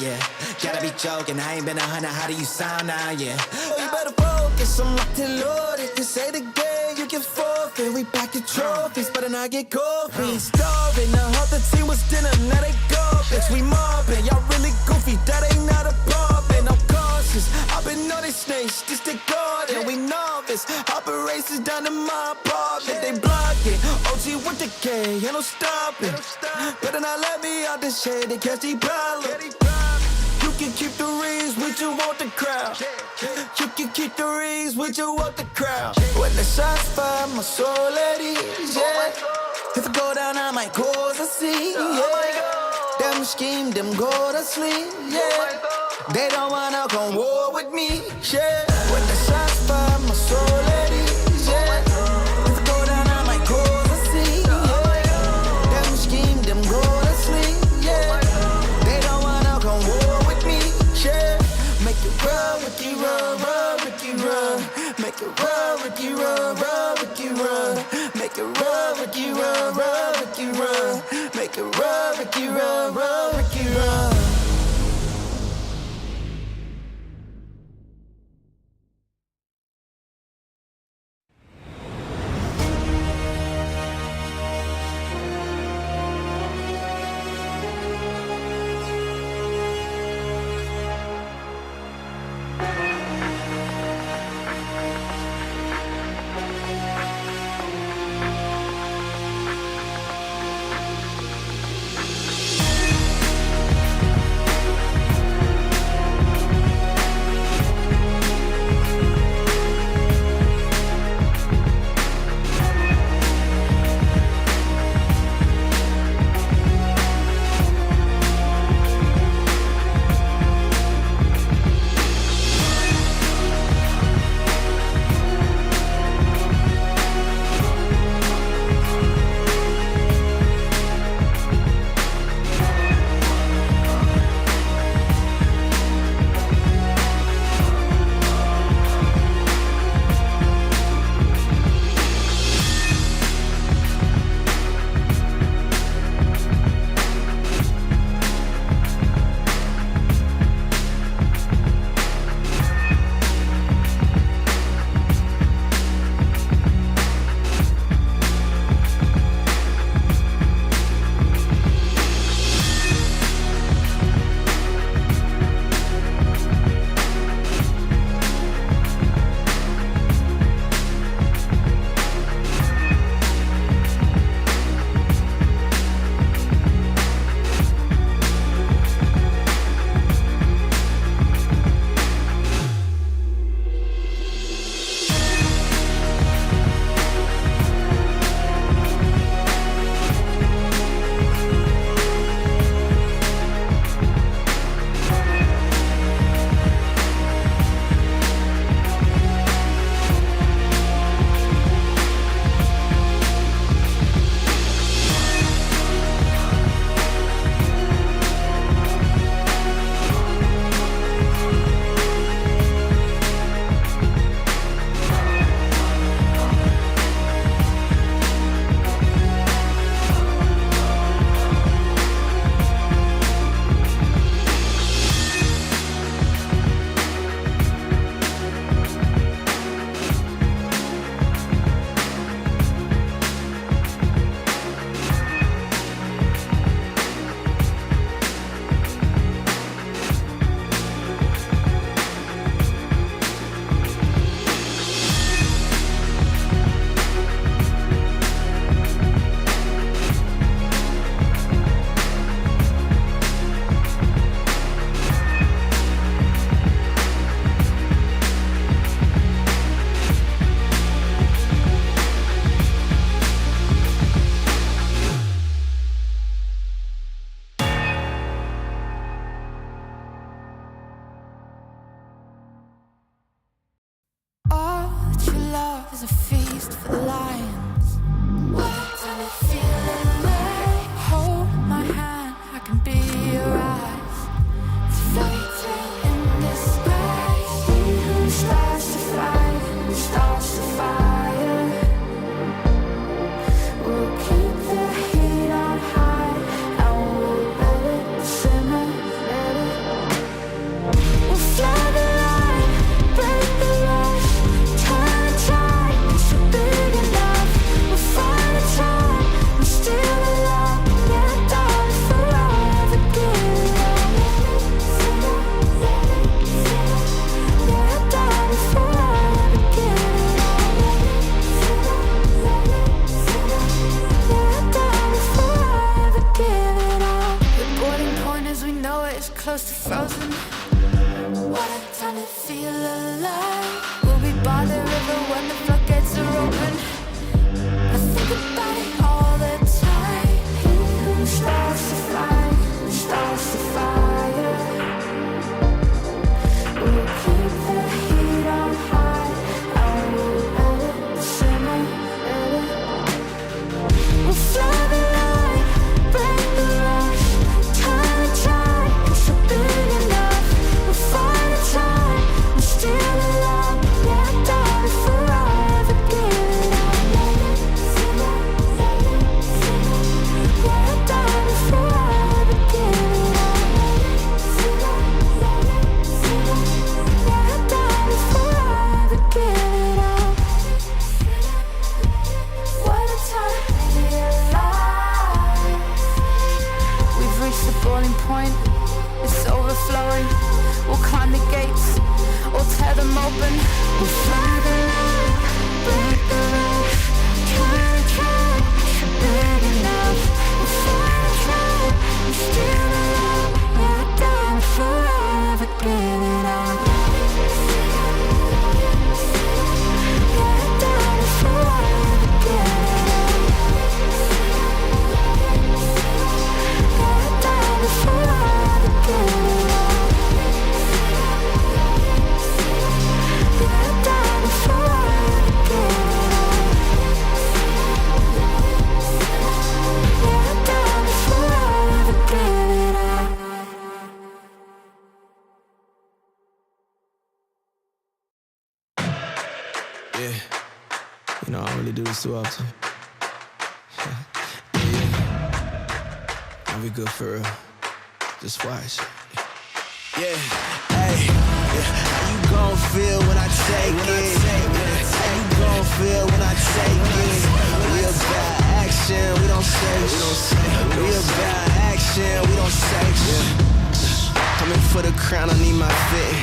yeah. Gotta be joking, I ain't been 100, how do you sound now, yeah. Oh, you better focus, I'm locked and loaded. This ain't a game, you get forfeit. We back your trophies, better not get coffee. Starving, the other team was dinner, now they garbage. We mobbing, y'all really goofy, that ain't not a problem. I'm cautious, I've been on this snakes, just a garden. We novice, operations down in my apartment. They block it, OG with the K, ain't no stopping. Better not let me out this shade, they catch the problem. You can keep the rings, we just want the crowd. You can keep the rings, we just want the crowd. When the shots fire, my soul at ease, yeah. If I go down, I might cause a scene, yeah. Them scheme, them go to sleep, yeah. They don't wanna come war with me, yeah. When the shots fire, my soul at ease, yeah. If I go down, I might cause a scene, yeah. Them scheme, them go to sleep, yeah. They don't wanna come war with me, yeah. Make it run, Ricky, run, run, Ricky, run. Make it run, Ricky, run, run, Ricky, run. Make it run, Ricky, run, run, Ricky, run. Make it run, Ricky, run, run, Ricky, run. them open. We'll fly the line, break the rules. Try to try, it's big enough. We'll fight and try, and still alone. We're down forever, give it up. We're down forever, give it up. We're down forever, give it up. Yeah, you know I don't really do this too often. Yeah, I'll be good for real. Just watch. Yeah, hey, how you gon' feel when I take it? How you gon' feel when I take it? We about action, we don't say. We about action, we don't say. Coming for the crown, I need my fit.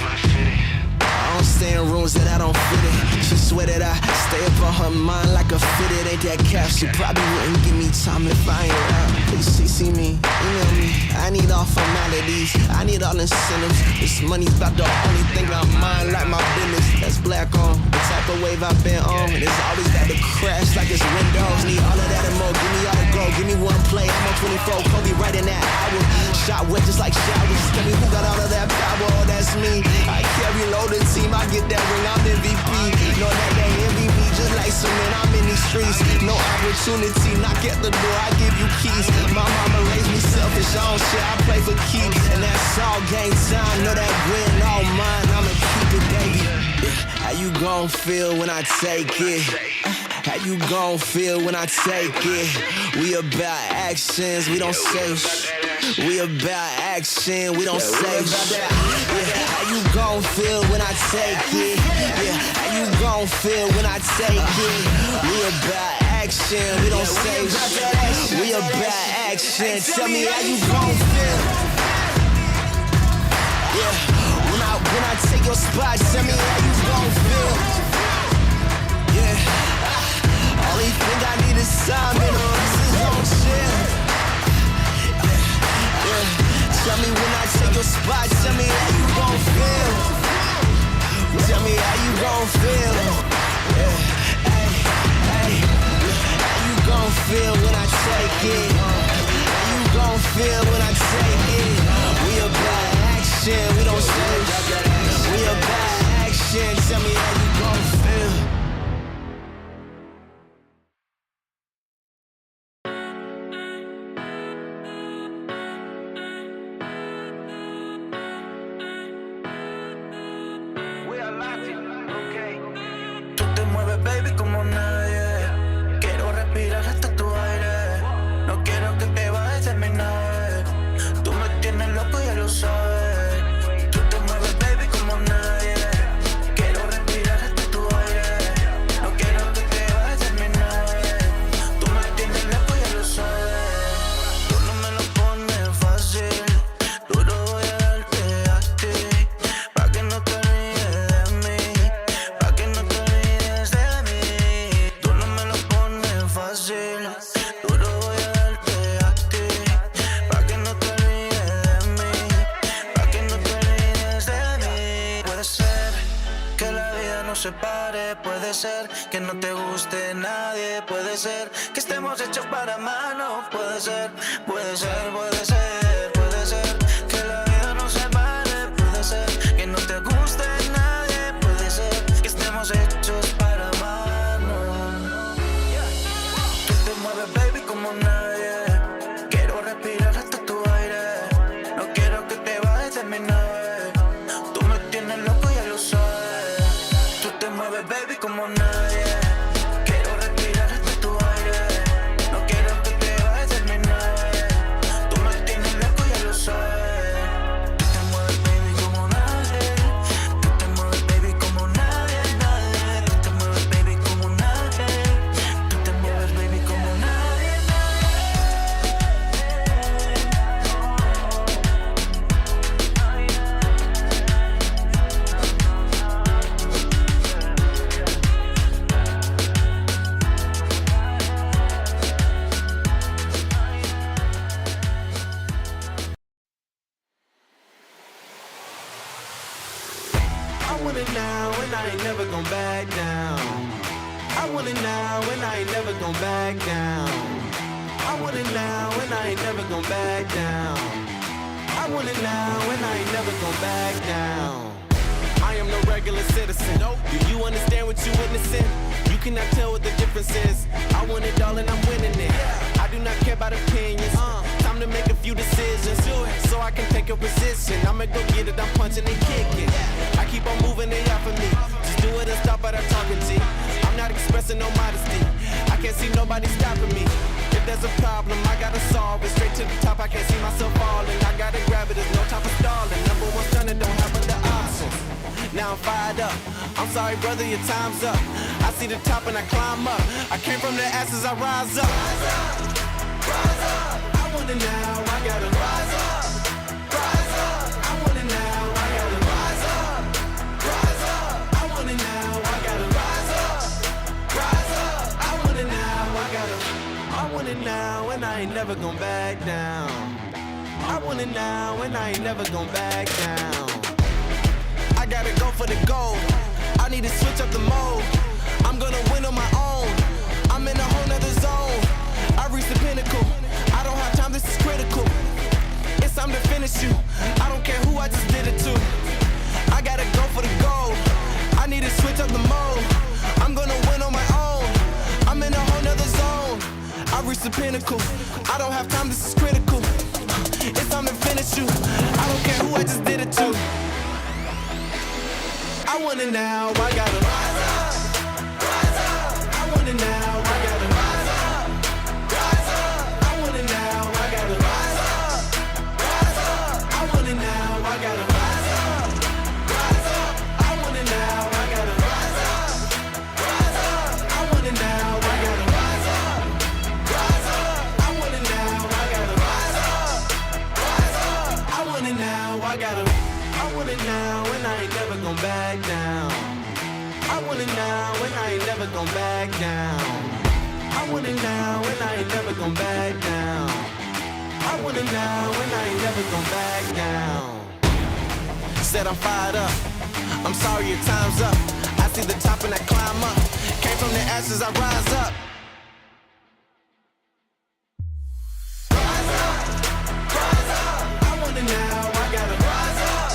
I don't stay in rooms that I don't fit in. She swear that I stay up on her mind like a fitted. Ain't that cap? She probably wouldn't give me time if I ain't around. Please CC me, email me. I need all formalities, I need all incentives. This money's about the only thing I mind, like my business. That's black on, the type of wave I've been on. And it's always got to crash like it's Windows. Need all of that and more, give me all the gold. Give me one play, I'm on 24, Kobe right in that hour. Shot wet just like showers. Tell me who got all of that power, oh that's me. I carry loaded team, I get that ring, I'm MVP. Know that they envy me just like cement, I'm in these streets. No opportunity, knock at the door, I give you keys. My mama raised me selfish, I don't share, I play for keeps. And that's all game time, know that win all mine, I'ma keep it, baby. How you gon' feel when I take it? How you gon' feel when I take it? We about actions, we don't say. We about action, we don't say. Yeah, how you gon' feel when I take it? Yeah, how you gon' feel when I take it? We about action, we don't say. We about action, tell me how you gon' feel. Yeah, when I take your spot, tell me how you gon' feel. Yeah, only thing I need is time and the rest is on chill. Tell me when I take your spot, tell me how you gon' feel. Tell me how you gon' feel. Yeah, hey, hey. How you gon' feel when I take it? How you gon' feel when I take it? We about action, we don't say. We about action, tell me how you gon' feel. Baby, como nadie, quiero respirar hasta tu aire. No quiero que te vayas de mi nave. Tú me tienes loco, ya lo sabes. Tú te mueves, baby, como nadie. Quiero respirar hasta tu aire. No quiero que te vayas de mi nave. Tú me tienes loco, ya lo sabes. Tú no me lo pones fácil. Duro voy a darte a ti. Pa' que no te olvides de mí. Pa' que no te olvides de mí. Tú no me lo pones fácil. Duro voy a darte a ti. Pa' que no te olvides de mí. Pa' que no te olvides de mí. Puede ser que la vida nos separe. Puede ser que no te guste nadie. Puede ser que estemos hechos para amarnos. Puede ser, puede ser, puede ser. Puede ser que la vida nos separe. Puede ser que no te guste nadie. Puede ser que estemos hechos para amarnos. Tú te mueves, baby, como nadie. Quiero respirar hasta tu aire. No quiero que te vayas de mi nave. Tú me tienes loco, ya lo sabes. Tú te mueves, baby, como nadie. Quiero respirar hasta tu aire. No quiero que te vayas de mi nave. Tú me tienes loco, ya lo sabes. Tú te mueves, baby, como nadie. Tú te mueves, baby, como nadie, nadie. Tú te mueves, baby, como nadie. Tú te mueves, baby, como nadie, nadie. I want it now and I ain't never gon' back down. I want it now and I ain't never gon' back down. I want it now and I ain't never gon' back down. I want it now and I ain't never gon' back down. I am no regular citizen. Do you understand what you're witnessing? You cannot tell what the difference is. I want it all and I'm winning it. I do not care about opinions. Time to make a few decisions so I can take a position. I'ma go get it, I'm punching and kicking. I keep on moving, they offer me. Just do it and stop at I'm talking to. I'm not expressing no modesty. I can't see nobody stopping me. If there's a problem, I gotta solve it. Straight to the top, I can't see myself falling. I gotta grab it, there's no time for stalling. Number one stunner, don't have other options. Now I'm fired up. I'm sorry, brother, your time's up. I see the top and I climb up. I came from the ashes, I rise up. Rise up, rise up. I want it now, I gotta rise up. Rise up. I want it now, I gotta rise up. Rise up. I want it now, I gotta rise up. Rise up. I want it now, I want it now, and I ain't never gon' back down. I want it now, and I ain't never gon' back down. I gotta go for the gold. I need to switch up the mode. I'm gonna win on my own. I'm in a whole nother zone. I reached the pinnacle. I don't have time, this is critical. It's time to finish you. I don't care who I just did it to. I gotta go for the gold. I need to switch up the mode. I'm gonna win on my own. I'm in a whole nother zone. I reached the pinnacle. I don't have time, this is critical. It's time to finish you. I don't care who I just did it to. I want it now, I gotta rise up, rise up. I want it now, I gotta rise up, rise up. I want it now, I gotta rise up, rise up. I want it now, I gotta rise up, rise up. I want it now, I gotta rise up, rise up. I want it now, I gotta rise up, rise up. I want it now, I gotta rise up, rise up. I want it now, I gotta. I want it now and I ain't never gon' back down. I want it now and I ain't never gon' back down. I want it now and I ain't never gon' back down. I want it now and I ain't never gon' back down. Said I'm fired up. I'm sorry your time's up. I see the top and I climb up. Came from the ashes, I rise up. Rise up, rise up. I want it now, I gotta rise up.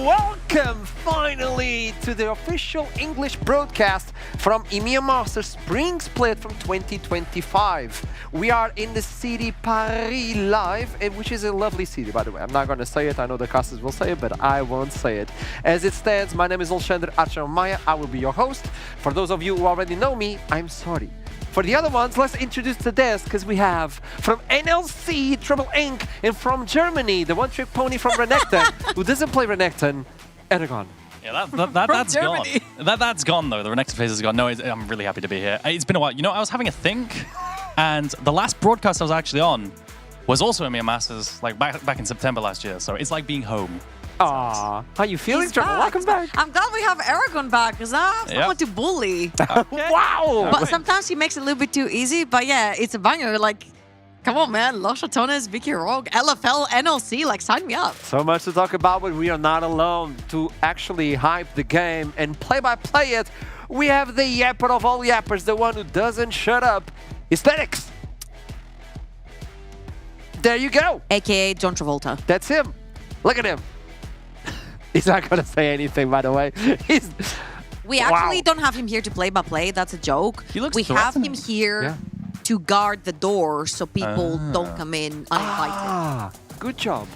Welcome finally to the official English broadcast from EMEA Masters Spring Split from 2025. We are in the city Paris live, which is a lovely city, by the way. I'm not going to say it. I know the casters will say it, but I won't say it. As it stands, my name is Alexander Archer-Maya. I will be your host. For those of you who already know me, I'm sorry. For the other ones, let's introduce the desk, because we have from NLC Triple Inc. and from Germany, the one-trick pony from Renekton, who doesn't play Renekton, Eragon. Yeah, that's gone. That's gone, though. The Renekton phase is gone. No, I'm really happy to be here. It's been a while. You know, I was having a think, and the last broadcast I was actually on was also EMEA Masters, like back in September last year. So it's like being home. Aw, how you feeling, He's Trevor? back. Welcome back. I'm glad we have Aragon back because I have someone to bully. Wow. But sometimes he makes it a little bit too easy. But yeah, it's a banger. Like, come on, man. Los Ratones, Vicky Rogue, LFL, NLC. Like, sign me up. So much to talk about, but we are not alone. To actually hype the game and play-by-play it, we have the yapper of all yappers, the one who doesn't shut up, Aesthetics. There you go. AKA John Travolta. That's him. Look at him. He's not going to say anything, by the way. We actually don't have him here to play by play. That's a joke. He looks we have him threatening. here to guard the door so people don't come in uninvited. Ah, good job.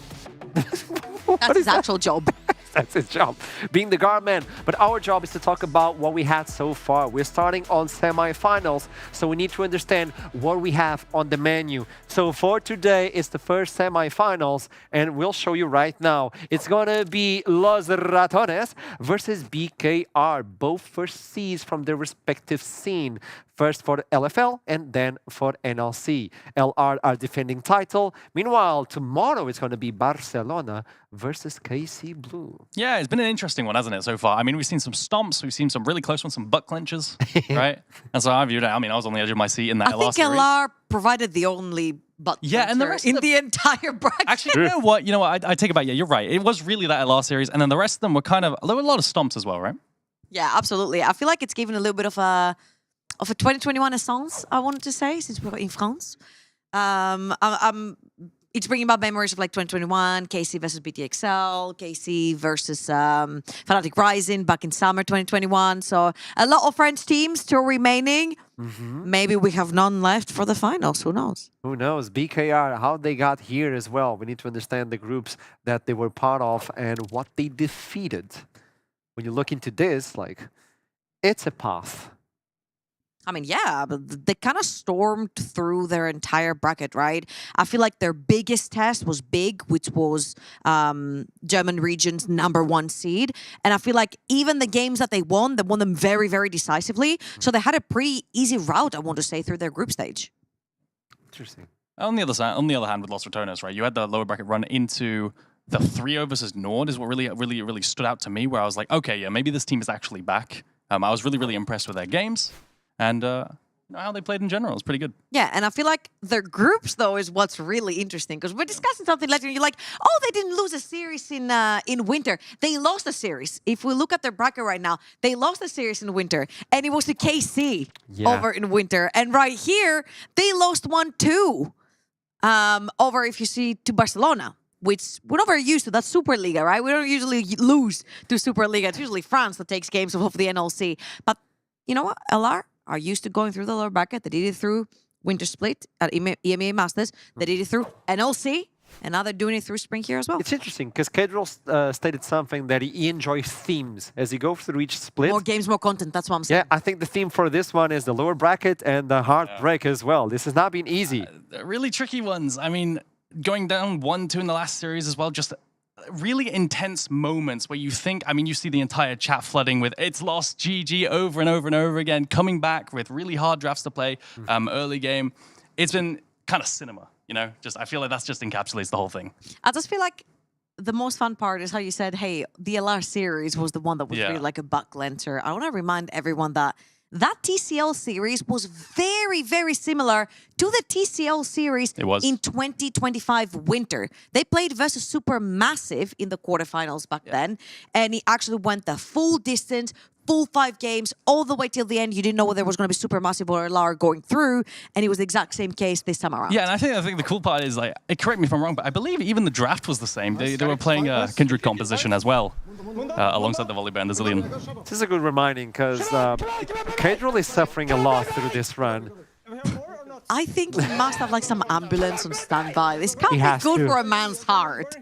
That's his actual job. That's his job, being the guard man. But our job is to talk about what we had so far. We're starting on semifinals, so we need to understand what we have on the menu. So for today, it's the first semifinals, and we'll show you right now. It's gonna be Los Ratones versus BKR, both first seeds from their respective scene. First for LFL and then for NLC. LR are defending title. Meanwhile, tomorrow it's going to be Barcelona versus KC Blue. Yeah, it's been an interesting one, hasn't it, so far? I mean, we've seen some stomps, we've seen some really close ones, some butt clenches, right? And so I viewed it. I mean, I was on the edge of my seat in that I LR think series. LR provided the only butt And the puncher rest in of the entire bracket. Actually, you know what? I take it back. Yeah, you're right. It was really that LR series, and then the rest of them were kind of, there were a lot of stomps as well, right? Yeah, absolutely. I feel like it's given a little bit of a 2021 essence, I wanted to say, since we're in France. It's bringing back memories of like 2021, KC versus BTXL, KC versus Fnatic Rising back in summer 2021. So a lot of French teams still remaining. Maybe we have none left for the finals. Who knows? Who knows? BKR, how they got here as well. We need to understand the groups that they were part of and what they defeated. When you look into this, like, it's a path. I mean, yeah, but they kind of stormed through their entire bracket, right? I feel like their biggest test was big, which was German region's #1 seed. And I feel like even the games that they won them very, very decisively. So they had a pretty easy route, I want to say, through their group stage. Interesting. On the other hand, with Los Ratones, right, you had the lower bracket run into the 3-0 versus Nord is what really stood out to me, where I was like, okay, yeah, maybe this team is actually back. I was really impressed with their games. And how they played in general is pretty good. Yeah, and I feel like their groups, though, is what's really interesting. Because we're discussing something later, and you're like, oh, they didn't lose a series in winter. They lost a series. If we look at their bracket right now, they lost a series in winter. And it was to KC over in winter. And right here, they lost 1-2 over, if you see, to Barcelona. Which we're not very used to. That's Superliga, right? We don't usually lose to Superliga. It's usually France that takes games off of the NLC. But you know what? LR are used to going through the lower bracket. They did it through Winter Split at EMEA Masters. They did it through NLC. And now they're doing it through Spring here as well. It's interesting because Kedril stated something that he enjoys themes as he goes through each split. More games, more content. That's what I'm saying. Yeah, I think the theme for this one is the lower bracket and the heartbreak as well. This has not been easy. Really tricky ones. I mean, going down 1-2 in the last series as well, just really intense moments where you think, I mean, you see the entire chat flooding with it's lost GG over and over and over again, coming back with really hard drafts to play early game. It's been kind of cinema, you know? I feel like that's just encapsulates the whole thing. I just feel like the most fun part is how you said, hey, the LR series was the one that was really like a buck lenter. I want to remind everyone that TCL series was very, very similar to the TCL series in 2025 winter. They played versus Supermassive in the quarterfinals back then, and he actually went the full distance, full 5 games, all the way till the end. You didn't know whether there was going to be Supermassive or LR going through, and it was the exact same case this time around. Yeah, and I think the cool part is, like, correct me if I'm wrong, but I believe even the draft was the same. They were playing a Kindred composition as well, alongside the Volibear and the Zillion. This is a good reminding because Kedril is suffering a lot through this run. I think he must have like some ambulance on standby. This can't be good for a man's heart.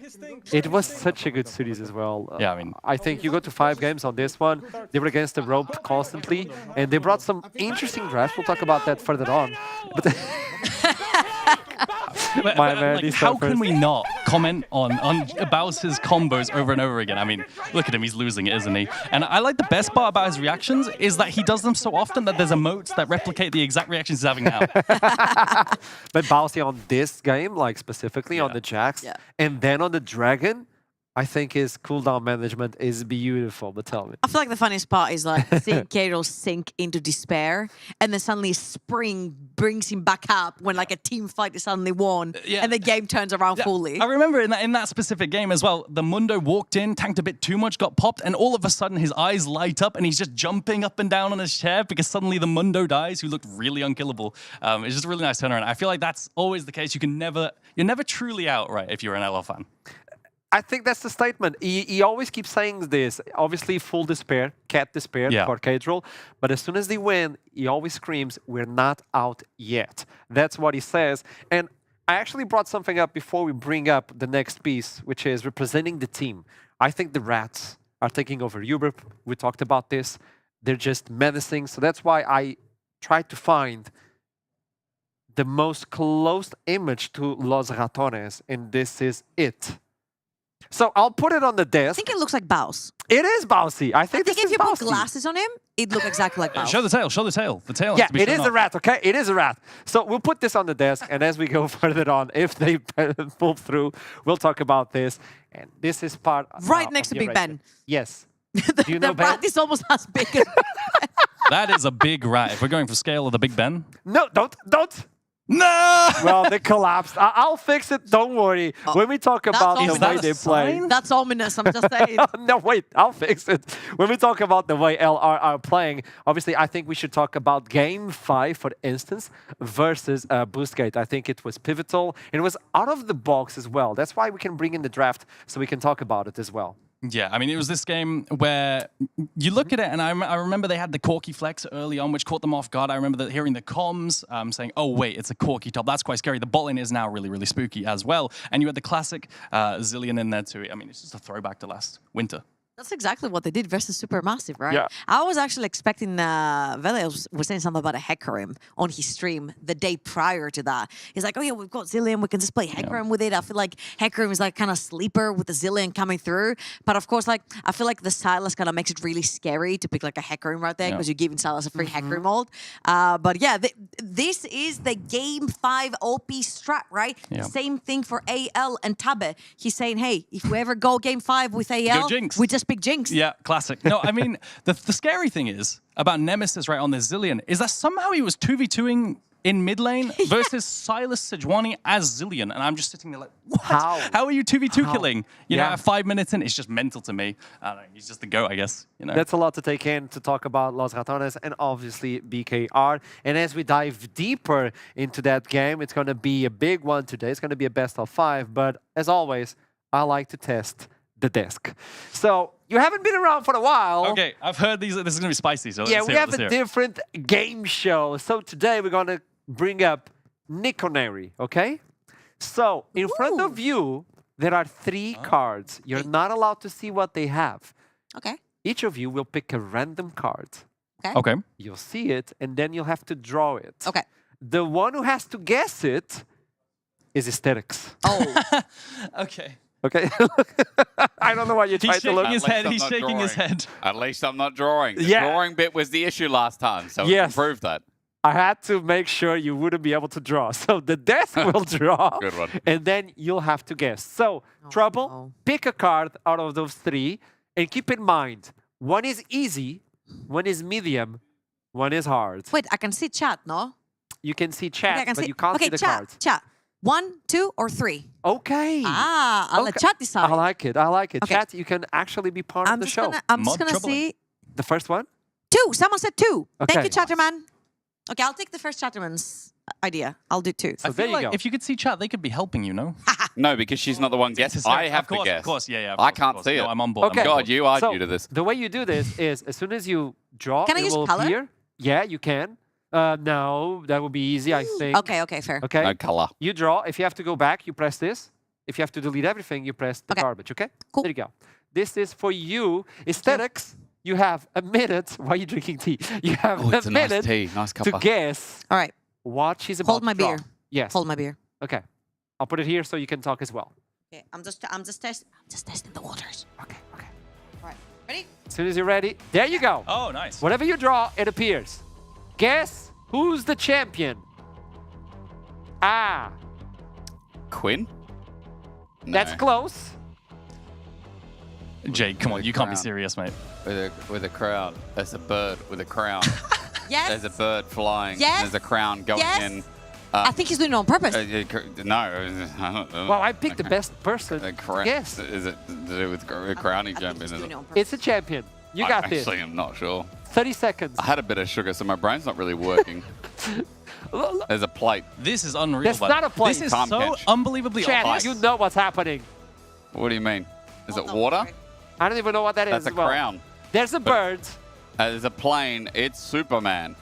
It was such a good series as well. Yeah, I mean, I think you go to 5 games on this one. They were against the rope constantly, and they brought some interesting drafts. We'll talk about that further on. But how can we not comment on Baus's combos over and over again? I mean, look at him, he's losing it, isn't he? And I like the best part about his reactions is that he does them so often that there's emotes that replicate the exact reactions he's having now. But Baus on this game, like specifically on the Jax, and then on the Dragon, I think his cooldown management is beautiful, but tell me. I feel like the funniest part is like seeing Kato sink into despair, and then suddenly Spring brings him back up when like a team fight is suddenly won, Yeah. and the game turns around fully. I remember in that specific game as well, the Mundo walked in, tanked a bit too much, got popped, and all of a sudden his eyes light up and he's just jumping up and down on his chair because suddenly the Mundo dies, who looked really unkillable. It's just a really nice turnaround. I feel like that's always the case. You're never truly out, right, if you're an LL fan. I think that's the statement. He always keeps saying this. Obviously, full despair, cat despair for Cadril. But as soon as they win, he always screams, "We're not out yet." That's what he says. And I actually brought something up before we bring up the next piece, which is representing the team. I think the Rats are taking over Europe. We talked about this. They're just menacing. So that's why I tried to find the most close image to Los Ratones, and this is it. So I'll put it on the I desk. think it looks like Baus. It is Bausy. I think I think this if is you put Bausy. glasses on him, it'd look exactly like Baus. Show the tail, show the tail. The tail Yeah, has to be it shown is off. a rat, okay? It is a rat. So we'll put this on the desk, and as we go further on, if they pull through, we'll talk about this. And this is part Right of next to the Big arrangement. Ben. Yes. the Do you know the Ben? rat is almost as big as... That is a big rat. If we're going for scale of the Big Ben. No, don't. No! Well, they collapsed. I'll fix it. Don't worry. When we talk about Is the that way a they play. sign? That's ominous, I'm just saying. No, wait, I'll fix it. When we talk about the way LR are playing, obviously, I think we should talk about Game 5, for instance, versus Boostgate. I think it was pivotal. And it was out of the box as well. That's why we can bring in the draft so we can talk about it as well. Yeah, I mean, it was this game where you look at it, and I remember they had the Corky Flex early on, which caught them off guard. I remember hearing the comms saying, oh, wait, it's a Corky top. That's quite scary. The bot lane is now really, really spooky as well. And you had the classic Zillion in there too. I mean, it's just a throwback to last winter. That's exactly what they did versus Supermassive, right? Yeah. I was actually expecting Vele was saying something about a Hecarim on his stream the day prior to that. He's like, oh yeah, we've got Zillion, we can just play Hecarim with it. I feel like Hecarim is like kind of sleeper with the Zillion coming through. But of course, like I feel like the Silas kind of makes it really scary to pick like a Hecarim right there because you're giving Silas a free Hecarim ult. But yeah, this is the Game 5 OP strat, right? Yeah. Same thing for AL and Tabe. He's saying, hey, if we ever go Game 5 with AL, Jinx. we just pick Jinx. Yeah, classic. No, I mean, the scary thing is about Nemesis right on the Zillion is that somehow he was 2v2ing in mid lane versus Silas Sejuani as Zillion. And I'm just sitting there like, what? How are you 2v2 killing? You know, at 5 minutes in, it's just mental to me. I don't know, he's just the GOAT, I guess. You know? That's a lot to take in to talk about Los Ratones and obviously BKR. And as we dive deeper into that game, it's going to be a big one today. It's going to be a best of 5. But as always, I like to test the desk. So you haven't been around for a while. Okay, I've heard this is going to be spicy. So Yeah, let's we hear it, have let's a hear it. different game show. So today we're going to bring up Pictionary, okay? So in front of you, there are 3 cards. You're not allowed to see what they have. Okay. Each of you will pick a random card. Okay. You'll see it, and then you'll have to draw it. Okay. The one who has to guess it is aesthetics. Oh. Okay. Okay? I don't know why you He's tried to look. shaking his At least head. I'm He's not shaking his drawing. head. At least I'm not drawing. The Yeah. drawing bit was the issue last time, so Yes. prove that. I had to make sure you wouldn't be able to draw. So the desk will draw. Good one. And then you'll have to guess. So, Trouble, no. pick a card out of those 3. And keep in mind, one is easy, one is medium, one is hard. Wait, I can see chat, no? You can see chat, Okay, I can but see. you can't Okay, see the chat, cards. chat. 1, 2, or 3? Okay. I'll let Okay. chat decide. I like it. I like it. Okay. Chat, you can actually be part of the show. I'm just Mod gonna troubling. see. The first one? 2. Someone said 2. Thank Okay. you, Chatterman. Okay, I'll take the first Chatterman's idea. I'll do 2. So I there feel you like go. if you could see chat, they could be helping you, no? No, because she's not the one guessing. I have of course, to guess. Of course, yeah. I can't see No, it. I'm on board. Okay. I'm on God, board. you are So new to this. the way you do this is as soon as you draw, Can I it use will color? appear. Yeah, you can. No, that would be easy, I think. Okay, fair. Okay. No color. You draw. If you have to go back, you press this. If you have to delete everything, you press the Okay. garbage, okay? Cool. There you go. This is for you. Aesthetics, you have a minute. Why are you drinking tea? You have Oh, it's a nice minute tea. Nice to cuppa. guess All right, what she's about hold my to draw. beer. Yes. Hold my beer. Okay. I'll put it here so you can talk as well. Okay, I'm just testing the waters. Okay. All right, ready? As soon as you're ready, there you go. Oh, nice. Whatever you draw, it appears. Guess who's the champion? Quinn? No. That's close. Jake, come on, you can't be serious, mate. With a crown. There's a bird with a crown. Yes. There's a bird flying. Yes. There's a crown going Yes. in. I think he's doing it on purpose. No. I don't know. Well, I picked the best person. Yes. Is it to do with a crowning I think champion? he's Is doing it? it on purpose. It's a champion. You got this. Actually, I'm not sure. 30 seconds. I had a bit of sugar, so my brain's not really working. There's a plate. This is unreal. That's but not a plate. This is Time so catch. unbelievably Chat, obvious. you know what's happening. What do you mean? Is Oh, it don't water? worry. I don't even know what that is. That's a as well. crown. There's a bird. There's a plane. It's Superman.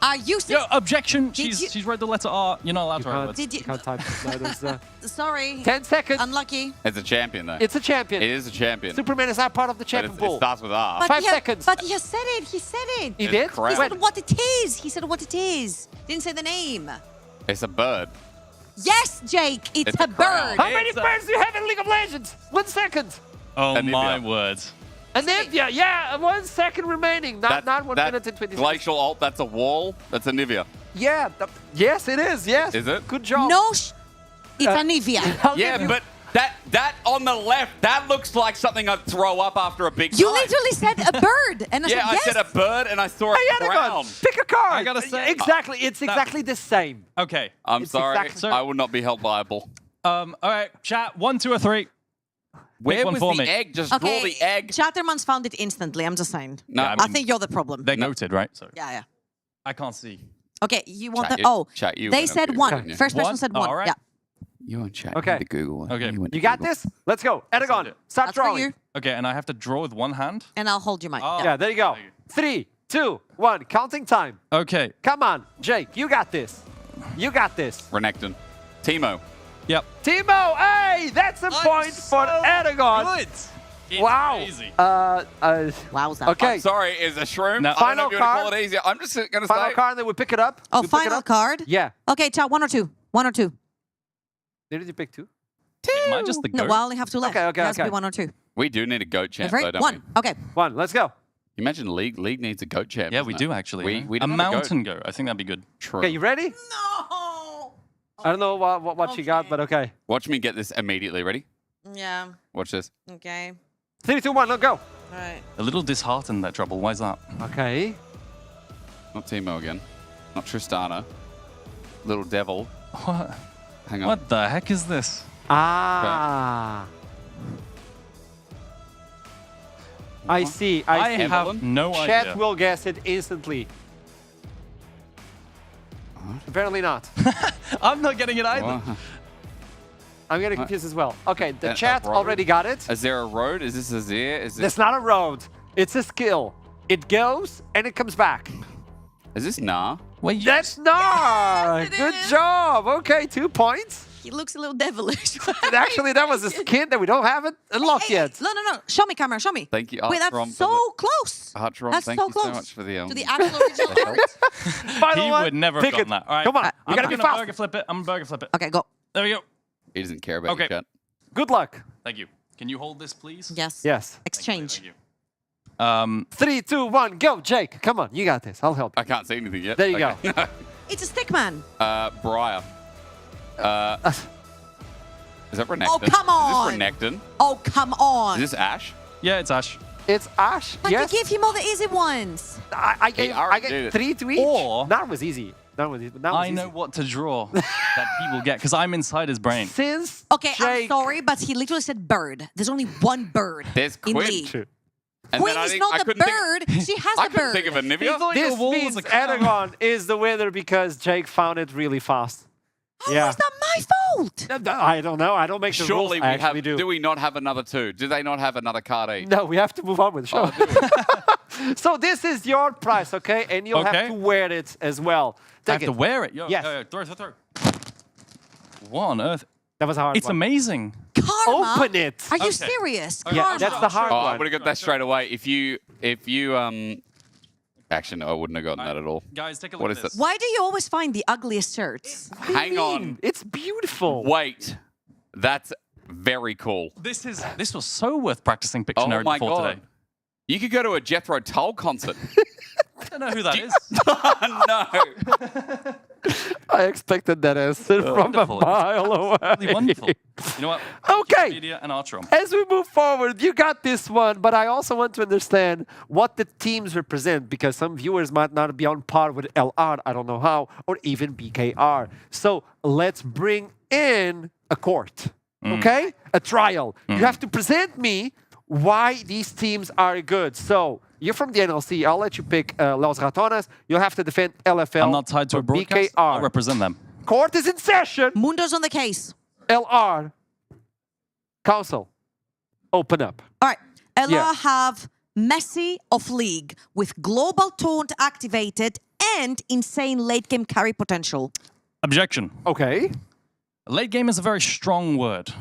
Are you Yo, objection. Did you- She's read the letter R. You're not allowed to write words. Did you? You can't type. No, there's, Sorry. 10 seconds. Unlucky. It's a champion, though. It's a champion. It is a champion. Superman is not part of the But champion it pool. starts with R. But 5 he has- seconds. But he has said it. He said it. He It's did? crown. He Wait, said what it is. He said what it is. Didn't say the name. It's a bird. Yes, Jake. It's It's a a crown. bird. how many It's a- birds do you have in League of Legends? 1 second. Oh Anivia. my word. Anivia, yeah, 1 second remaining. Not 1 that minute and 20 seconds. glacial alt, that's a wall. That's a Nivea. Yeah, yes, it is. Yes. Is it? Good job. No, it's a Nivea. I'll Yeah, give you- but that on the left, that looks like something I'd throw up after a big You night. literally said a bird, and I Yeah, said I yes. said a bird and I saw a Hey, crown. Anagon, pick a card. I gotta say- exactly. It's exactly the same. Okay. I'm It's sorry. exactly- I will not be held liable. All right, chat. 1, 2, or 3. Where one was for the me. egg? Just draw the egg. Chatterman's found it instantly. I'm just saying. No, Yeah, I think you're the problem. They're noted, right? So Yeah. I can't see. Okay, you want Chat the? you- Oh, chat you they went said up to, one. didn't you? First person One? said Oh, one. all right. Yeah, You and chat. Okay. The Google one. Okay. went to You got Google. this? Let's go. Anagon, it. start that's for drawing. you, Okay, and I have to draw with one hand. and I'll hold your mic. Oh. Yeah, there you go. 3, 2, 1. Counting time. Okay. Come on, Jake. You got this. You got this. Renekton. Timo. Yep. Timo, hey, that's a point for Anagon. Good. It's Wow. Crazy. Wowza. Okay. I'm sorry, is a shroom? No. I don't know Final if you want to call card. it easier. I'm just going to Final say. card, and then we pick it up. Oh, We pick it final up. card. Yeah. Okay, chat. One or two. One or two. Did you pick 2? Am I just the No, goat? well, I only have 2 left. Okay, it has to okay. be 1 or 2. We do need a goat champ, Right? though, don't 1. Okay. 1. Let's go. we? Imagine League needs a goat champ. Yeah, doesn't we it? do actually. We, yeah. we a don't have goat. mountain goat. I think that'd be good. True. Okay, you ready? No. I don't know what you got, but okay. Watch me get this immediately. Ready? Yeah. Watch this. Okay. 3, 2, 1. Let's go. All right. A little disheartened that trouble. Why is that? Okay. Not Timo again. Not Tristana. Little devil. What? Hang on. What the heck is this? Ah. I see. I I see. have Evelyn? no Chat idea. will guess it instantly. Apparently not. I'm not getting it either. What? I'm getting confused as well. Okay, the A chat road? already got it. Is there a road? Is this a Zir? Is That's this, not a road. It's a skill. It goes and it comes back. is this Nah? Wait, you- That's not. it Good is. job. Okay, 2 points. He looks a little devilish. And actually, that was a skin that we don't have it unlocked Hey, yet. No. Show me, camera. Show me. Thank you, Wait, that's Artron, for so close. Artron, That's thank so you close so much for the to the actual original art. Final he one. would never have Pick gotten it. that. All right. Come on. You I'm gotta be gonna fast. burger flip it. I'm gonna burger flip it. Okay, go. There we go. He doesn't care about Okay. your chat. Good luck. Thank you. Can you hold this, please? Yes. Yes. Exchange. Thank you. 3, 2, 1, go, Jake. Come on, you got this. I'll help you. I can't see anything yet. There you go. It's a stick man. Briar. Is that Renekton? Oh, come on. Is this Renekton? Oh, come on. Is this Ash? Yeah, it's Ash. It's Ash. But Yes. you give him all the easy ones. I gave already did it. 3 to each. Or- that was easy. That was easy. That was I easy. know what to draw that he will get because I'm inside his brain. Since Okay, I'm Jake, sorry, but he literally said bird. There's only one bird There's in Quinn. league. True. And Quinn then I is think not I the couldn't bird. She has I the couldn't bird. think of a Nivea. thought- This Your wall was means a crown. Aragon is the winner because Jake found it really fast. How Yeah. is that my fault? I don't know. I don't make the rules. Surely we I have. actually do. Do we not have another 2? Do they not have another card each? No, we have to move on with the show. So this is your prize, okay? And you'll have Okay. to wear it as well. I have Take to it. wear it. Yo, Yes. yo, throw. What on earth? That was a hard It's one. amazing. Karma? Open it. Are you Okay. serious? Okay. Yeah, Karma. that's the hard Oh, I one. would have got that straight away. If you actually, no, I wouldn't have gotten that at all. Guys, take a look What at is this. it? Why do you always find the ugliest shirts? What do you Hang mean? on. It's beautiful. Wait, that's very cool. This was so worth practicing Oh Pictionary my before god. today. You could go to a Jethro Tull concert. I don't know who that is. No. I expected that answer from Wonderful. a mile away. Really wonderful. You know what? Okay. Wikipedia and Artron. As we move forward, you got this one, but I also want to understand what the teams represent because some viewers might not be on par with LR, I don't know how, or even BKR. So let's bring in a court, okay? A trial. You have to present me why these teams are good. So you're from the NLC. I'll let you pick Los Ratones. You'll have to defend LFL. I'm not tied to or a broadcast. BKR. I'll represent them. Court is in session. Mundo's on the case. LR. Council. Open up. All right. LR Yeah. have Messi of League with global taunt activated and insane late game carry potential. Objection. Okay. Late game is a very strong word.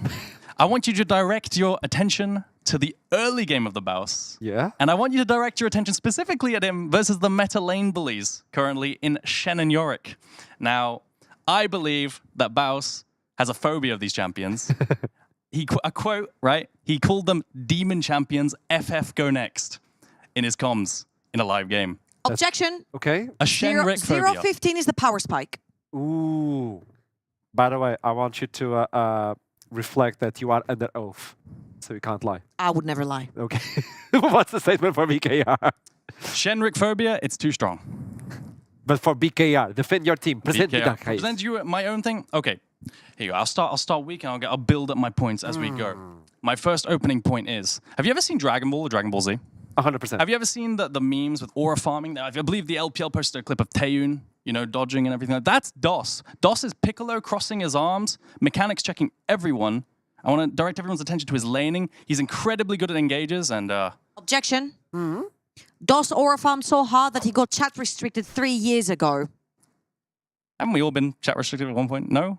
I want you to direct your attention to the early game of the Baus. Yeah. And I want you to direct your attention specifically at him versus the meta lane bullies currently in Shen and Yorick. Now, I believe that Baus has a phobia of these champions. A quote, right? He called them demon champions, FF go next, in his comms in a live game. Objection. Okay. A Shenrik phobia. 0-15 is the power spike. Ooh. By the way, I want you to reflect that you are under oath, so you can't lie. I would never lie. Okay. What's the statement for BKR? Shenrik phobia, it's too strong. But for BKR, defend your team. Present me BKR. that case. Present you my own thing? Okay. Here you go. I'll start weak and I'll build up my points as we go. My first opening point is, have you ever seen Dragon Ball or Dragon Ball Z? 100%. Have you ever seen the memes with aura farming? I believe the LPL posted a clip of Taeyun, you know, dodging and everything. That's DOS. DOS is Piccolo crossing his arms, mechanics checking everyone. I want to direct everyone's attention to his laning. He's incredibly good at engages and... Objection. DOS aura farmed so hard that he got chat restricted 3 years ago. Haven't we all been chat restricted at one point? No?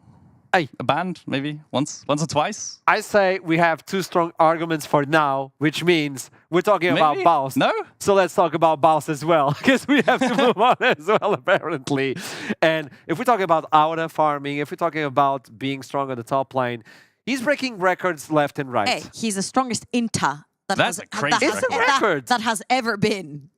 Hey. Banned, maybe? Once or twice? I say we have two strong arguments for now, which means we're talking about Maybe? Baus. No? So let's talk about Baus as well, because we have to move on as well, apparently. And if we're talking about aura farming, if we're talking about being strong on the top lane, he's breaking records left and right. Hey, he's the strongest inter That's a crazy It's a record. that has ever been.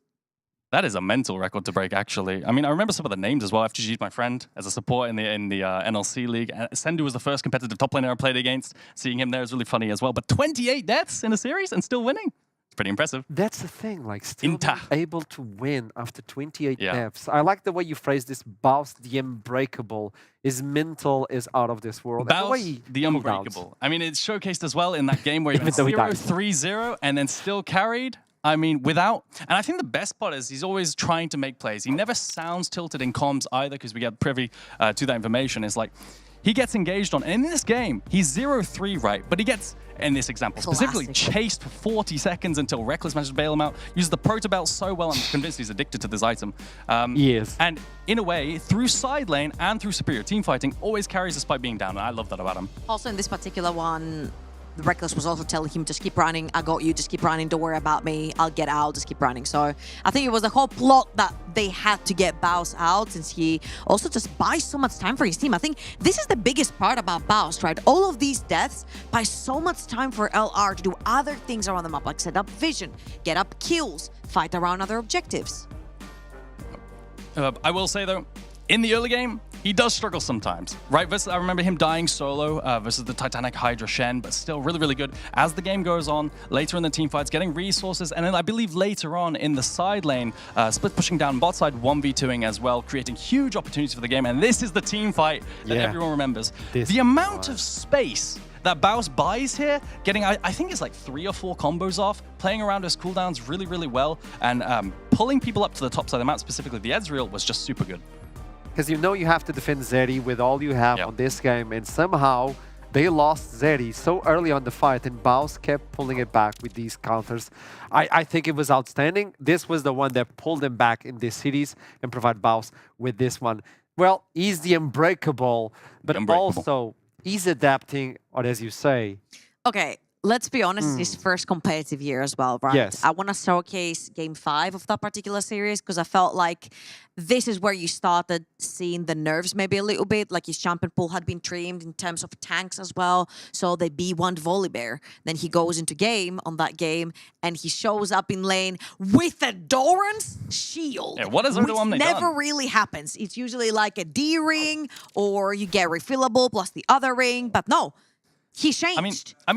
That is a mental record to break, actually. I mean, I remember some of the names as well. FGG is my friend as a support in the NLC league. Sendu was the first competitive top laner I played against. Seeing him there is really funny as well. But 28 deaths in a series and still winning. It's pretty impressive. That's the thing, like still Inta. being able to win after 28 Yeah. deaths. I like the way you phrase this, Baus the Unbreakable. His mental is out of this world. And the way Baus, he the cooldowns. Unbreakable. I mean, it's showcased as well in that game where he Even went though he died. 0-3-0 and then still carried. I mean, without... And I think the best part is he's always trying to make plays. He never sounds tilted in comms either because we get privy to that information. It's like, he gets engaged on... And in this game, he's 0-3, right? But he gets, in this example, specifically Classic. chased for 40 seconds until Reckless manages to bail him out. Uses the Proto Belt so well, I'm convinced he's addicted to this item. Yes. And in a way, through side lane and through superior team fighting, always carries despite being down. And I love that about him. Also, in this particular one, the Reckless was also telling him, just keep running, I got you, just keep running, don't worry about me, I'll get out, just keep running. So I think it was the whole plot that they had to get Baus out, since he also just buys so much time for his team. I think this is the biggest part about Baus, right? All of these deaths buy so much time for LR to do other things around the map, like set up vision, get up kills, fight around other objectives. I will say, though, in the early game, he does struggle sometimes, right? I remember him dying solo versus the Titanic Hydra Shen, but still really, really good. As the game goes on, later in the team fights, getting resources, and then I believe later on in the side lane, split pushing down bot side, 1v2ing as well, creating huge opportunities for the game. And this is the team fight that everyone remembers. The amount of space that Baus buys here, getting, I think it's like 3 or 4 combos off, playing around his cooldowns really, really well, and pulling people up to the top side of the map, specifically the Ezreal, was just super good. Because you know you have to defend Zeri with all you have on this game, and somehow they lost Zeri so early on the fight, and Baus kept pulling it back with these counters. I think it was outstanding. This was the one that pulled them back in this series and provided Baus with this one. Well, he's the Unbreakable, but also he's adapting, or as you say. Okay, let's be honest, it's his first competitive year as well, right? Yes. I want to showcase Game 5 of that particular series because I felt like this is where you started seeing the nerves maybe a little bit. Like his champion pool had been trimmed in terms of tanks as well. So the B1 Volibear. Then he goes into game on that game and he shows up in lane with a Doran's shield. Yeah, what has everyone which done? never really happens. It's usually like a D ring or you get refillable plus the other ring. But no. He changed. I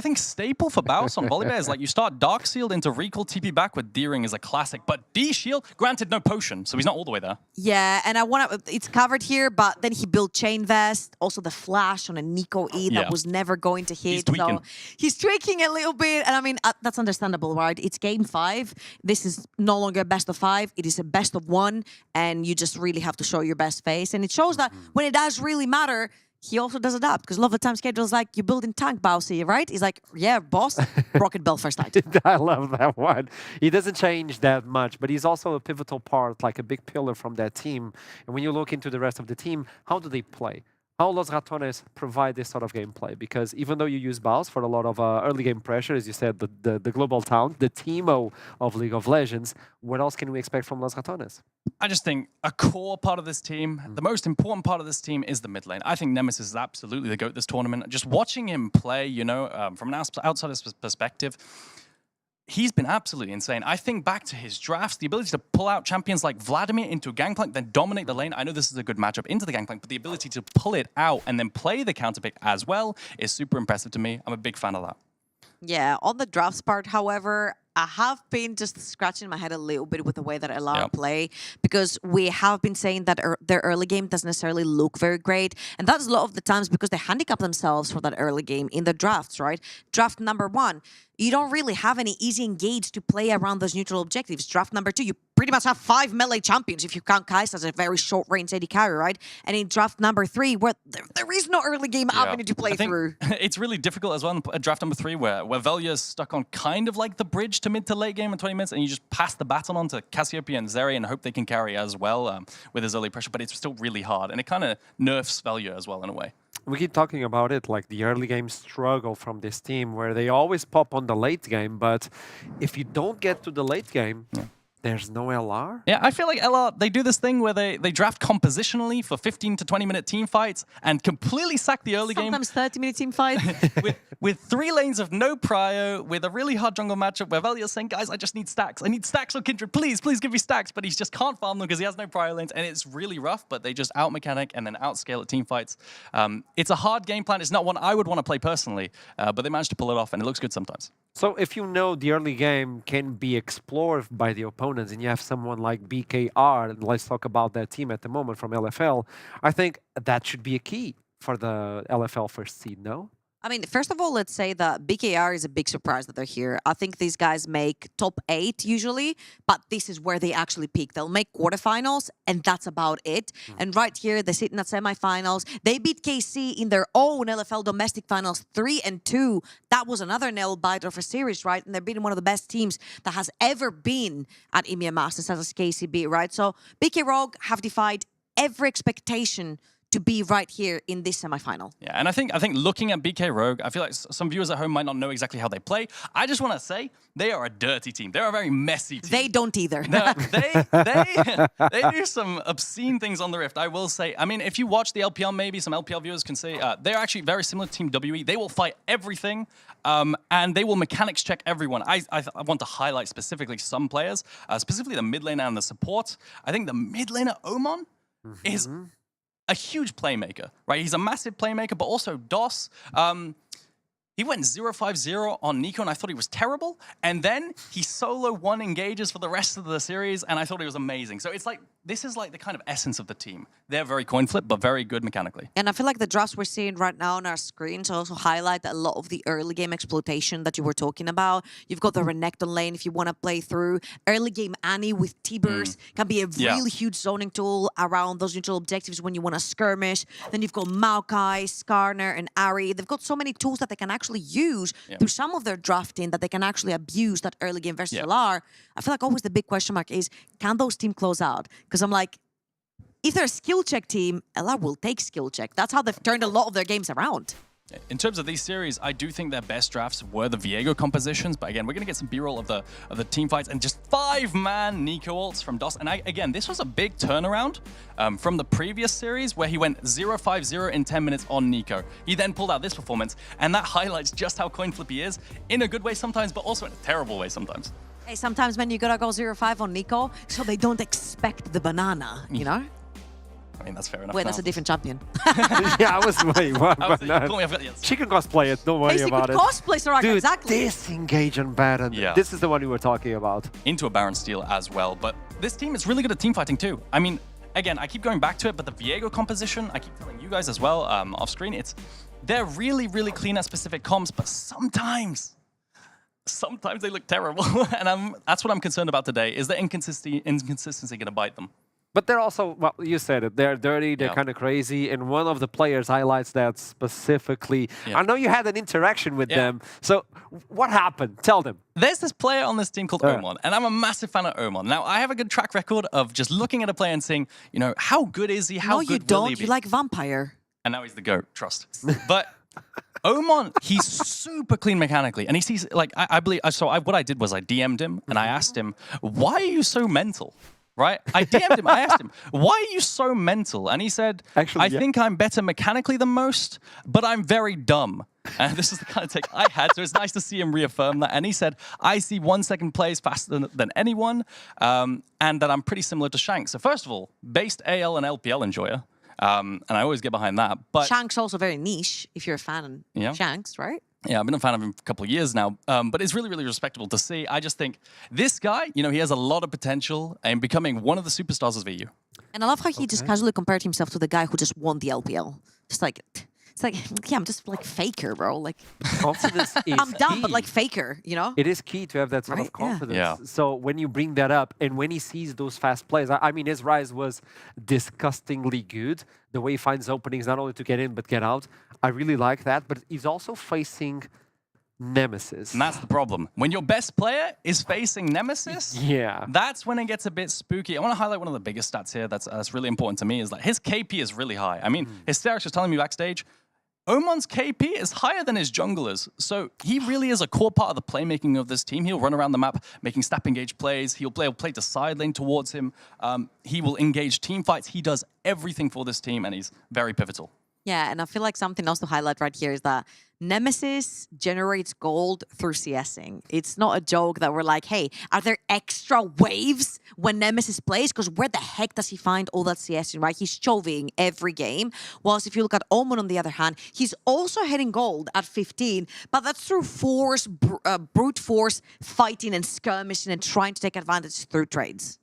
think staple for Baus on Volibear is like you start Dark Sealed into recall TP back with D-Ring is a classic, but D-Shield, granted no potion, so he's not all the way there. Yeah, and it's covered here, but then he built Chain Vest, also the flash on a Nico E that was never going to hit. He's tweaking. So he's tweaking a little bit, and I mean, that's understandable, right? It's Game 5. This is no longer a best of 5. It is a best of 1, and you just really have to show your best face. And it shows that when it does really matter, he also does adapt because a lot of the time schedule's like, you're building tank Bausy, right? He's like, yeah, boss, Rocket Bell first night. I love that one. He doesn't change that much, but he's also a pivotal part, like a big pillar from that team. And when you look into the rest of the team, how do they play? How Los Ratones provide this sort of gameplay? Because even though you use Baus for a lot of early game pressure, as you said, the global town, the Teemo of League of Legends, what else can we expect from Los Ratones? I just think a core part of this team, the most important part of this team is the mid lane. I think Nemesis is absolutely the GOAT this tournament. Just watching him play, you know, from an outsider's perspective, he's been absolutely insane. I think back to his drafts, the ability to pull out champions like Vladimir into a gangplank, then dominate the lane. I know this is a good matchup into the gangplank, but the ability to pull it out and then play the counterpick as well is super impressive to me. I'm a big fan of that. Yeah, on the drafts part, however, I have been just scratching my head a little bit with the way that LR play because we have been saying that their early game doesn't necessarily look very great. And that's a lot of the times because they handicap themselves for that early game in the drafts, right? Draft number 1, you don't really have any easy engage to play around those neutral objectives. Draft number 2, you pretty much have 5 melee champions if you count Kai'Sa as a very short range AD carry, right? And in draft number 3, where there is no early game avenue to play through. It's really difficult as well in draft number 3 where Velia's stuck on kind of like the bridge to mid to late game in 20 minutes and you just pass the baton on to Cassiopeia and Zeri and hope they can carry as well with his early pressure, but it's still really hard and it kind of nerfs Velia as well in a way. We keep talking about it, like the early game struggle from this team where they always pop on the late game, but if you don't get to the late game, there's no LR? Yeah, I feel like LR, they do this thing where they draft compositionally for 15 to 20-minute team fights and completely sack the early game. Sometimes 30-minute team fight. with 3 lanes of no prio, with a really hard jungle matchup where Velia's saying, guys, I just need stacks. I need stacks on Kindred. Please give me stacks. But he just can't farm them because he has no prio lanes. And it's really rough, but they just out-mechanic and then outscale at team fights. It's a hard game plan. It's not one I would want to play personally, but they managed to pull it off, and it looks good sometimes. So if you know the early game can be explored by the opponents and you have someone like BKR, and let's talk about that team at the moment from LFL, I think that should be a key for the LFL first seed, no? I mean, first of all, let's say that BKR is a big surprise that they're here. I think these guys make top 8 usually, but this is where they actually peak. They'll make quarterfinals, and that's about it. And right here, they're sitting at semifinals. They beat KC in their own LFL domestic finals 3-2. That was another nail-biter of a series, right? And they're beating one of the best teams that has ever been at EMEA Masters as KCB, right? So BK Rogue have defied every expectation to be right here in this semifinal. Yeah, and I think looking at BK Rogue, I feel like some viewers at home might not know exactly how they play. I just want to say they are a dirty team. They're a very messy team. They don't either. No, they do some obscene things on the Rift, I will say. I mean, if you watch the LPL, maybe some LPL viewers can say they're actually very similar to Team WE. They will fight everything, and they will mechanics check everyone. I want to highlight specifically some players, specifically the mid laner and the support. I think the mid laner, Omen, is a huge playmaker, right? He's a massive playmaker, but also DOS. He went 0-5-0 on Nico, and I thought he was terrible. And then he solo 1 engages for the rest of the series, and I thought he was amazing. So it's like, this is like the kind of essence of the team. They're very coin flip, but very good mechanically. And I feel like the drafts we're seeing right now on our screens also highlight a lot of the early game exploitation that you were talking about. You've got the Renekton lane if you want to play through. Early game Annie with T-Burst can be a really huge zoning tool around those neutral objectives when you want to skirmish. Then you've got Maokai, Skarner, and Ari. They've got so many tools that they can actually use through some of their drafting that they can actually abuse that early game versus LR. I feel like always the big question mark is, can those teams close out? Because I'm like, if they're a skill check team, LR will take skill check. That's how they've turned a lot of their games around. In terms of these series, I do think their best drafts were the Viego compositions, but again, we're going to get some B-roll of the team fights and just 5-man Nico ults from DOS. And again, this was a big turnaround from the previous series where he went 0-5-0 in 10 minutes on Nico. He then pulled out this performance, and that highlights just how coin flip he is, in a good way sometimes, but also in a terrible way sometimes. Hey, sometimes when you gotta go 0-5 on Nico, so they don't expect the banana, you know? I mean, that's fair enough. Wait, that's a different champion. Yeah, I was wait, what? I was But no. totally forgot, yes. She can cosplay it, don't worry Basic about it. cosplay, Soraka, Dude, exactly. disengage on Baron. Yeah. This is the one we were talking about. Into a Baron steal as well, but this team is really good at team fighting too. I mean, again, I keep going back to it, but the Viego composition, I keep telling you guys as well off screen, they're really, really clean at specific comps, but sometimes they look terrible. And that's what I'm concerned about today, is the inconsistency going to bite them. But they're also, well, you said it, they're dirty, they're Yeah. kind of crazy, and one of the players highlights that specifically. Yeah. I know you had an interaction with Yeah. them, so what happened? Tell them. There's this player on this team called Omen, and I'm a massive fan of Omen. Now, I have a good track record of just looking at a player and saying, you know, how good is he? How No, good you will he don't. be? You like Vampire. And now he's the GOAT, trust. But Omen, he's super clean mechanically. And he sees, like, I believe, so what I did was I DM'd him and I asked him, why are you so mental? Right? I DM'd him, I asked him, why are you so mental? And he said, Actually, I yeah. think I'm better mechanically than most, but I'm very dumb. And this is the kind of take I had, so it's nice to see him reaffirm that. And he said, I see 1 second plays faster than anyone, and that I'm pretty similar to Shanks. So first of all, based AL and LPL enjoyer, and I always get behind that. But Shanks also very niche, if you're a fan of Yeah. Shanks, right? yeah, I've been a fan of him for a couple of years now, but it's really, really respectable to see. I just think this guy, you know, he has a lot of potential in becoming one of the superstars of VU. And I love how he just casually compared himself to the guy who just won the LPL. Just like, it's like, yeah, I'm just like faker, bro. Like, Confidence is I'm dumb, but key. like faker, you know? It is key to have that sort Right? of confidence. Yeah. So when you bring that up and when he sees those fast plays, I mean, his rise was disgustingly good. The way he finds openings, not only to get in, but get out. I really like that. But he's also facing Nemesis. And that's the problem. When your best player is facing Nemesis, Yeah. that's when it gets a bit spooky. I want to highlight one of the biggest stats here that's really important to me is that his KP is really high. I mean, Hysterics was telling me backstage, Oman's KP is higher than his junglers. So he really is a core part of the playmaking of this team. He'll run around the map making snap engage plays. He'll play to side lane towards him. He will engage team fights. He does everything for this team, and he's very pivotal. Yeah, and I feel like something else to highlight right here is that Nemesis generates gold through CSing. It's not a joke that we're like, hey, are there extra waves when Nemesis plays? Because where the heck does he find all that CSing, right? He's choving every game. Whilst if you look at Omen on the other hand, he's also hitting gold at 15, but that's through force, brute force, fighting and skirmishing and trying to take advantage through trades.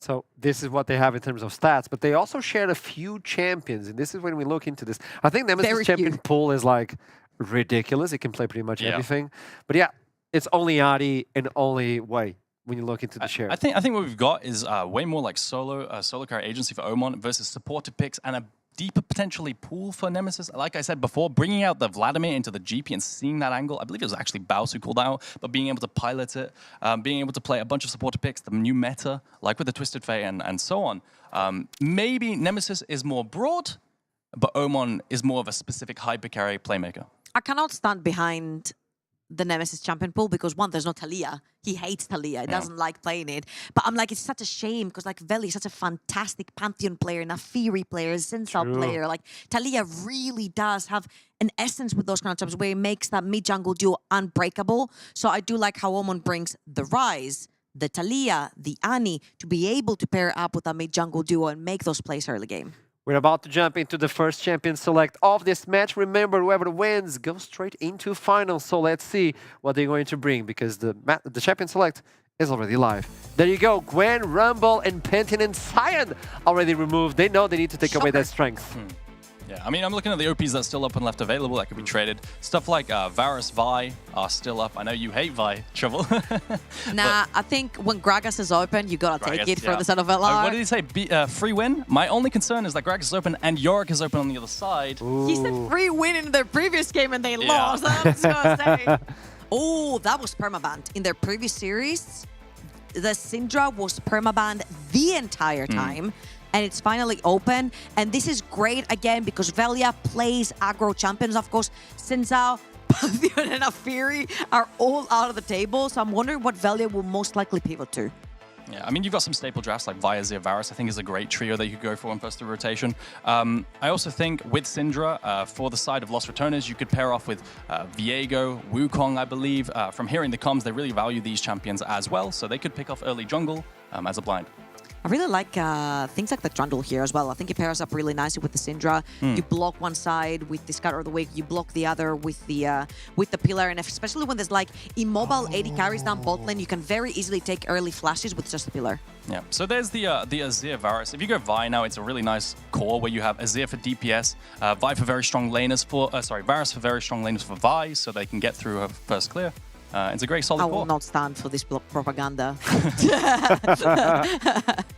So this is what they have in terms of stats, but they also share a few champions, and this is when we look into this. I think Nemesis Very champion few. pool is like ridiculous. It can play pretty much Yeah. everything. But yeah, it's only Adi and only Wei when you look into the share. I think what we've got is way more like solo carry agency for Omen versus supported picks and a deeper potentially pool for Nemesis. Like I said before, bringing out the Vladimir into the GP and seeing that angle. I believe it was actually Baus who called out, but being able to pilot it, being able to play a bunch of supported picks, the new meta, like with the Twisted Fate and so on. Maybe Nemesis is more broad, but Omen is more of a specific hyper carry playmaker. I cannot stand behind the Nemesis champion pool because one, there's no Talia. He hates Talia. He doesn't like playing it. But I'm like, it's such a shame because like Veli is such a fantastic Pantheon player, and a Fury player, Zinsal player. Like Talia really does have an essence with those kind of jobs where he makes that mid-jungle duo unbreakable. So I do like how Omen brings the Rise, the Talia, the Annie to be able to pair up with a mid-jungle duo and make those plays early game. We're about to jump into the first champion select of this match. Remember, whoever wins goes straight into finals. So let's see what they're going to bring, because the champion select is already live. There you go. Gwen, Rumble, and Pentin and Cyan already removed. They know they need to take away that strength. Yeah, I mean, I'm looking at the OPs that's still up and left available that could be traded. Stuff like Varus, Vi are still up. I know you hate Vi, Shovel. Nah, I think when Gragas is open, you gotta take it for the set of LR. What did he say? Free win? My only concern is that Gragas is open and Yorick is open on the other side. He said free win in their previous game and they lost. I'm just gonna say. Oh, that was permabanned. In their previous series, the Syndra was permabanned the entire time. And it's finally open. And this is great again because Velia plays aggro champions. Of course, Sinzao, Pantheon, and Afiri are all out of the table. So I'm wondering what Velia will most likely pivot to. Yeah, I mean, you've got some staple drafts like Via Varus, I think is a great trio that you could go for in first through rotation. I also think with Syndra, for the side of Lost Returners, you could pair off with Viego, Wukong, I believe. From hearing the comms, they really value these champions as well, so they could pick off early jungle as a blind. I really like things like the Trundle here as well. I think it pairs up really nicely with the Syndra. You block one side with the Scatter of the Wake, you block the other with the Pillar, and especially when there's like immobile 80 carries down bot lane, you can very easily take early flashes with just the Pillar. Yeah, so there's the Azir Varus. If you go Vi now, it's a really nice core where you have Azir for DPS, Vi for very strong laners for, Varus for very strong laners for Vi, so they can get through her first clear. It's a great solid I will core. not stand for this propaganda.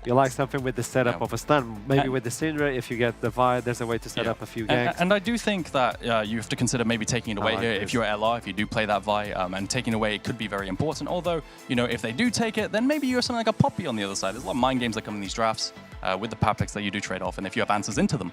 You like something with the setup of a stun. Maybe with the Syndra, if you get the Vi, there's a way to set up a few ganks. And I do think that you have to consider maybe taking it away here. If you're LR, if you do play that Vi, and taking it away it could be very important. Although, you know, if they do take it, then maybe you're something like a Poppy on the other side. There's a lot of mind games that come in these drafts with the power picks that you do trade off, and if you have answers into them.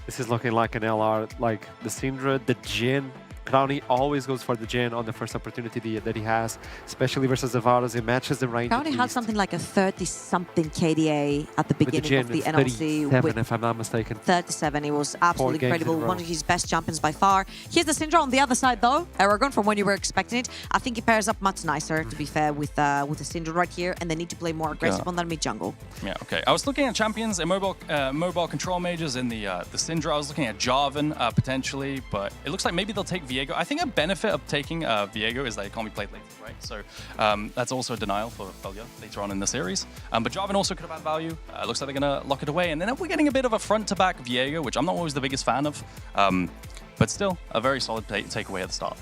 This is looking like an LR, like the Syndra, the Jhin. Crowny always goes for the Jhin on the first opportunity that he has, especially versus the Varus. It matches the range. Crowny had something like a 30-something KDA at the beginning of the NLC. 37, if I'm not mistaken. 37. It was absolutely games in a incredible. row. One of his best champions by far. Here's the Syndra on the other side, though. Aragon, from when you were expecting it. I think it pairs up much nicer, to be fair, with the Syndra right here, and they need to play more aggressive on that mid jungle. Yeah, okay. I was looking at champions, mobile control mages in the Syndra. I was looking at Jarvan potentially, but it looks like maybe they'll take Viego. I think a benefit of taking Viego is that it can't be played later, right? So that's also a denial for Velia later on in the series. But Jarvan also could have had value. Looks like they're going to lock it away. And then we're getting a bit of a front-to-back Viego, which I'm not always the biggest fan of. But still, a very solid takeaway at the start.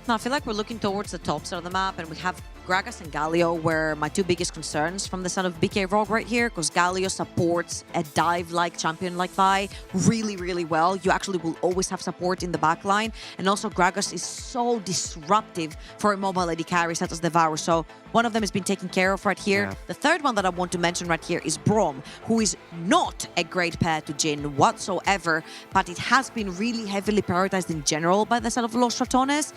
Now, I feel like we're looking towards the top side of the map, and we have Gragas and Galio were my two biggest concerns from the side of BK Rogue right here, because Galio supports a dive-like champion like Vi really, really well. You actually will always have support in the backline, and also Gragas is so disruptive for immobile AD carries such as the Varus. So one of them has been taken care of right here. Yeah. The third one that I want to mention right here is Braum, who is not a great pair to Jhin whatsoever, but it has been really heavily prioritized in general by the side of Los Ratones.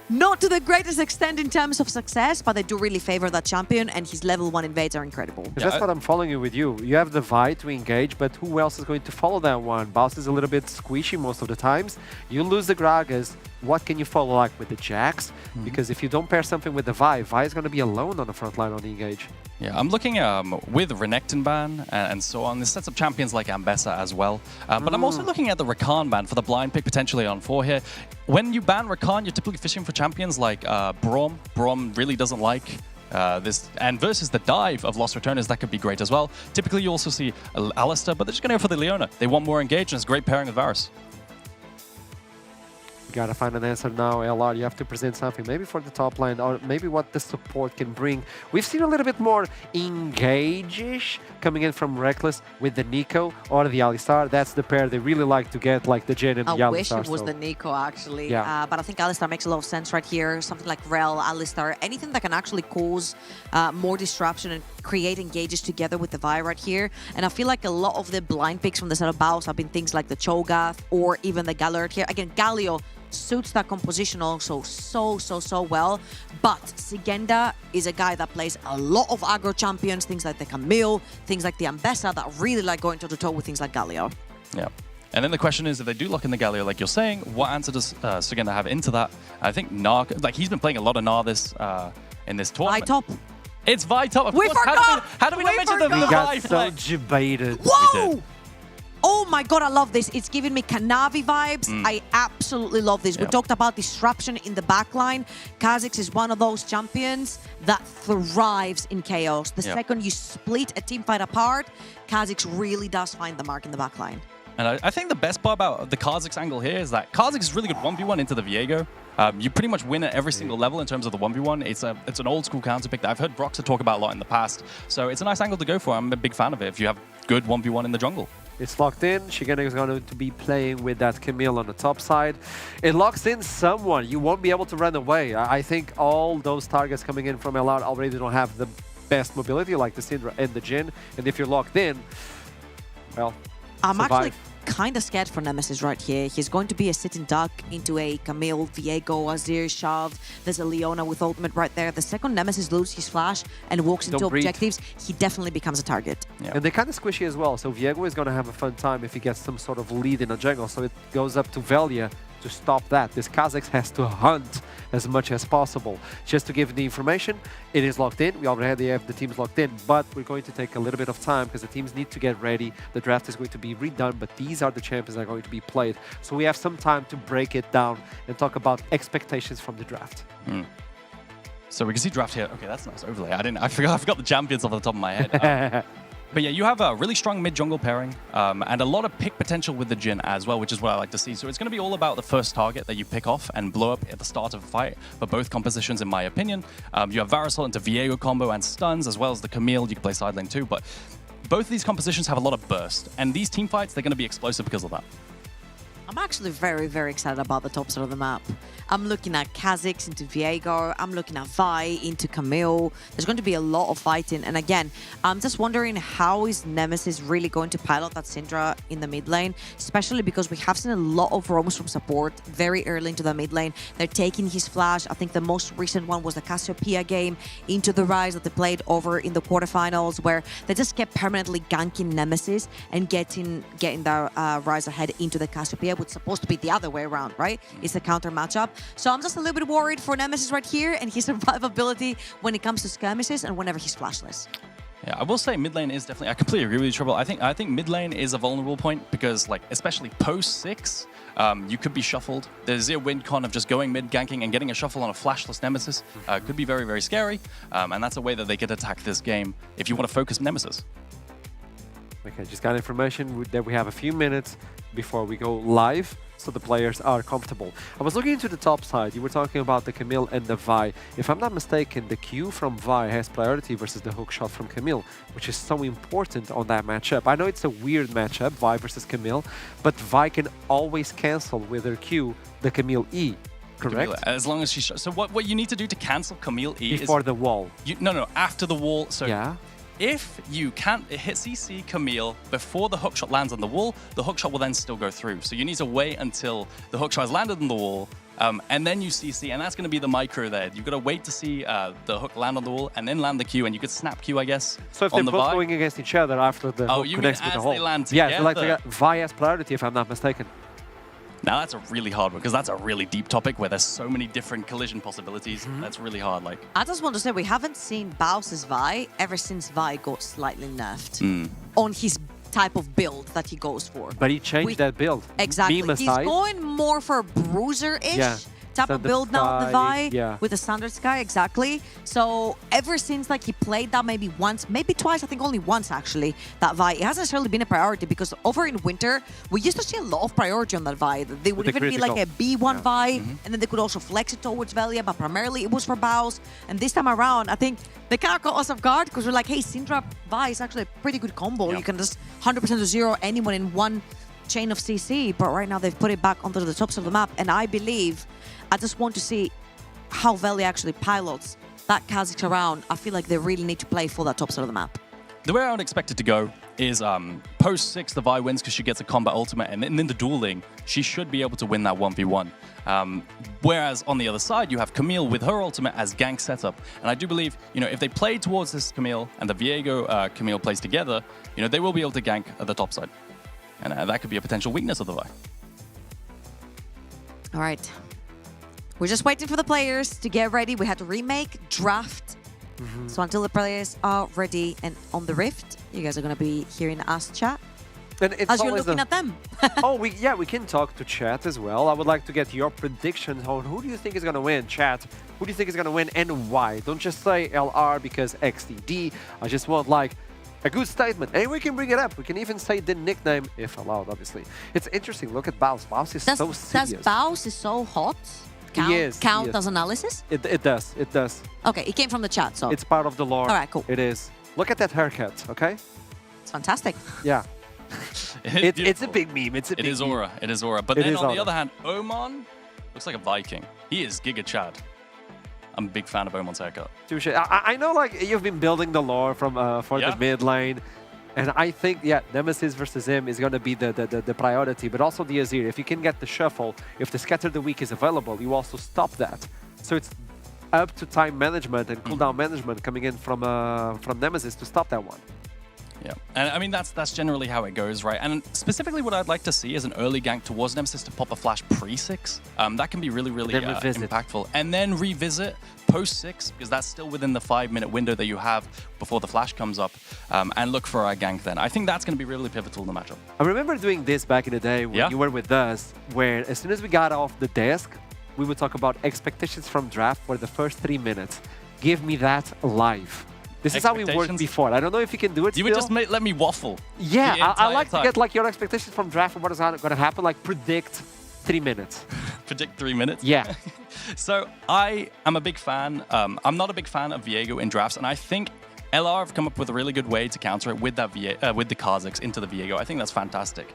Not to the greatest extent in terms of success, but they do really favor that champion, and his level 1 invades are incredible. That's what I'm following you with you. You have the Vi to engage, but who else is going to follow that one? Baus is a little bit squishy most of the times. You lose the Gragas. What can you follow like with the Jax? Because if you don't pair something with the Vi is going to be alone on the front line on the engage. Yeah, I'm looking with Renekton ban and so on. This sets up champions like Ambessa as well. But I'm also looking at the Rakan ban for the blind pick potentially on 4 here. When you ban Rakan, you're typically fishing for champions like Braum. Braum really doesn't like this. And versus the dive of Lost Returners, that could be great as well. Typically, you also see Alistar, but they're just going to go for the Leona. They want more engage, and it's a great pairing with Varus. Gotta find an answer now, LR. You have to present something, maybe for the top line, or maybe what the support can bring. We've seen a little bit more engage-ish coming in from Reckless with the Nico or the Alistar. That's the pair they really like to get, like the Jhin and the Alistar. I wish it was the Nico, actually. Yeah. But I think Alistar makes a lot of sense right here. Something like Rel, Alistar, anything that can actually cause more disruption and create engages together with the Vi right here. And I feel like a lot of the blind picks from the set of Baus have been things like the Cho'Gath or even the Galio right here. Again, Galio suits that composition also so well, but Sigenda is a guy that plays a lot of aggro champions, things like the Camille, things like the Ambessa, that really like going toe-to-toe with things like Galio. Yeah. And then the question is, if they do lock in the Galio, like you're saying, what answer does Sigenda have into that? I think Nar, like he's been playing a lot of Nar in this tournament. Top. It's Vi top. Of We course. forgot! How do we not mention the We Vi got so play? debated. Whoa! Oh my god, I love this. It's giving me Kanavi vibes. I absolutely love this. We talked about disruption in the backline. Kha'Zix is one of those champions that thrives in chaos. The second you split a team fight apart, Kha'Zix really does find the mark in the backline. And I think the best part about the Kha'Zix angle here is that Kha'Zix is really good 1v1 into the Viego. You pretty much win at every single level in terms of the 1v1. It's an old school counter pick that I've heard Broxer talk about a lot in the past. So it's a nice angle to go for. I'm a big fan of it if you have good 1v1 in the jungle. It's locked in. Shigena is going to be playing with that Camille on the top side. It locks in someone. You won't be able to run away. I think all those targets coming in from LR already don't have the best mobility, like the Syndra and the Jhin. And if you're locked in, well, I'm survive. actually kind of scared for Nemesis right here. He's going to be a sitting duck into a Camille, Viego, Azir, Shove. There's a Leona with ultimate right there. The second Nemesis loses his flash and walks into Don't breathe. objectives, he definitely becomes a target. And they're kind of squishy as well, so Viego is going to have a fun time if he gets some sort of lead in a jungle, so it goes up to Velia to stop that. This Kha'Zix has to hunt as much as possible. Just to give the information, it is locked in. We already have the teams locked in, but we're going to take a little bit of time because the teams need to get ready. The draft is going to be redone, but these are the champions that are going to be played. So we have some time to break it down and talk about expectations from the draft. So we can see draft here. Okay, that's a nice overlay. I forgot the champions off the top of my head. But yeah, you have a really strong mid-jungle pairing and a lot of pick potential with the Jhin as well, which is what I like to see. So it's going to be all about the first target that you pick off and blow up at the start of a fight for both compositions, in my opinion. You have Varusol into Viego combo and stuns, as well as the Camille. You can play side lane too, but both of these compositions have a lot of burst. And these team fights, they're going to be explosive because of that. I'm actually very, very excited about the top side of the map. I'm looking at Kha'Zix into Viego. I'm looking at Vi into Camille. There's going to be a lot of fighting. And again, I'm just wondering how is Nemesis really going to pilot that Syndra in the mid lane, especially because we have seen a lot of roams from support very early into the mid lane. They're taking his flash. I think the most recent one was the Cassiopeia game into the Rise that they played over in the quarterfinals, where they just kept permanently ganking Nemesis and getting the Rise ahead into the Cassiopeia, which is supposed to be the other way around, right? It's a counter matchup. So I'm just a little bit worried for Nemesis right here and his survivability when it comes to skirmishes and whenever he's flashless. Yeah, I will say mid lane is definitely. I completely agree with you, Trouble. I think mid lane is a vulnerable point because, like, especially post 6, you could be shuffled. There's a win con of just going mid ganking and getting a shuffle on a flashless Nemesis. Could be very, very scary, and that's a way that they could attack this game if you want to focus Nemesis. Okay, just got information that we have a few minutes before we go live, so the players are comfortable. I was looking into the top side. You were talking about the Camille and the Vi. If I'm not mistaken, the Q from Vi has priority versus the hook shot from Camille, which is so important on that matchup. I know it's a weird matchup, Vi versus Camille, but Vi can always cancel with her Q the Camille E. Correct? Camille, as long as she's... So what you need to do to cancel Camille E before is... the wall. No, after the wall. So yeah. If you can't hit CC Camille before the hookshot lands on the wall, the hookshot will then still go through. So you need to wait until the hookshot has landed on the wall, and then you CC, and that's going to be the micro there. You've got to wait to see the hook land on the wall, and then land the Q, and you could snap Q, I guess. So if they're both going against each other after the hook connects with the hole. They land together? Yeah, so like Vi has priority, if I'm not mistaken. Now that's a really hard one, because that's a really deep topic where there's so many different collision possibilities. That's really hard. Like, I just want to say we haven't seen Baus's Vi ever since Vi got slightly nerfed on his type of build that he goes for. But he changed that build. Exactly. Meme He's aside, going more for a bruiser-ish type of build now, the Vi, with the standard Sky, exactly. So ever since like he played that maybe once, maybe twice, I think only once actually, that Vi, it hasn't necessarily been a priority because over in winter, we used to see a lot of priority on that Vi. They would even be like a B1 Vi, and then they could also flex it towards Velia, but primarily it was for Baus. And this time around, I think they kind of caught us off guard because we're like, hey, Syndra Vi is actually a pretty good combo. You can just 100% to zero anyone in one chain of CC, but right now they've put it back onto the tops of the map, and I believe I just want to see how Velia actually pilots that Kha'Zix around. I feel like they really need to play for that top side of the map. the way I would expect it to go is post 6, the Vi wins because she gets a combat ultimate, and in the dueling, she should be able to win that 1v1. Whereas on the other side, you have Camille with her ultimate as gank setup. And I do believe, if they play towards this Camille and the Viego Camille plays together, they will be able to gank at the top side. And that could be a potential weakness of the Vi. All right. We're just waiting for the players to get ready. We had to remake, draft. So until the players are ready and on the Rift, you guys are going to be hearing us chat. And it's as you're looking at them. we can talk to chat as well. I would like to get your predictions on who do you think is going to win, chat. Who do you think is going to win and why? Don't just say LR because XDD. I just want a good statement. And we can bring it up. We can even say the nickname, if allowed, obviously. It's interesting. Look at Baus. Baus is so serious. Does Baus is so hot count as analysis? It does. It does. Okay, it came from the chat, so. It's part of the lore. All right, cool. It is. Look at that haircut, okay? It's fantastic. Yeah. It's a big meme. It is aura. It is aura. But then on the other hand, Omen looks like a Viking. He is Giga Chad. I'm a big fan of Omen's haircut. I know, you've been building the lore from for the mid lane. And I think, yeah, Nemesis versus him is going to be the priority, but also the Azir. If you can get the shuffle, if the Scatter the Weak is available, you also stop that. So it's up to time management and cooldown management coming in from Nemesis to stop that one. Yeah, and I mean that's generally how it goes, right? And specifically, what I'd like to see is an early gank towards Nemesis to pop a flash pre-6. That can be really impactful, and then revisit post-6 because that's still within the 5-minute window that you have before the flash comes up, and look for a gank then. I think that's going to be really pivotal in the matchup. I remember doing this back in the day when you were with us, where as soon as we got off the desk, we would talk about expectations from draft for the first 3 minutes. Give me that live. This is how we worked before. I don't know if you can do it You still. would just let me waffle. Yeah, I like to get like your expectations from draft and what is going to happen. Like predict 3 minutes. Predict 3 minutes? Yeah. So I am a big fan. I'm not a big fan of Viego in drafts, and I think LR have come up with a really good way to counter it with that with the Kha'Zix into the Viego. I think that's fantastic.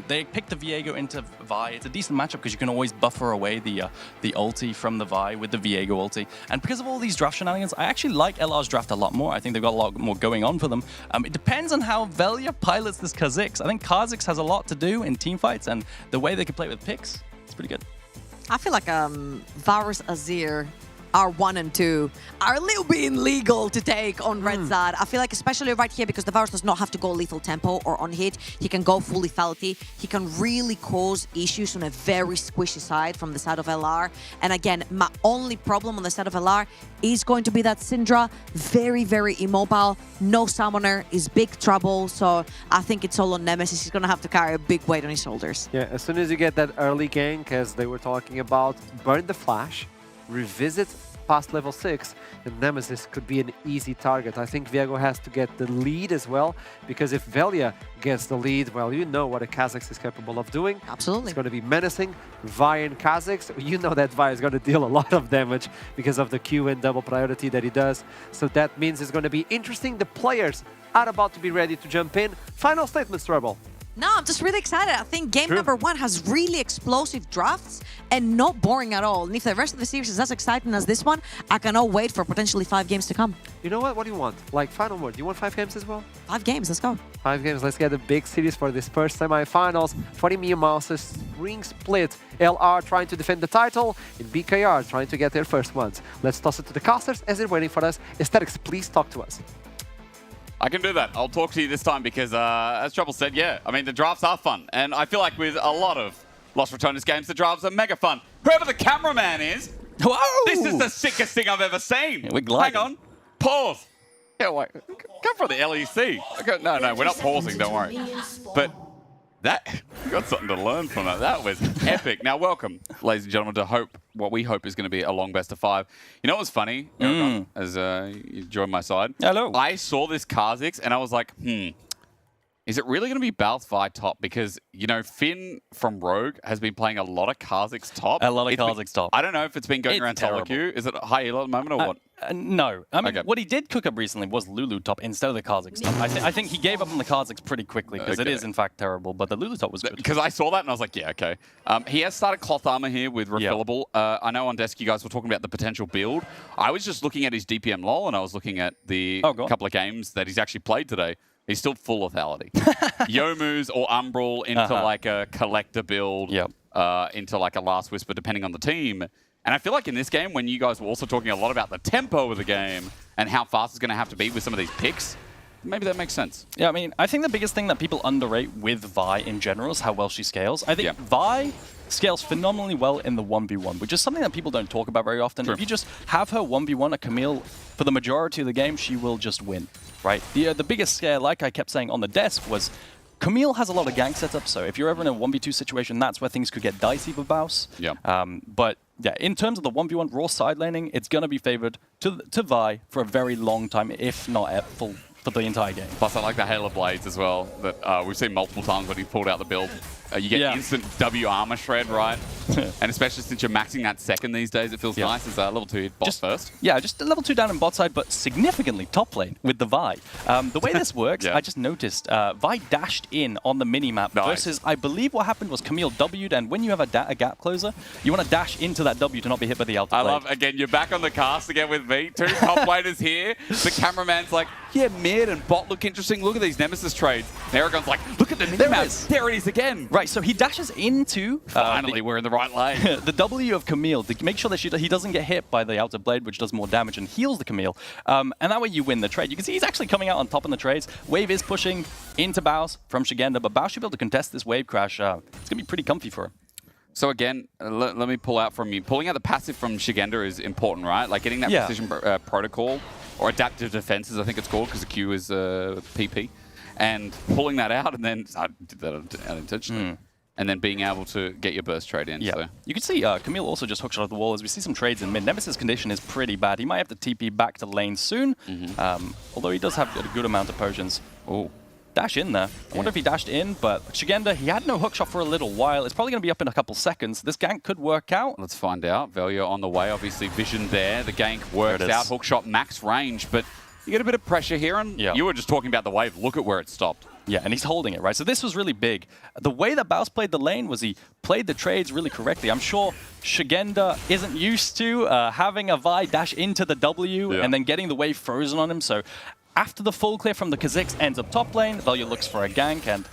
They picked the Viego into Vi. It's a decent matchup because you can always buffer away the ulti from the Vi with the Viego ulti. And because of all these draft shenanigans, I actually like LR's draft a lot more. I think they've got a lot more going on for them. It depends on how Velia pilots this Kha'Zix. I think Kha'Zix has a lot to do in teamfights, and the way they can play with picks, it's pretty good. I feel like Varus Azir are 1 and 2 are a little bit illegal to take on red side. I feel like especially right here because the Varus does not have to go lethal tempo or on hit. He can go full lethality. He can really cause issues on a very squishy side from the side of LR. And again, my only problem on the side of LR is going to be that Syndra. Very, very immobile. No summoner is big trouble. So I think it's all on Nemesis. He's going to have to carry a big weight on his shoulders. Yeah, as soon as you get that early gank, as they were talking about, burn the flash, revisit past level 6, and Nemesis could be an easy target. I think Viego has to get the lead as well, because if Velia gets the lead, well, you know what a Kha'Zix is capable of doing. Absolutely. It's going to be menacing. Vi and Kha'Zix, you know that Vi is going to deal a lot of damage because of the Q and double priority that he does. So that means it's going to be interesting. The players are about to be ready to jump in. Final statements, Trouble. No, I'm just really excited. I think game number 1 has really explosive drafts and not boring at all. And if the rest of the series is as exciting as this one, I cannot wait for potentially 5 games to come. You know what? What do you want? Like, final word. Do you want 5 games as well? 5 games, let's go. 5 games. Let's get a big series for this first semi-finals. For EMEA Masters, Spring Split. LR trying to defend the title, and BKR trying to get their first ones. Let's toss it to the casters as they're waiting for us. Aesthetics, please talk to us. I can do that. I'll talk to you this time because, as Trouble said, yeah, I mean, the drafts are fun. And I feel like with a lot of Lost Returners games, the drafts are mega fun. Whoever the cameraman is, Whoa! this is the sickest thing I've ever seen. Yeah, we're gliding. Hang on. Pause. Yeah, wait. Come for the LEC. Okay, no, we're not pausing, don't worry. But that, we got something to learn from that. That was epic. Now, welcome, ladies and gentlemen, to what we hope is going to be a long best of 5. You know what's funny? As you join my side. Hello. I saw this Kha'Zix and I was like, is it really going to be Baus Vi top? Because, you know, Finn from Rogue has been playing a lot of Kha'Zix top. A lot of Kha'Zix top. I don't know if it's been going around solo queue. Is it high elo at the moment or what? No. I mean, Okay. what he did cook up recently was Lulu top instead of the Kha'Zix top. I think he gave up on the Kha'Zix pretty quickly because it is, in fact, terrible. But the Lulu top was good. Because I saw that and I was like, yeah, okay. He has started cloth armor here with refillable. I know on desk you guys were talking about the potential build. I was just looking at his DPM lol and I was looking at the couple of games that he's actually played today. He's still full lethality. Yomu's or Umbral into like a collector build, into like a Last Whisper, depending on the team. And I feel like in this game, when you guys were also talking a lot about the tempo of the game and how fast it's going to have to be with some of these picks, maybe that makes sense. Yeah, I mean, I think the biggest thing that people underrate with Vi in general is how well she scales. I think Vi scales phenomenally well in the 1v1, which is something that people don't talk about very often. If you just have her 1v1 a Camille for the majority of the game, she will just win, right? The biggest scare, like I kept saying on the desk, was Camille has a lot of gank setups, so if you're ever in a 1v2 situation, that's where things could get dicey for Baus. But yeah, in terms of the 1v1 raw side laning, it's going to be favored to Vi for a very long time, if not for the entire game. Plus, I like the Halo Blades as well, that we've seen multiple times when he pulled out the build. You get instant W armor shred, right? And especially since you're maxing that second these days, it feels nice as level 2 bot first. Yeah, just a level 2 down in bot side, but significantly top lane with the Vi. The way this works, I just noticed Vi dashed in on the minimap versus, I believe what happened was Camille W'd, and when you have a gap closer, you want to dash into that W to not be hit by the outer blade. I love, again, you're back on the cast again with me. 2 top laners here. The cameraman's like, yeah, mid and bot look interesting. Look at these Nemesis trades. And Aragon's like, look at the minimap. There it is again. Right, so he dashes into... Finally, we're in the right lane. The W of Camille to make sure that he doesn't get hit by the outer blade, which does more damage and heals the Camille. And that way you win the trade. You can see he's actually coming out on top in the trades. Wave is pushing into Baus from Shigenda, but Baus should be able to contest this wave crash. It's going to be pretty comfy for him. So again, let me pull out from you. Pulling out the passive from Shigenda is important, right? Like getting that precision protocol, or adaptive defenses, I think it's called, because the Q is PP. And pulling that out, and then I did that unintentionally. And then being able to get your burst trade in. Yeah. So. You can see Camille also just hookshot at the wall as we see some trades in mid. Nemesis' condition is pretty bad. He might have to TP back to lane soon, although he does have a good amount of potions. Oh. Dash in there. I wonder if he dashed in, but Shigenda, he had no hookshot for a little while. It's probably going to be up in a couple seconds. This gank could work out. Let's find out. Velia on the way, obviously vision there. The gank works out. Hookshot max range, but you get a bit of pressure here, and you were just talking about the wave. Look at where it stopped. Yeah, and he's holding it, right? So this was really big. The way that Baus played the lane was he played the trades really correctly. I'm sure Shigenda isn't used to having a Vi dash into the W and then getting the wave frozen on him. So after the full clear from the Kha'Zix ends up top lane, Velia looks for a gank, and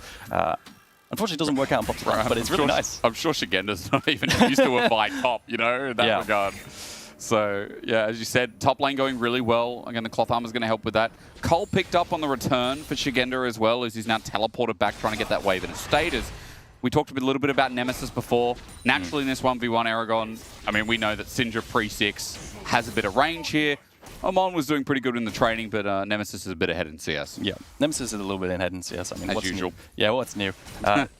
unfortunately it doesn't work out in bottom lane, but it's really nice. I'm sure Shigenda's not even used to a Vi top, you know, in that regard. So, yeah, as you said, top lane going really well. Again, the cloth armor is going to help with that. Cole picked up on the return for Shigenda as well, as he's now teleported back, trying to get that wave in a state. As we talked a little bit about Nemesis before. Naturally, in this 1v1 Aragon, I mean, we know that Syndra pre-6 has a bit of range here. Omen was doing pretty good in the training, but Nemesis is a bit ahead in CS. Yeah, Nemesis is a little bit ahead in CS. I mean, as usual. New? Yeah, what's new?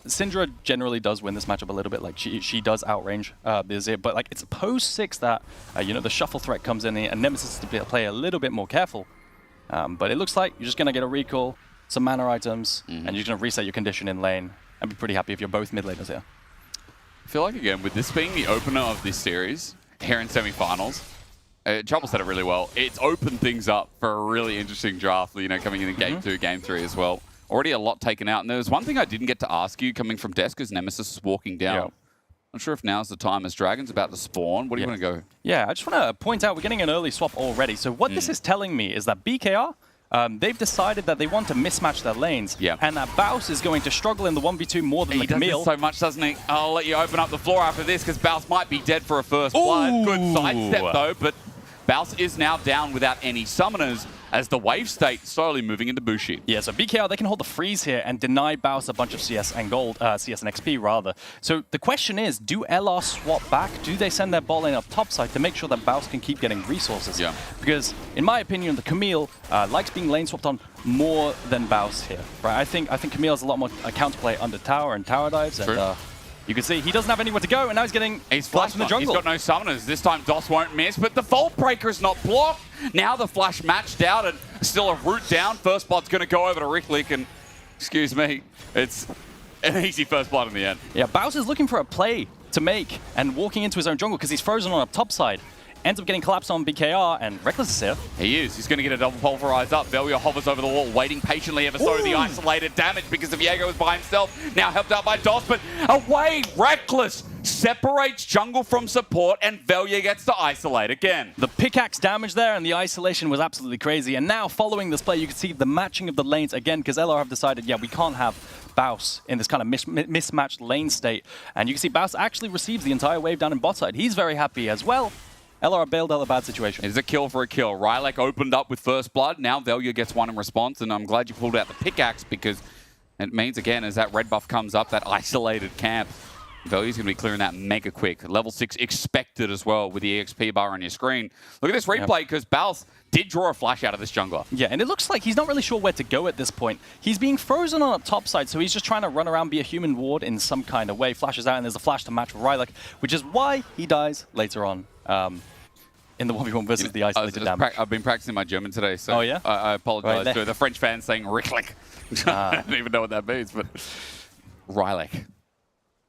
Syndra generally does win this matchup a little bit. Like she does outrange the Azir, but like it's post 6 that you know, the shuffle threat comes in, and Nemesis to play a little bit more careful. But it looks like you're just gonna get a recall, some mana items, and you're gonna reset your condition in lane, and be pretty happy if you're both mid laners here. I feel like again with this being the opener of this series here in semi-finals. Trouble said it really well. It's opened things up for a really interesting draft, you know, coming in game 2, game 3 as well. Already a lot taken out. And there was one thing I didn't get to ask you coming from desk as Nemesis is walking down. Not sure if now's the time as Dragon's about to spawn. What do you want to go? Yeah, I just want to point out we're getting an early swap already. So what this is telling me is that BKR, they've decided that they want to mismatch their lanes. And that Baus is going to struggle in the 1v2 more than the Camille. He does this so much, doesn't he? I'll let you open up the floor after this because Baus might be dead for a first blood. Good sidestep though, but Baus is now down without any summoners as the wave state slowly moving into Bushi. Yeah, so BKR, they can hold the freeze here and deny Baus a bunch of CS and gold, CS and XP rather. So the question is, do LR swap back? Do they send their bot lane up topside to make sure that Baus can keep getting resources? Yeah. Because in my opinion, the Camille likes being lane swapped on more than Baus here, right? I think Camille has a lot more counterplay under tower and tower dives. True. And you can see he doesn't have anywhere to go, and now he's getting flashed from the jungle. He's got no summoners. This time DOS won't miss, but the Vault Breaker is not blocked. Now the flash matched out, and still a root down. First blood's going to go over to Ricklick, and excuse me, it's an easy first blood in the end. Yeah, Baus is looking for a play to make and walking into his own jungle because he's frozen on up top side. Ends up getting collapsed on BKR, and Reckless is here. He is. He's going to get a double pulverize up. Velia hovers over the wall, waiting patiently ever so. The isolated damage because of Viego is by himself. Now helped out by DOS, but away! Reckless separates jungle from support, and Velia gets to isolate again. The pickaxe damage there, and the isolation was absolutely crazy. And now, following this play, you can see the matching of the lanes again, because LR have decided, yeah, we can't have Baus in this kind of mismatched lane state. And you can see Baus actually receives the entire wave down in bot side. He's very happy as well. LR bailed out a bad situation. It's a kill for a kill. Rylek opened up with first blood. Now Velia gets one in response, and I'm glad you pulled out the pickaxe because it means, again, as that red buff comes up, that isolated camp, Velia's going to be clearing that mega quick. Level 6 expected as well with the EXP bar on your screen. Look at this replay because Baus did draw a flash out of this jungler. Yeah, and it looks like he's not really sure where to go at this point. He's being frozen on the top side, so he's just trying to run around, be a human ward in some kind of way. Flashes out, and there's a flash to match with Rylek, which is why he dies later on. In the 1v1 versus the isolated damage. I've been practicing my German today, so I apologize to the French fans saying Ricklick. I don't even know what that means, but Rylek.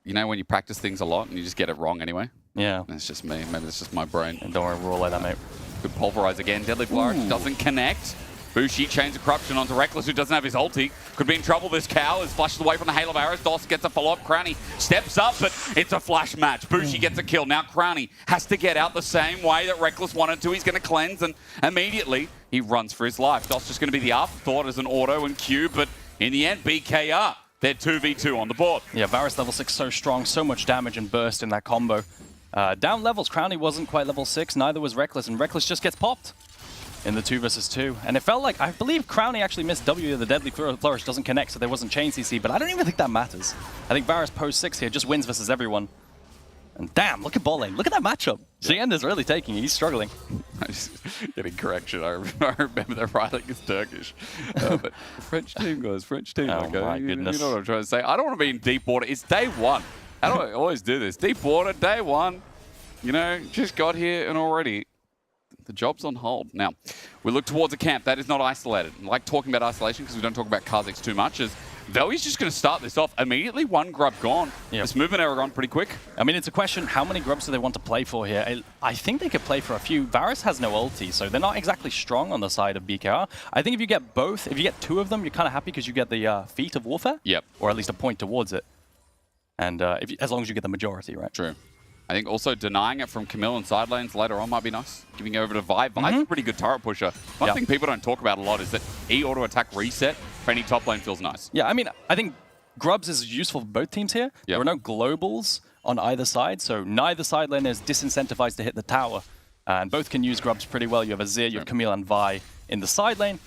you know when you practice things a lot and you just get it wrong anyway? Yeah. It's just me. Maybe it's just my brain. And don't worry, we're all like that, mate. Good pulverize again. Deadly Flourish doesn't connect. Bushi chains of corruption onto Reckless, who doesn't have his ulti. Could be in trouble. This cow is flushed away from the hail of arrows. Doss gets a follow-up. Crowny steps up, but it's a flash match. Bushi gets a kill. Now Crowny has to get out the same way that Reckless wanted to. He's going to cleanse, and immediately he runs for his life. Doss just going to be the afterthought as an auto and Q, but in the end, BKR, they're 2v2 on the board. Yeah, Varus level 6 so strong, so much damage and burst in that combo. Down levels, Crowny wasn't quite level 6, neither was Reckless, and Reckless just gets popped in the 2 versus 2. And it felt like, I believe Crowny actually missed W, the Deadly Flourish doesn't connect, so there wasn't chain CC, but I don't even think that matters. I think Varus post 6 here just wins versus everyone. And damn, look at ball lane, look at that matchup. Shigenda's really taking it, he's struggling. Getting correction, I remember that Riley is Turkish. But French team, guys, French team. Oh my goodness. You know what I'm trying to say? I don't want to be in deep water. It's day one. How do I always do this? Deep water, day one. You know, just got here and already the job's on hold. Now, we look towards a camp that is not isolated. I like talking about isolation because we don't talk about Kha'Zix too much. As Velly's just going to start this off. Immediately, one grub gone. Yep. This movement error gone pretty quick. I mean, it's a question, how many grubs do they want to play for here? I think they could play for a few. Varus has no ulti, so they're not exactly strong on the side of BKR. I think if you get both, if you get 2 of them, you're kind of happy because you get the feat of warfare. Yep. Or at least a point towards it. And as long as you get the majority, right? True. I think also denying it from Camille and side lanes later on might be nice. Giving it over to Vi. Vi's a pretty good turret pusher. One thing people don't talk about a lot is that E auto attack reset for any top lane feels nice. Yeah, I mean, I think Grubs is useful for both teams here. There are no globals on either side, so neither side lane is disincentivized to hit the tower. And both can use Grubs pretty well. You have Azir, you have Camille and Vi in the side lane.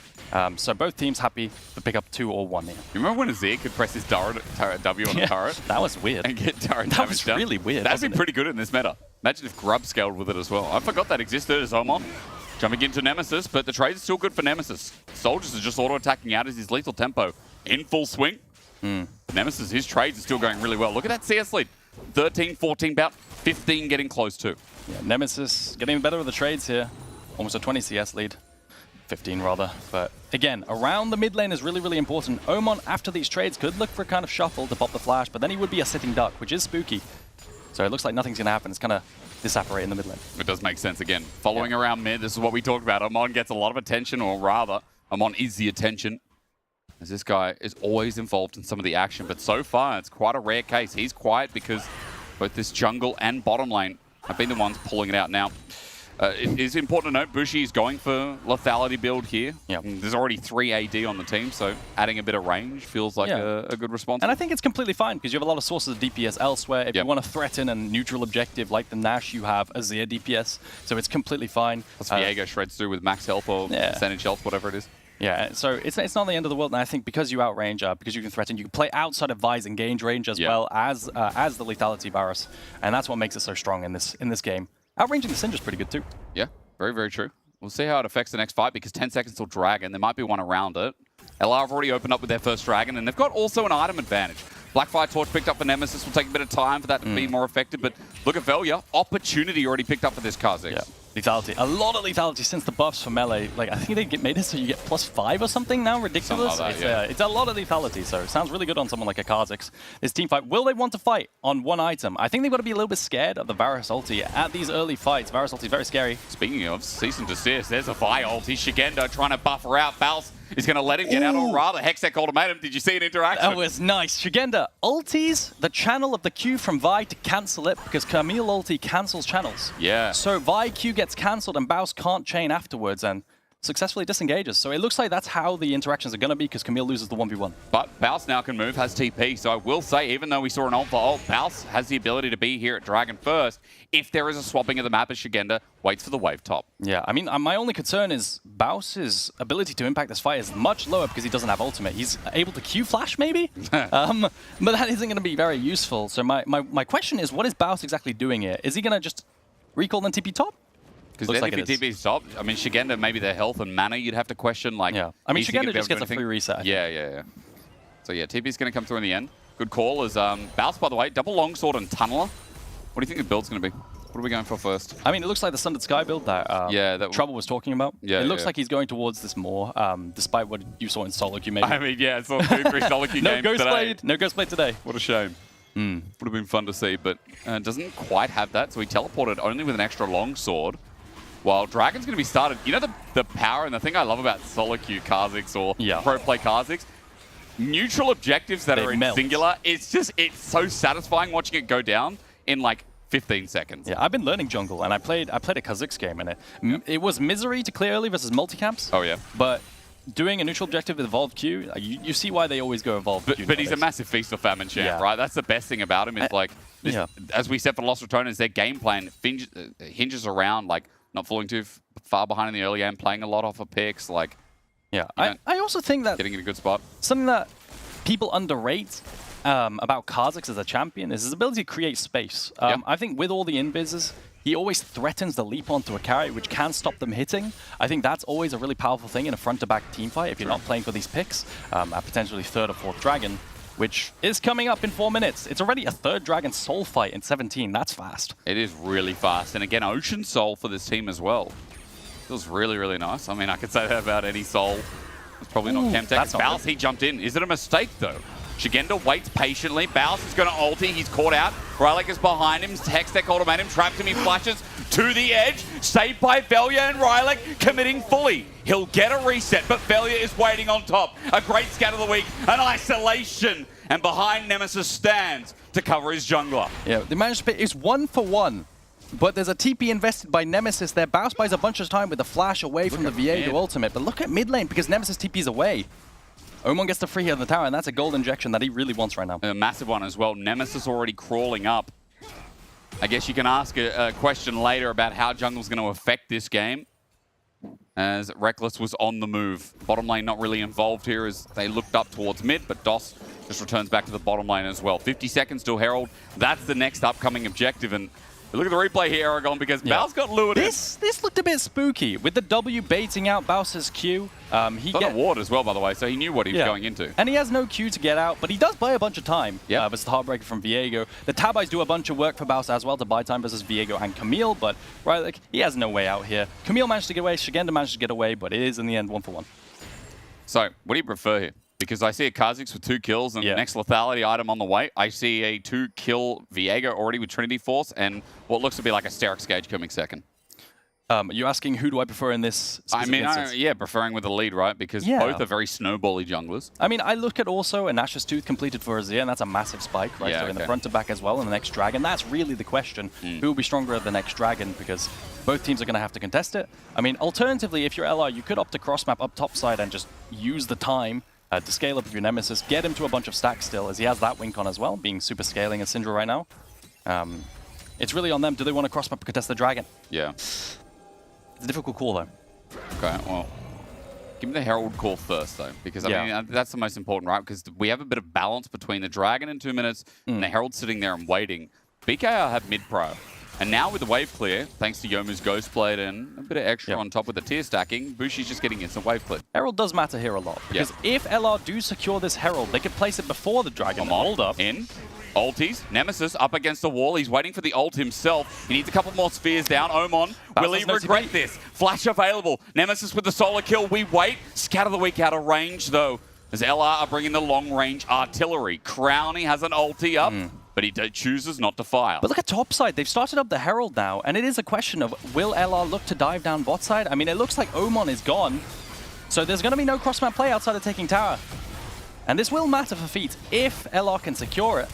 So both teams happy to pick up 2 or 1 here. You remember when Azir could press his turret W on the turret? That was weird. And get turret That damage was down? really weird. That'd be pretty good in this meta. Imagine if Grub scaled with it as well. I forgot that existed as Omen. Jumping into Nemesis, but the trades are still good for Nemesis. Soldiers are just auto-attacking out as his lethal tempo in full swing. Nemesis, his trades are still going really well. Look at that CS lead. 13, 14 bout, 15 getting close to. Yeah, Nemesis getting better with the trades here. Almost a 20 CS lead. 15 rather. But again, around the mid lane is really, really important. Omen, after these trades, could look for a kind of shuffle to pop the flash, but then he would be a sitting duck, which is spooky. So it looks like nothing's going to happen. It's kind of disapparate in the mid lane. It does make sense again. Following around mid, this is what we talked about. Omen gets a lot of attention, or rather, Omen is the attention. As this guy is always involved in some of the action, but so far it's quite a rare case. He's quiet because both this jungle and bottom lane have been the ones pulling it out. Now, it is important to note, Bushi is going for lethality build here. There's already 3 AD on the team, so adding a bit of range feels like a good response. And I think it's completely fine because you have a lot of sources of DPS elsewhere. If you want to threaten a neutral objective like the Nash, you have Azir DPS, so it's completely fine. Plus Viego shreds through with max health or percentage health, whatever it is. Yeah, so it's not the end of the world, and I think because you outrange, because you can threaten, you can play outside of Vi's engage range as well as the lethality Varus, and that's what makes it so strong in this game. Outranging the Syndra's pretty good too. Yeah, very, very true. We'll see how it affects the next fight because 10 seconds till Dragon. There might be one around it. LR have already opened up with their first Dragon, and they've got also an item advantage. Blackfire Torch picked up for Nemesis. Will take a bit of time for that to be more effective, but look at Velia. Opportunity already picked up for this Kha'Zix. Yeah. Lethality. A lot of lethality since the buffs for melee. Like, I think they made it so you get +5 or something now. Ridiculous. Like that, it's a lot of lethality, so it sounds really good on someone like a Kha'Zix. This team fight, will they want to fight on one item? I think they've got to be a little bit scared of the Varus ulti at these early fights. Varus ulti is very scary. Speaking of cease and desist, there's a Vi ulti. Shigenda trying to buffer out. Baus is going to let him get out, or rather, Hextech ultimatum. Did you see an interaction? That was nice. Shigenda ultis the channel of the Q from Vi to cancel it because Camille ulti cancels channels. Yeah. So Vi Q gets cancelled and Baus can't chain afterwards and successfully disengages. So it looks like that's how the interactions are going to be because Camille loses the 1v1. But Baus now can move, has TP. So I will say, even though we saw an ult for ult, Baus has the ability to be here at Dragon first. If there is a swapping of the map as Shigenda waits for the wave top. Yeah, I mean, my only concern is Baus's ability to impact this fight is much lower because he doesn't have ultimate. He's able to Q flash maybe, but that isn't going to be very useful. So my question is, what is Baus exactly doing here? Is he going to just recall and TP top? Because then if he TP's top, I mean, Shigenda, maybe their health and mana you'd have to question. Like, yeah, I mean, Shigenda just gets a free reset. Yeah. So yeah, TP's going to come through in the end. Good call is Baus, by the way, double longsword and tunneler. What do you think the build's going to be? What are we going for first? I mean, it looks like the Sundered Sky build that, that Trouble was talking about. Yeah, it looks like he's going towards this more, despite what you saw in solo queue maybe. I mean, yeah, it's all 2-3 solo queue games Ghost today. Blade. No Ghost Blade today. What a shame. Would have been fun to see, but doesn't quite have that. So he teleported only with an extra long sword. While Dragon's going to be started. You know the power and the thing I love about solo queue Kha'Zix or pro play Kha'Zix? Neutral objectives that are in singular, it's so satisfying watching it go down in like 15 seconds. Yeah, I've been learning jungle, and I played a Kha'Zix game, and it was misery to clear early versus multicamps. Oh, yeah. But doing a neutral objective with Evolved Q, you see why they always go Evolved Q. But he's a massive feast or famine champ, right? That's the best thing about him is like, as we said for Lost Returners, their game plan hinges around like not falling too far behind in the early game, playing a lot off of picks, like... Yeah, I also think that... Getting in a good spot. Something that people underrate about Kha'Zix as a champion is his ability to create space. I think with all the invises, he always threatens the leap onto a carry, which can stop them hitting. I think that's always a really powerful thing in a front-to-back teamfight if you're not playing for these picks, a potentially third or fourth dragon, which is coming up in 4 minutes. It's already a third dragon soul fight in 17. That's fast. It is really fast. And again, Ocean Soul for this team as well. Feels really, really nice. I mean, I could say that about any soul. It's probably not Chemtech. Baus, he jumped in. Is it a mistake, though? Shigenda waits patiently. Baus is going to ulti. He's caught out. Rylak is behind him. Hextech ultimatum trapped him. He flashes to the edge. Saved by Velia and Rylak committing fully. He'll get a reset, but Velia is waiting on top. A great scat of the week. An isolation. And behind Nemesis stands to cover his jungler. Yeah, the managed pit is 1 for 1. But there's a TP invested by Nemesis there. Baus buys a bunch of time with the flash away from the Viego ultimate. But look at mid lane because Nemesis TP's away. Omen gets the free hit on the tower, and that's a gold injection that he really wants right now. A massive one as well. Nemesis already crawling up. I guess you can ask a question later about how jungle's going to affect this game. As Reckless was on the move. Bottom lane not really involved here as they looked up towards mid, but DOS just returns back to the bottom lane as well. 50 seconds till Herald. That's the next upcoming objective. And look at the replay here, Aragon, because Baus got lured in. This looked a bit spooky with the W baiting out Baus's Q. He got a ward as well, by the way, so he knew what he was going into. And he has no Q to get out, but he does buy a bunch of time versus the Heartbreaker from Viego. The Tabais do a bunch of work for Baus as well to buy time versus Viego and Camille, but like he has no way out here. Camille managed to get away, Shigenda managed to get away, but it is in the end 1 for 1. So, what do you prefer here? Because I see a Kha'Zix with 2 kills and the next lethality item on the way. I see a 2-kill Viego already with Trinity Force and what looks to be like a Sterix Gauge coming second. You're asking who do I prefer in this instance? Preferring with the lead, right? Because both are very snowbally junglers. I mean, I look at also a Nash's Tooth completed for Azir, and that's a massive spike right there in the front to back as well in the next dragon. That's really the question. Who will be stronger at the next dragon? Because both teams are going to have to contest it. I mean, alternatively, if you're LR, you could opt to cross-map up top side and just use the time to scale up your Nemesis, get him to a bunch of stacks still, as he has that wink on as well, being super scaling as Syndra right now. It's really on them. Do they want to cross-map and contest the dragon? Yeah. It's a difficult call, though. Okay, well, give me the Herald call first, though, because I mean, that's the most important, right? Because we have a bit of balance between the dragon in 2 minutes and the Herald sitting there and waiting. BKR have mid-pro. And now with the wave clear, thanks to Yomu's Ghostblade and a bit of extra on top with the tier stacking, Bushi's just getting instant wave clear. Herald does matter here a lot, because if LR do secure this Herald, they could place it before the dragon. Hold up. In. Ultis. Nemesis up against the wall. He's waiting for the ult himself. He needs a couple more spheres down. Omen, will he regret this? Flash available. Nemesis with the solar kill. We wait. Scatter the weak out of range, though, as LR are bringing the long-range artillery. Crowny has an ulti up. But he chooses not to fire. But look at top side. They've started up the Herald now, and it is a question of will LR look to dive down bot side? I mean, it looks like Omen is gone, so there's going to be no cross-map play outside of taking tower. And this will matter for Feet if LR can secure it.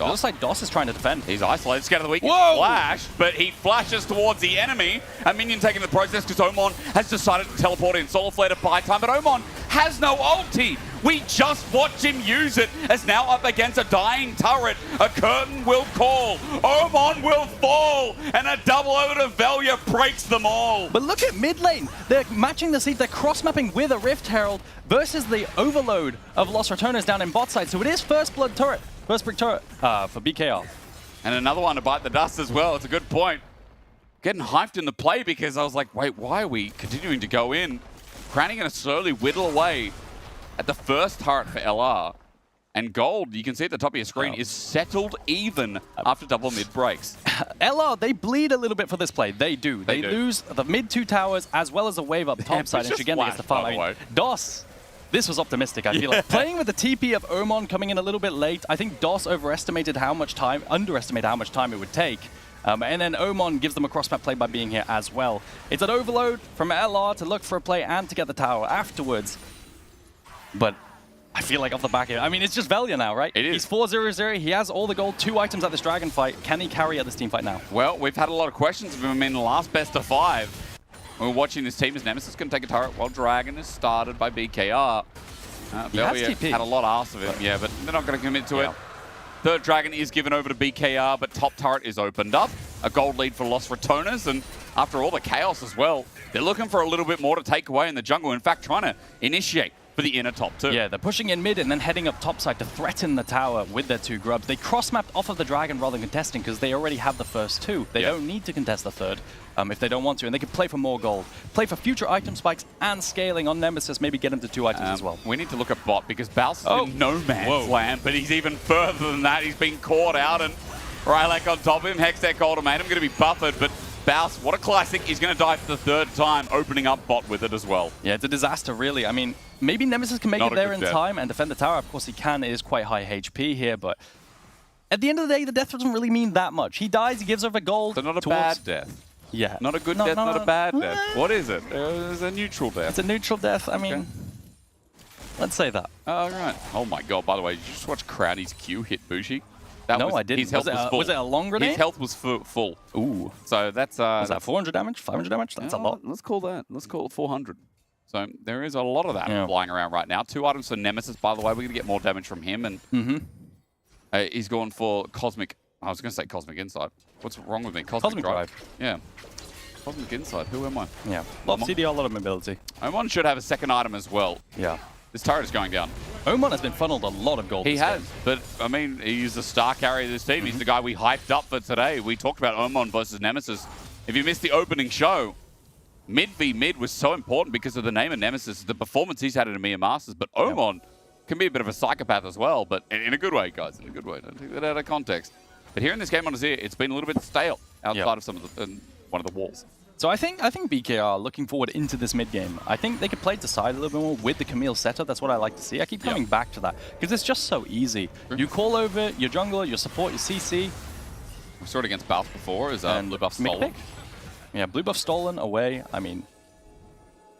It looks like DOS is trying to defend. He's isolated. Scatter the weak. Flash, but he flashes towards the enemy. A minion taking the process because Omen has decided to teleport in. Solar Flare to buy time, but Omen has no ulti. We just watched him use it as now up against a dying turret. A curtain will call. Omen will fall. And a double over to Velia breaks them all. But look at mid lane. They're matching the seat. They're cross-mapping with a Rift Herald versus the overload of Lost Returners down in bot side. So it is first blood turret. First brick turret for BKR. And another one to bite the dust as well. It's a good point. Getting hyped in the play because I was like, wait, why are we continuing to go in? Crowny going to slowly whittle away at the first turret for LR. And gold, you can see at the top of your screen, is settled even after double mid breaks. LR, they bleed a little bit for this play. They do. They lose the mid 2 towers as well as a wave up top side. And Shigenda gets the far lane. DOS This was optimistic, I feel like. Playing with the TP of Omen coming in a little bit late, I think DOS underestimated how much time it would take. And then Omen gives them a cross-map play by being here as well. It's an overload from LR to look for a play and to get the tower afterwards. But I feel like off the back here, I mean, it's just Velia now, right? It is. He's 4-0-0. He has all the gold, 2 items at this dragon fight. Can he carry at this team fight now? Well, we've had a lot of questions of him in the last best of 5. We're watching this team as Nemesis going to take a turret while Dragon is started by BKR. He has Velia TP. had a lot asked of him, yeah, but they're not going to commit to it. Third Dragon is given over to BKR, but top turret is opened up. A gold lead for Lost Retoners, and after all the chaos as well, they're looking for a little bit more to take away in the jungle. In fact, trying to initiate for the inner top too. Yeah, they're pushing in mid and then heading up topside to threaten the tower with their 2 grubs. They cross-mapped off of the dragon rather than contesting because they already have the first 2. They don't need to contest the third if they don't want to, and they can play for more gold. Play for future item spikes and scaling on Nemesis, maybe get him to 2 items as well. We need to look at bot because Baus is in no man's land, but he's even further than that. He's been caught out, and Rylak on top of him. Hextech ultimatum going to be buffered, but Baus, what a classic. He's going to die for the 3rd time, opening up bot with it as well. Yeah, it's a disaster, really. I mean, maybe Nemesis can make it there in time and defend the tower. Of course, he can. It is quite high HP here, but at the end of the day, the death doesn't really mean that much. He dies, he gives over gold. So not a bad death. Yeah. Not a good death, not a bad death. What is it? It's a neutral death. It's a neutral death. I mean, let's say that. Oh, right. Oh, my God. By the way, did you just watch Crowdy's Q hit Bushi? No, I didn't. His health was full. Was it a long grenade? His health was full. Ooh. So that's... Was that 400 damage? 500 damage? That's a lot. Let's call that. Let's call it 400. So there is a lot of that flying around right now. 2 items for Nemesis, by the way. We're going to get more damage from him. And he's going for Cosmic... I was going to say Cosmic Insight. What's wrong with me? Cosmic Drive. Yeah. Cosmic Insight. Who am I? Yeah. A lot of CDR, a lot of mobility. Omen should have a 2nd item as well. Yeah. This turret is going down. Omen has been funneled a lot of gold. He has, but I mean, he's the star carrier of this team. He's the guy we hyped up for today. We talked about Omen versus Nemesis. If you missed the opening show, mid v mid was so important because of the name of Nemesis, the performance he's had in EMEA Masters. But Omen can be a bit of a psychopath as well, but in a good way, guys, in a good way. Don't take that out of context. But here in this game on Azir, it's been a little bit stale outside of some of the one of the walls. So I think BKR are looking forward into this mid game. I think they could play Decide a little bit more with the Camille setup. That's what I like to see. I keep coming back to that because it's just so easy. You call over your jungler, your support, your CC. We saw it against Baus before. Is blue buff stolen? Yeah, blue buff stolen away. I mean,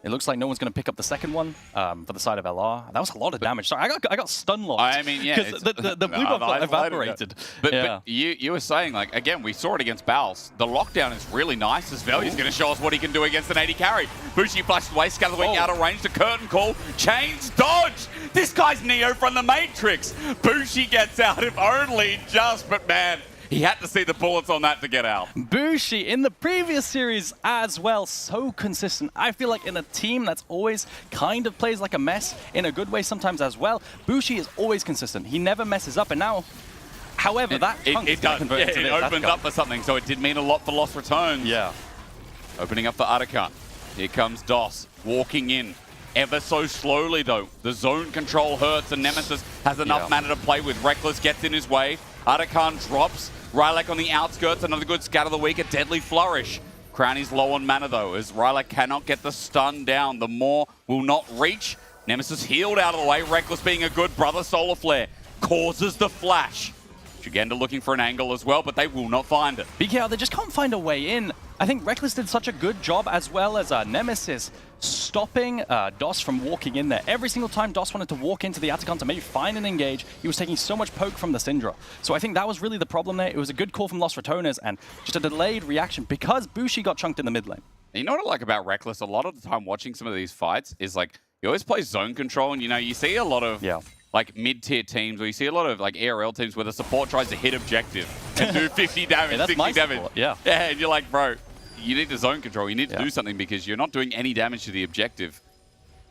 it looks like no one's going to pick up the second one for the side of LR. That was a lot of damage. Sorry, I got stun locked. I mean, yeah. Because the blue buff got evaporated. But you were saying, like, again, we saw it against Baus. The lockdown is really nice as Velia's going to show us what he can do against an 80 carry. Bushi flashed away, Scatterwing out of range, the curtain call. Chains dodge! This guy's Neo from the Matrix. Bushi gets out, if only just, but man, he had to see the bullets on that to get out. Bushi in the previous series as well, so consistent. I feel like in a team that's always kind of plays like a mess, in a good way sometimes as well, Bushi is always consistent. He never messes up, and now, however, it does. It opens up for something, so it did mean a lot for Lost Returns. Yeah. Opening up for Atakan. Here comes DOS, walking in. Ever so slowly, though. The zone control hurts, and Nemesis has enough mana to play with. Reckless gets in his way. Atakan drops. Rylak on the outskirts, another good scat of the week, a deadly flourish. Crowny's low on mana though, as Rylak cannot get the stun down. The Maw will not reach. Nemesis healed out of the way, Reckless being a good brother. Solar Flare causes the flash. Jugenda looking for an angle as well, but they will not find it. BKR, they just can't find a way in. I think Reckless did such a good job, as well as Nemesis, stopping DOS from walking in there. Every single time DOS wanted to walk into the Atakan to maybe find an engage, he was taking so much poke from the Syndra. So I think that was really the problem there. It was a good call from Lost Retoners and just a delayed reaction because Bushi got chunked in the mid lane. You know what I like about Reckless? A lot of the time watching some of these fights is like, he always plays zone control, and you see a lot of like mid-tier teams, or you see a lot of like ARL teams where the support tries to hit objective and do 50 damage, 60 damage. Yeah, and you're like, bro, you need the zone control. You need to do something because you're not doing any damage to the objective.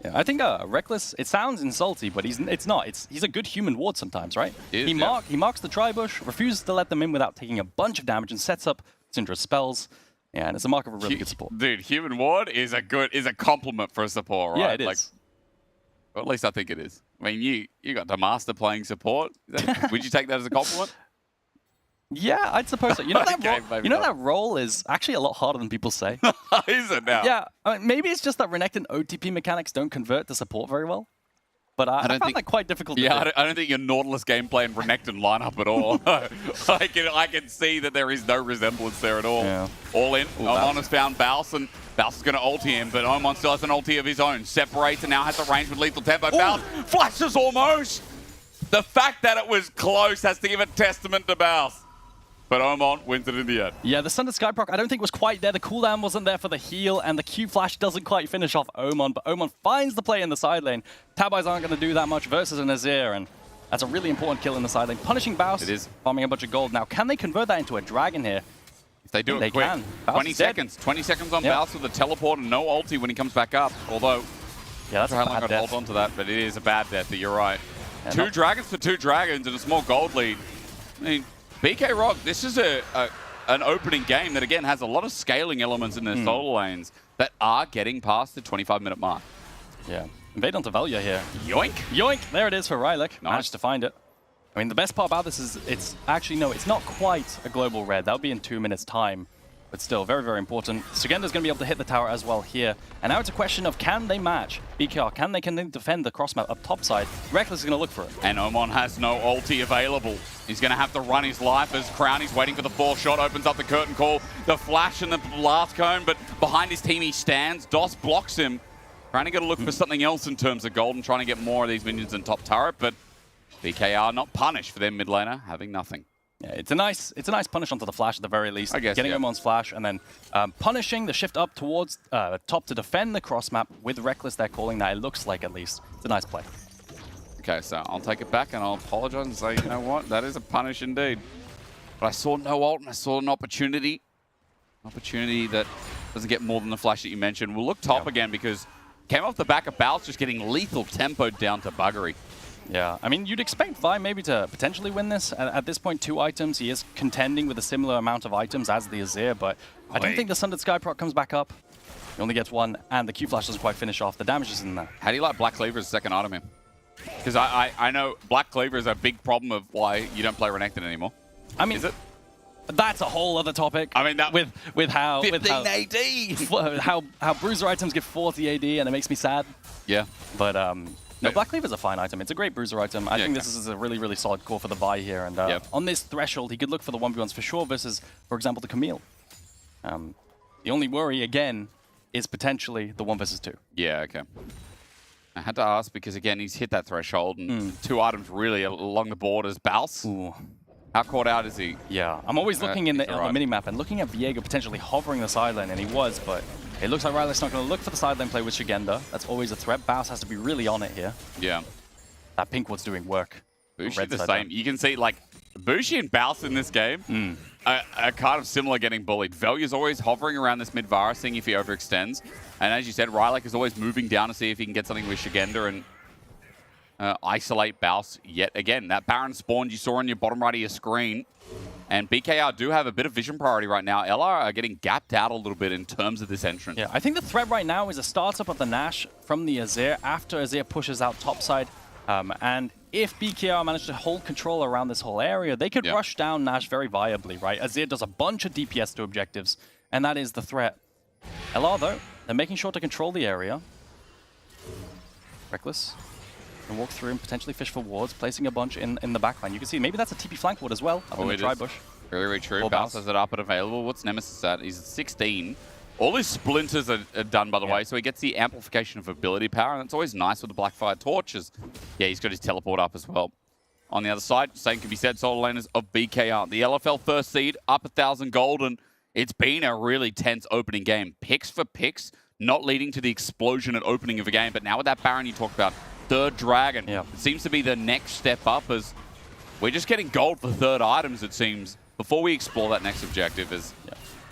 Yeah, I think Reckless, it sounds insulty, but it's not. He's a good human ward sometimes, right? He marks the tri-bush, refuses to let them in without taking a bunch of damage, and sets up Syndra's spells. Yeah, and it's a mark of a really good support. Dude, human ward is a compliment for a support, right? Yeah, it is. Like, or at least I think it is. I mean, you got the master playing support. Would you take that as a compliment? Yeah, I'd suppose so. You know that role is actually a lot harder than people say. Is it now? Yeah, I mean, maybe it's just that Renekton OTP mechanics don't convert to support very well. But I found that quite difficult to do. I don't think your Nautilus gameplay and Renekton line up at all. I can see that there is no resemblance there at all. Yeah. All in. Ooh, Omen has found Baus, and Baus is going to ulti him, but Omen still has an ulti of his own. Separates and now has the range with lethal tempo. Baus flashes almost. The fact that it was close has to give a testament to Baus. But Omen wins it in the end. Yeah, the Sundered Skyproc I don't think was quite there. The cooldown wasn't there for the heal, and the Q-Flash doesn't quite finish off Omen, but Omen finds the play in the side lane. Tabis aren't going to do that much versus an Azir, and that's a really important kill in the side lane. Punishing Baus, it is. Farming a bunch of gold. Now, can they convert that into a dragon here? If they do it they quick. can. 20 seconds. 20 seconds on Baus with a teleport and no ulti when he comes back up. Although, yeah, that's a bad death. Hold on to that, but it is a bad death, you're right. Yeah, two dragons for 2 dragons and a small gold lead. I mean, BK Rock, this is an opening game that, again, has a lot of scaling elements in their solo lanes that are getting past the 25-minute mark. Yeah. Invade onto Velia here. Yoink. Yoink. There it is for Rylak. Nice. Managed to find it. I mean, the best part about this is it's actually, no, it's not quite a global red. That'll be in 2 minutes' time. But still, very, very important. Sugenda's going to be able to hit the tower as well here. And now it's a question of, can they match BKR? Can they defend the cross map up top side? Reckless is going to look for it. And Omen has no ulti available. He's going to have to run his life as Crownie's waiting for the 4th shot, opens up the curtain call, the flash and the blast cone, but behind his team he stands. DOS blocks him. Crownie got to look for something else in terms of gold and trying to get more of these minions in top turret, but BKR not punished for their mid laner, having nothing. Yeah, it's a nice punish onto the flash at the very least. I guess, getting Omen's flash and then punishing the shift up towards top to defend the cross map with Reckless. They're calling that, it looks like at least. It's a nice play. Okay, so I'll take it back and I'll apologize and say, you know what, that is a punish indeed. But I saw no ult and I saw an opportunity. Opportunity that doesn't get more than the flash that you mentioned. We'll look top again because came off the back of Baus just getting lethal tempoed down to buggery. Yeah, I mean, you'd expect Vi maybe to potentially win this. At this point, 2 items. He is contending with a similar amount of items as the Azir, but I don't think the Sundered Skyproc comes back up. He only gets 1, and the Q-Flash doesn't quite finish off. The damage isn't there. How do you like Black Cleaver as a second item here? Because I know Black Cleaver is a big problem of why you don't play Renekton anymore. I mean, is it? That's a whole other topic. I mean, that with how 15 AD, how bruiser items give 40 AD, and it makes me sad. Yeah, but no, Black Cleaver is a fine item. It's a great bruiser item. I think this is a really, really solid core for the Vi here. And on this threshold, he could look for the 1v1s for sure versus, for example, the Camille. The only worry, again, is potentially the 1 versus 2. Yeah, okay. I had to ask because, again, he's hit that threshold and 2 items really along the borders. Baus. Ooh. How caught out is he? Yeah, I'm always looking in the minimap and looking at Viego potentially hovering the sideline, and he was, but it looks like Rylak's not going to look for the sideline play with Shigenda. That's always a threat. Baus has to be really on it here. Yeah. That Pinkwood's doing work. Bushi the same. You can see, like, Bushi and Baus in this game are kind of similar getting bullied. Velia's always hovering around this mid-Vara, seeing if he overextends. And as you said, Rylak is always moving down to see if he can get something with Shigenda and isolate Baus yet again. That Baron spawn you saw on your bottom right of your screen. And BKR do have a bit of vision priority right now. LR are getting gapped out a little bit in terms of this entrance. Yeah, I think the threat right now is a startup of the Nash from the Azir after Azir pushes out topside. And if BKR manage to hold control around this whole area, they could rush down Nash very viably, right? Azir does a bunch of DPS to objectives, and that is the threat. LR, though, they're making sure to control the area. Reckless can walk through and potentially fish for wards, placing a bunch in the backline. You can see maybe that's a TP flank ward as well up in the tri-bush. Very, very true. Baus has it up and available. What's Nemesis at? He's at 16. All his splinters are done, by the way, so he gets the amplification of ability power, and it's always nice with the Blackfire torches. Yeah, he's got his teleport up as well. On the other side, same can be said, solo laners of BKR. The LFL first seed, up 1,000 gold, and it's been a really tense opening game. Picks for picks, not leading to the explosion at opening of a game, but now with that Baron you talked about, 3rd Dragon, it seems to be the next step up as we're just getting gold for 3rd items, it seems, before we explore that next objective. It's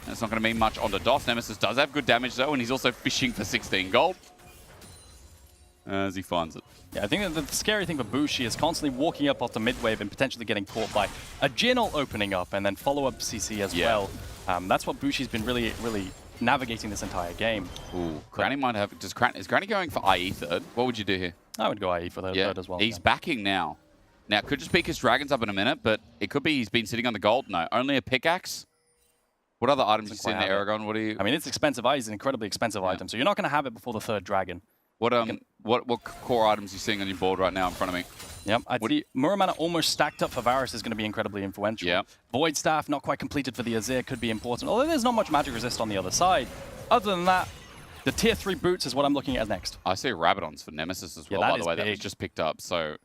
not going to mean much onto DOS. Nemesis does have good damage, though, and he's also fishing for 16 gold as he finds it. Yeah, I think that the scary thing for Bushi is constantly walking up onto mid-wave and potentially getting caught by a Jin'll opening up and then follow-up CC as well. That's what Bushi's been really, really navigating this entire game. Ooh, Crownie might have... Is Crownie going for IE 3rd? What would you do here? I would go IE for the 3rd as well. He's backing now. Now, it could just peek his dragons up in a minute, but it could be he's been sitting on the gold. No, only a pickaxe. What other items do you see in there, Aragon? What do you... I mean, it's expensive. He's an incredibly expensive item, so you're not going to have it before the 3rd dragon. What core items are you seeing on your board right now in front of me? Yep, I'd see Muramana almost stacked up for Varus is going to be incredibly influential. Yeah. Void Staff not quite completed for the Azir could be important, although there's not much magic resist on the other side. Other than that, the tier 3 boots is what I'm looking at next. I see Rabadons for Nemesis as well, by the way. That was just picked up, so...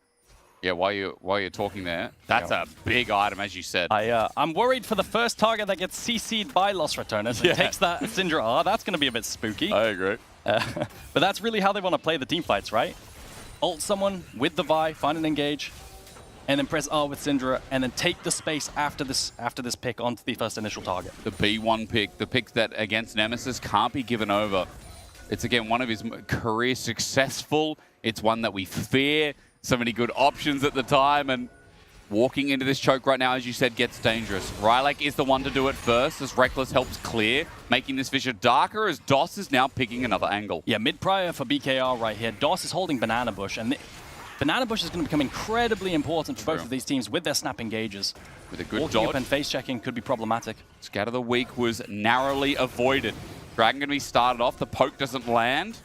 Yeah, while you're talking there, that's a big item, as you said. I'm worried for the first target that gets CC'd by Lost Returners and takes that Syndra R. That's going to be a bit spooky. I agree. But that's really how they want to play the team fights, right? Ult someone with the Vi, find an engage, and then press R with Syndra, and then take the space after this pick onto the first initial target. The B1 pick, the pick that against Nemesis can't be given over. It's, again, one of his career successful. It's one that we fear. So many good options at the time, and walking into this choke right now, as you said, gets dangerous. Rylak is the one to do it first, as Reckless helps clear, making this vision darker, as DOS is now picking another angle. Yeah, mid-prior for BKR right here. DOS is holding Banana Bush, and Banana Bush is going to become incredibly important for both of these teams with their snap engages. With a good Walking dodge. up and face-checking could be problematic. Scatter of the Week was narrowly avoided. Dragon going to be started off, the poke doesn't land.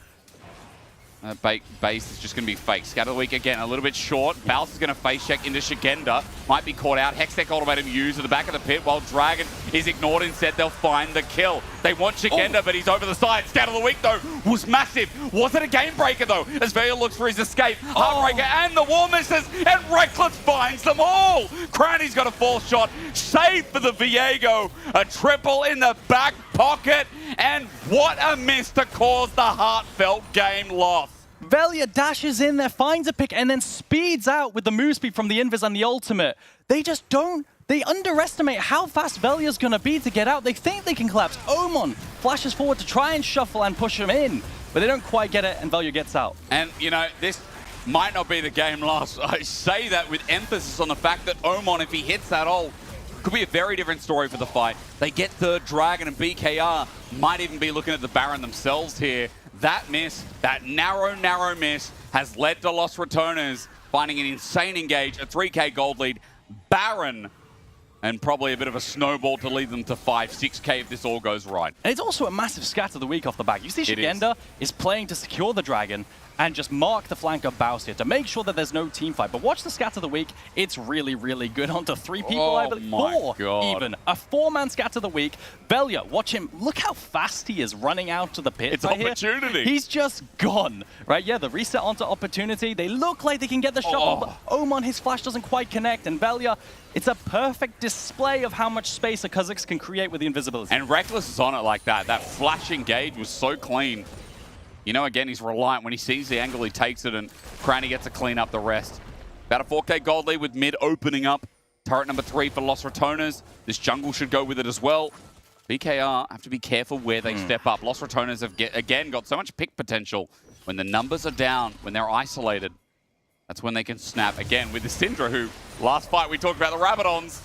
Base is just going to be fake. Scatter the Week again, a little bit short. Baus is going to face check into Shigenda. Might be caught out. Hextech Ultimatum used at the back of the pit while Dragon is ignored. Instead, they'll find the kill. They want Shigenda, but he's over the side. Scatter the Week, though, was massive. Was it a game breaker, though? As Vega looks for his escape. Heartbreaker and the War Misses, and Reckless finds them all. Cranny's got a false shot. Save for the Viego. A triple in the back pocket. And what a miss to cause the heartfelt game loss. Velia dashes in there, finds a pick, and then speeds out with the move speed from the Invis and the ultimate. They just don't... They underestimate how fast Velia's going to be to get out. They think they can collapse. Omen flashes forward to try and shuffle and push him in, but they don't quite get it, and Velia gets out. And, you know, this might not be the game loss. I say that with emphasis on the fact that Omen, if he hits that ult, could be a very different story for the fight. They get third Dragon, and BKR might even be looking at the Baron themselves here. That miss, that narrow miss, has led to Lost Returners finding an insane engage, a 3k gold lead, Baron, and probably a bit of a snowball to lead them to 5, 6k if this all goes right. And it's also a massive scatter of the week off the back. You see Shigenda is playing to secure the Dragon and just mark the flank of Baus here to make sure that there's no team fight. But watch the scatter of the week. It's really, really good onto 3 people, I believe. 4 even. A 4-man scatter of the week. Velia, watch him. Look how fast he is running out to the pit. It's opportunity. He's just gone. Right, yeah, the reset onto opportunity. They look like they can get the shuffle, but Omen, his flash doesn't quite connect. And Velia, it's a perfect display of how much space a Kha'Zix can create with the invisibility. And Reckless is on it like that. That flash engage was so clean. You know, again, he's reliant. When he sees the angle, he takes it, and Cranny gets to clean up the rest. About a 4k gold lead with mid opening up. Turret number 3 for Lost Returners. This jungle should go with it as well. BKR have to be careful where they step up. Lost Returners have, again, got so much pick potential. When the numbers are down, when they're isolated, that's when they can snap. Again, with the Syndra, who, last fight we talked about the Rabadons.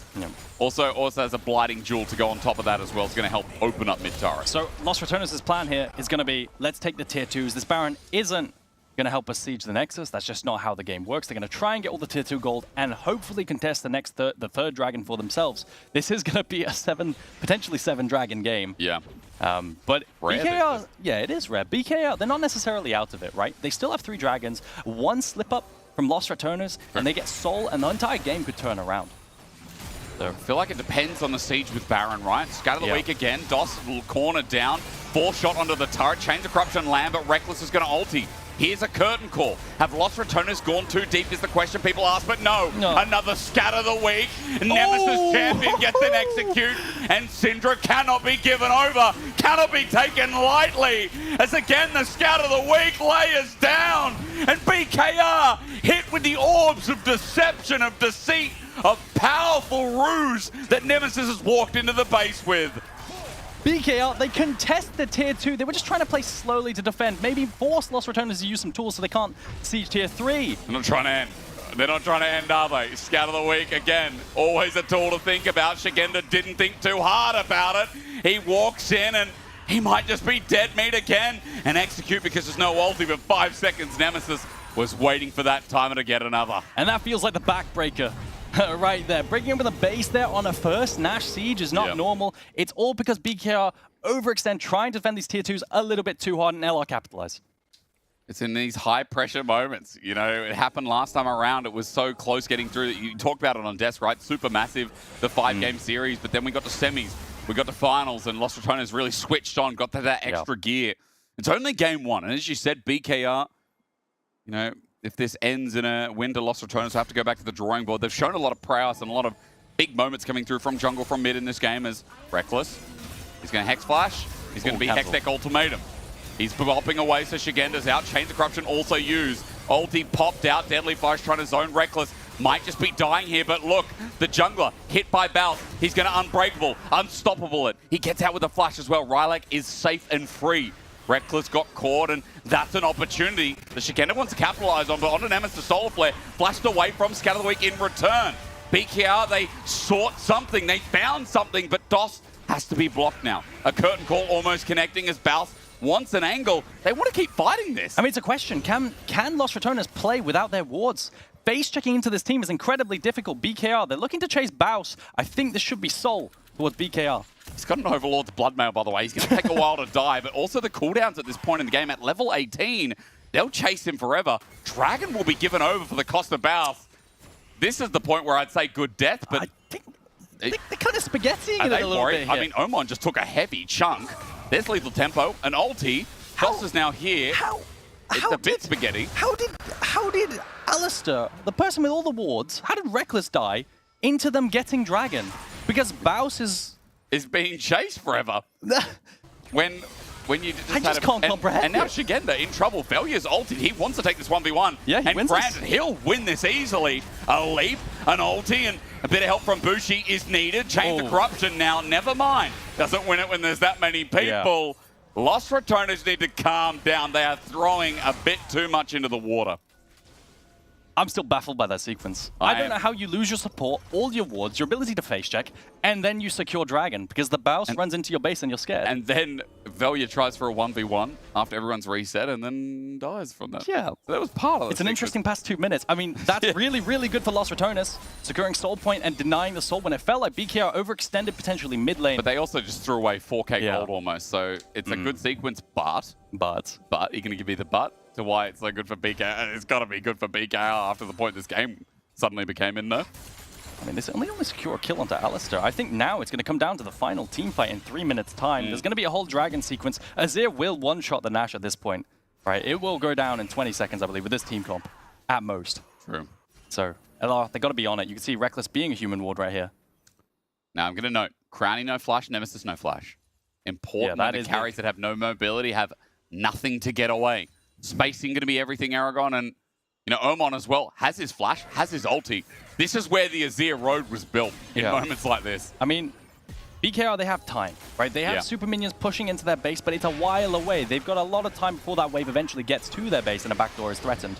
Also has a blighting jewel to go on top of that as well. It's going to help open up mid-turret. So Lost Returners' plan here is going to be, let's take the tier 2s. This Baron isn't going to help us siege the Nexus. That's just not how the game works. They're going to try and get all the tier 2 gold and hopefully contest the third dragon for themselves. This is going to be a potentially 7 dragon game. Yeah. But rare, BKR, yeah, it is rare. BKR, they're not necessarily out of it, right? They still have 3 dragons, 1 slip-up from Lost Returners, and they get Soul, and the entire game could turn around. So I feel like it depends on the siege with Baron, right? Scatter the week again. DOS will corner down. 4 shot onto the turret. Chains of Corruption land, but Reckless is going to ulti. Here's a curtain call. Have Lost Returners gone too deep is the question people ask, but no. Another scatter the week. Nemesis champion gets an execute, and Syndra cannot be given over. Cannot be taken lightly. As again, the scatter the week layers down, and BKR hit with the orbs of deception, of deceit, of powerful ruse that Nemesis has walked into the base with. BKR, they contest the tier 2. They were just trying to play slowly to defend. Maybe force Lost Returners to use some tools so they can't siege tier 3. They're not trying to end. They're not trying to end, are they? Scatter the week again. Always a tool to think about. Shigenda didn't think too hard about it. He walks in and he might just be dead meat again and execute because there's no ulti, but 5 seconds. Nemesis was waiting for that timer to get another. And that feels like the backbreaker. Right there. Breaking into the base there on a first Nash siege is not normal. It's all because BKR overextend, trying to defend these tier 2s a little bit too hard, and LR capitalize. It's in these high-pressure moments. You know, it happened last time around. It was so close getting through. You talked about it on Desk, right? Super massive, the 5-game series. But then we got to semis. We got to finals, and Los Ratones really switched on, got to that extra gear. It's only game 1. And as you said, BKR, you know, if this ends in a win to Los Ratones, have to go back to the drawing board. They've shown a lot of prowess and a lot of big moments coming through from jungle, from mid in this game as Reckless. He's going to Hex Flash. He's going to be Hex Deck Ultimatum. He's bopping away, so Shigenda's out. Chains of Corruption also used. Ulti popped out. Deadly Flash trying to zone Reckless. Might just be dying here, but look, the jungler hit by Baus. He's going to Unbreakable, Unstoppable it. He gets out with a flash as well. Rylak is safe and free. Reckless got caught, and that's an opportunity the Shigenda wants to capitalize on, but on an Nemesis Solar Flare, flashed away from Scatter the Weak in return. BKR, they sought something, they found something, but DOS has to be blocked now. A curtain call almost connecting as Baus wants an angle. They want to keep fighting this. I mean, it's a question. Can Los Ratones play without their wards? Face checking into this team is incredibly difficult. BKR, they're looking to chase Baus. I think this should be Soul towards BKR. He's got an Overlord's Bloodmail, by the way. He's going to take a while to die, but also the cooldowns at this point in the game at level 18, they'll chase him forever. Dragon will be given over for the cost of Baus. This is the point where I'd say good death, but... I think they're kind of spaghettiing it a little bit here. I mean, Omen just took a heavy chunk. There's Lethal Tempo, an ulti. Boss is now here. It's a bit spaghetti. How did Alistair, the person with all the wards, how did Reckless die into them getting Dragon? Because Baus is being chased forever. when you just can't comprehend. And now Shigenda in trouble. Failure's ulted. He wants to take this 1v1. Yeah, he wins granted, this. he'll win this easily. A leap, an ulti, and a bit of help from Bushi is needed. Chains of Corruption now, never mind. Doesn't win it when there's that many people. Yeah. Los Ratones need to calm down. They are throwing a bit too much into the water. I'm still baffled by that sequence. I don't know how you lose your support, all your wards, your ability to face check, and then you secure Dragon, because the Baus runs into your base and you're scared. And then Velia tries for a 1v1 after everyone's reset and then dies from that. Yeah. So that was part of it. It's an interesting past 2 minutes. I mean, that's really, really good for Los Ratones, securing Soul Point and denying the Soul when it felt like BKR overextended potentially mid lane. But they also just threw away 4k gold almost, so it's a good sequence, but you're going to give me the but? To why it's so good for BKR. It's got to be good for BKR after the point this game suddenly became in there. I mean, this only secure a kill onto Alistair. I think now it's going to come down to the final team fight in 3 minutes' time. There's going to be a whole Dragon sequence. Azir will one-shot the Nash at this point. Right? It will go down in 20 seconds, I believe, with this team comp, at most. True. So, LR, they got to be on it. You can see Reckless being a human ward right here. Now, I'm going to note, Crownie no flash, Nemesis no flash. Important that the carries that have no mobility have nothing to get away. Spacing going to be everything, Aragon, and you know Omen as well has his flash, has his ulti. This is where the Azir road was built in moments like this. I mean, BKR, they have time, right? They have super minions pushing into their base, but it's a while away. They've got a lot of time before that wave eventually gets to their base and a backdoor is threatened.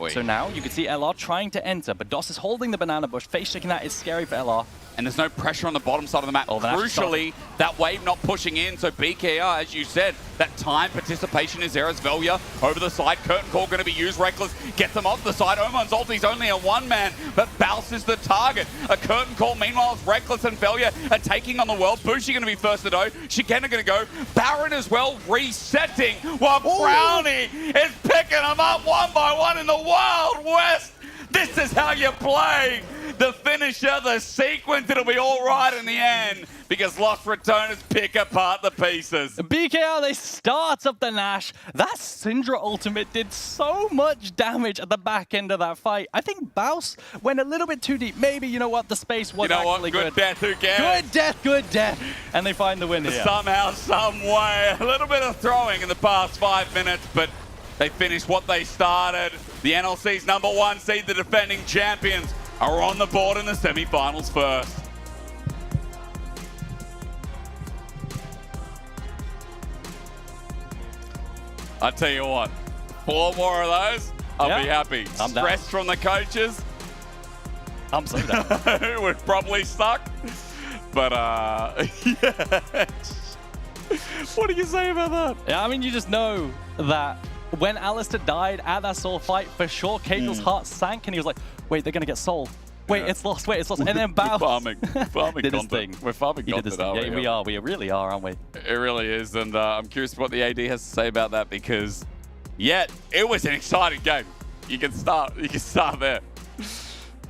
So now you can see LR trying to enter, but DOS is holding the banana bush. Face checking that is scary for LR. And there's no pressure on the bottom side of the map. Crucially, that wave not pushing in. So BKR, as you said, that time participation is there as Velia over the side. Curtain call going to be used. Reckless gets them off the side. Omen's ulti's only a one-man, but Baus is the target. A curtain call. Meanwhile, Reckless and Velia are taking on the world. Bushi going to be first to go. Shigenda going to go. Baron as well resetting while Brownie is picking them up one by one in the Wild West. This is how you play the finisher, the sequence. It'll be all right in the end because Los Ratones pick apart the pieces. BKR, they start up the Nash. That Syndra ultimate did so much damage at the back end of that fight. I think Baus went a little bit too deep. Maybe, you know what, the space was actually good. Good death, who cares? Good death. And they find the win here. Somehow, some way, a little bit of throwing in the past 5 minutes, but they finished what they started. The NLC's #1 seed, the defending champions, are on the board in the semi-finals first. I tell you what, 4 more of those, I'll be happy. I'm Stress from the coaches. I'm so down. It would probably suck, but what do you say about that? Yeah, I mean, you just know that when Alistair died at that Soul fight, for sure, Caitl's heart sank, and he was like, wait, they're going to get Soul. Wait, it's lost. Wait, it's lost. And then Baus farming did his thing. We're farming content, yeah, we are. We really are, aren't we? It really is, and I'm curious what the AD has to say about that, because Yet, it was an exciting game. You can start there.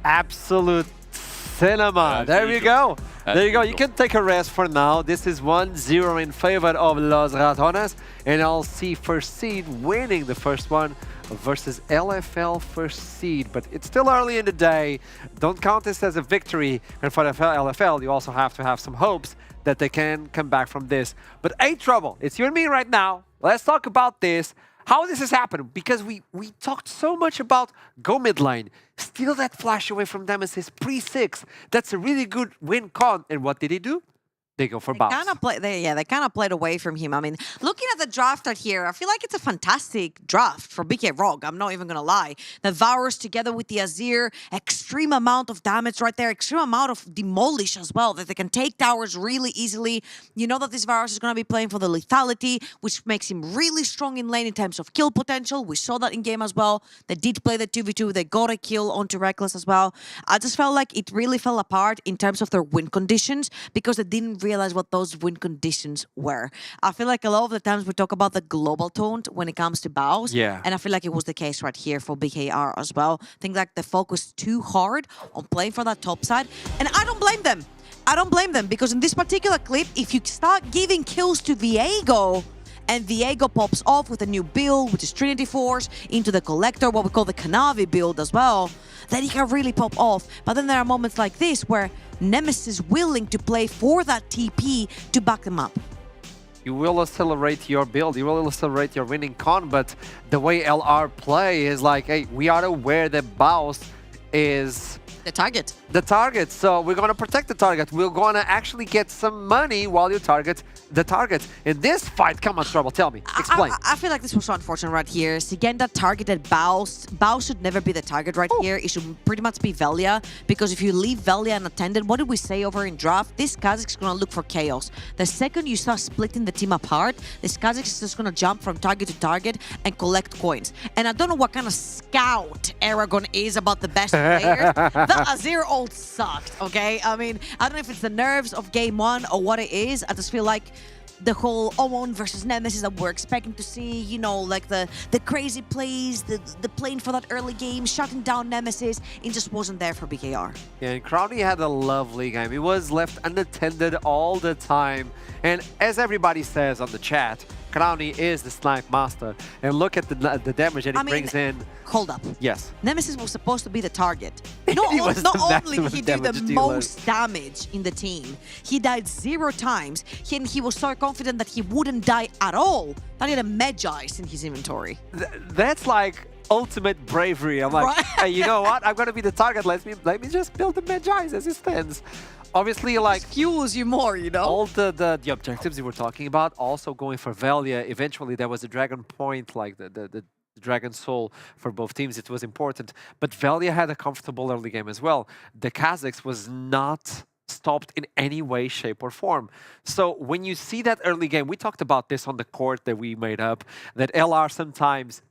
Absolute cinema. As There you usual. go. There you go. You can take a rest for now. This is 1-0 in favor of Los Ratones. And LC first seed winning the first one versus LFL first seed. But it's still early in the day. Don't count this as a victory. And for LFL, you also have to have some hopes that they can come back from this. But hey, Trouble, it's you and me right now. Let's talk about this. How this has happened, because we talked so much about go mid lane, steal that flash away from Nemesis pre-6. That's a really good win con. And what did he do? They go for Baus. They kind of played away from him. I mean, looking at the draft out here, I feel like it's a fantastic draft for BK Rogue. I'm not even going to lie. The Varus together with the Azir, extreme amount of damage right there, extreme amount of demolish as well, that they can take towers really easily. You know that this Varus is going to be playing for the lethality, which makes him really strong in lane in terms of kill potential. We saw that in game as well. They did play the 2v2. They got a kill onto Reckless as well. I just felt like it really fell apart in terms of their win conditions because they didn't realize what those win conditions were. I feel like a lot of the times we talk about the global tone when it comes to Baus. Yeah. And I feel like it was the case right here for BKR as well. I think like they focused too hard on playing for that top side. And I don't blame them. I don't blame them because in this particular clip, if you start giving kills to Viego, and Viego pops off with a new build, which is Trinity Force, into the Collector, what we call the Kanavi build as well, then he can really pop off. But then there are moments like this where Nemesis is willing to play for that TP to back them up. You will accelerate your build, you will accelerate your winning con, but the way LR play is like, hey, we are aware that Baus is The target. the target, so we're going to protect the target. We're going to actually get some money while you target the target. In this fight, come on, Trouble, tell me, explain. I feel like this was so unfortunate right here. Sigenda targeted Baus. Baus should never be the target right here. It should pretty much be Velia, because if you leave Velia unattended, what did we say over in draft? This Kha'Zix is going to look for chaos. The second you start splitting the team apart, this Kha'Zix is just going to jump from target to target and collect coins. And I don't know what kind of scout Aragon is about the best players. The Azir ult sucked, okay? I mean, I don't know if it's the nerves of game one or what it is. I just feel like the whole Omen versus Nemesis that we're expecting to see, you know, like the crazy plays, the playing for that early game, shutting down Nemesis, it just wasn't there for BKR. Yeah, and Crowdy had a lovely game. He was left unattended all the time. And as everybody says on the chat, Crowny is the snipe master. And look at the damage that he brings in. Hold up. Yes. Nemesis was supposed to be the target. He was Not the only did he do the maximum damage dealer. most damage in the team, he died 0 times, and he was so confident that he wouldn't die at all that he had a Magi's in his inventory. That's like ultimate bravery. I'm like, Right. hey, you know what? I'm going to be the target. Let me just build the Magi's as it stands. Obviously, like, Fuels you more, you know? all the objectives you were talking about, also going for Velia. Eventually, there was a Dragon Point, like the Dragon Soul for both teams. It was important. But Velia had a comfortable early game as well. The Kha'Zix was not stopped in any way, shape, or form. So when you see that early game, we talked about this on the court that we made up, that LR sometimes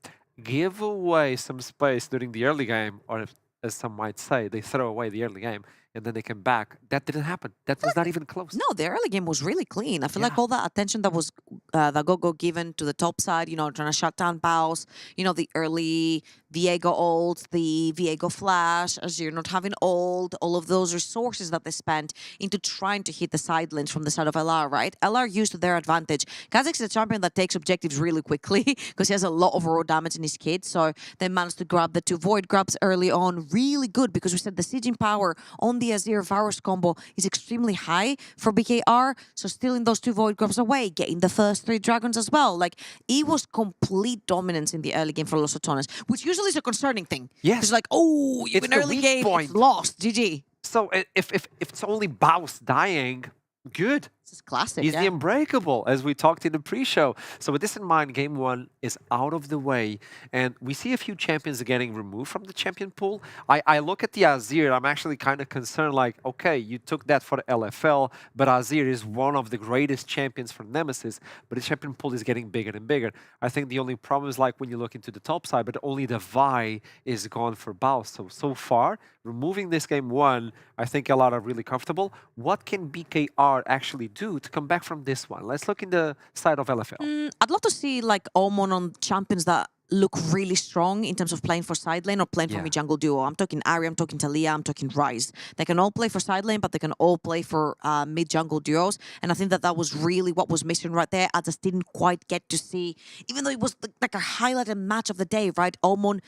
give away some space during the early game, or as some might say, they throw away the early game and then they come back. That didn't happen. That was not even close. No, the early game was really clean. I feel like all that attention that was that Gogo given to the top side, you know, trying to shut down Baus, you know, the early Viego ult, the Viego flash, as you're not having ult, all of those resources that they spent into trying to hit the side lanes from the side of LR, right? LR used to their advantage. Kha'Zix is a champion that takes objectives really quickly because he has a lot of raw damage in his kit, so they managed to grab the 2 void grabs early on. Really good, because we said the sieging power on the Azir Varus combo is extremely high for BKR, so stealing those 2 void grabs away, getting the first 3 dragons as well. Like, it was complete dominance in the early game for Los Otones, which usually is a concerning thing. Yes. It's like, oh, you It's win the early weak game, point. it's lost, GG. So if it's only Baus dying, good. This is classic, He's yeah. the unbreakable, as we talked in the pre-show. So with this in mind, game 1 is out of the way. And we see a few champions getting removed from the champion pool. I look at the Azir, I'm actually kind of concerned, like, okay, you took that for the LFL, but Azir is one of the greatest champions for Nemesis, but the champion pool is getting bigger and bigger. I think the only problem is like when you look into the top side, but only the Vi is gone for Baus. So far, removing this game 1, I think a lot are really comfortable. What can BKR actually do to come back from this one? Let's look in the side of LFL. I'd love to see like Omen on champions that look really strong in terms of playing for side lane or playing for mid jungle duo. I'm talking Ahri, I'm talking Talia, I'm talking Ryze. They can all play for side lane, but they can all play for mid jungle duos. And I think that was really what was missing right there. I just didn't quite get to see, even though it was like a highlighted match of the day, right? Omen.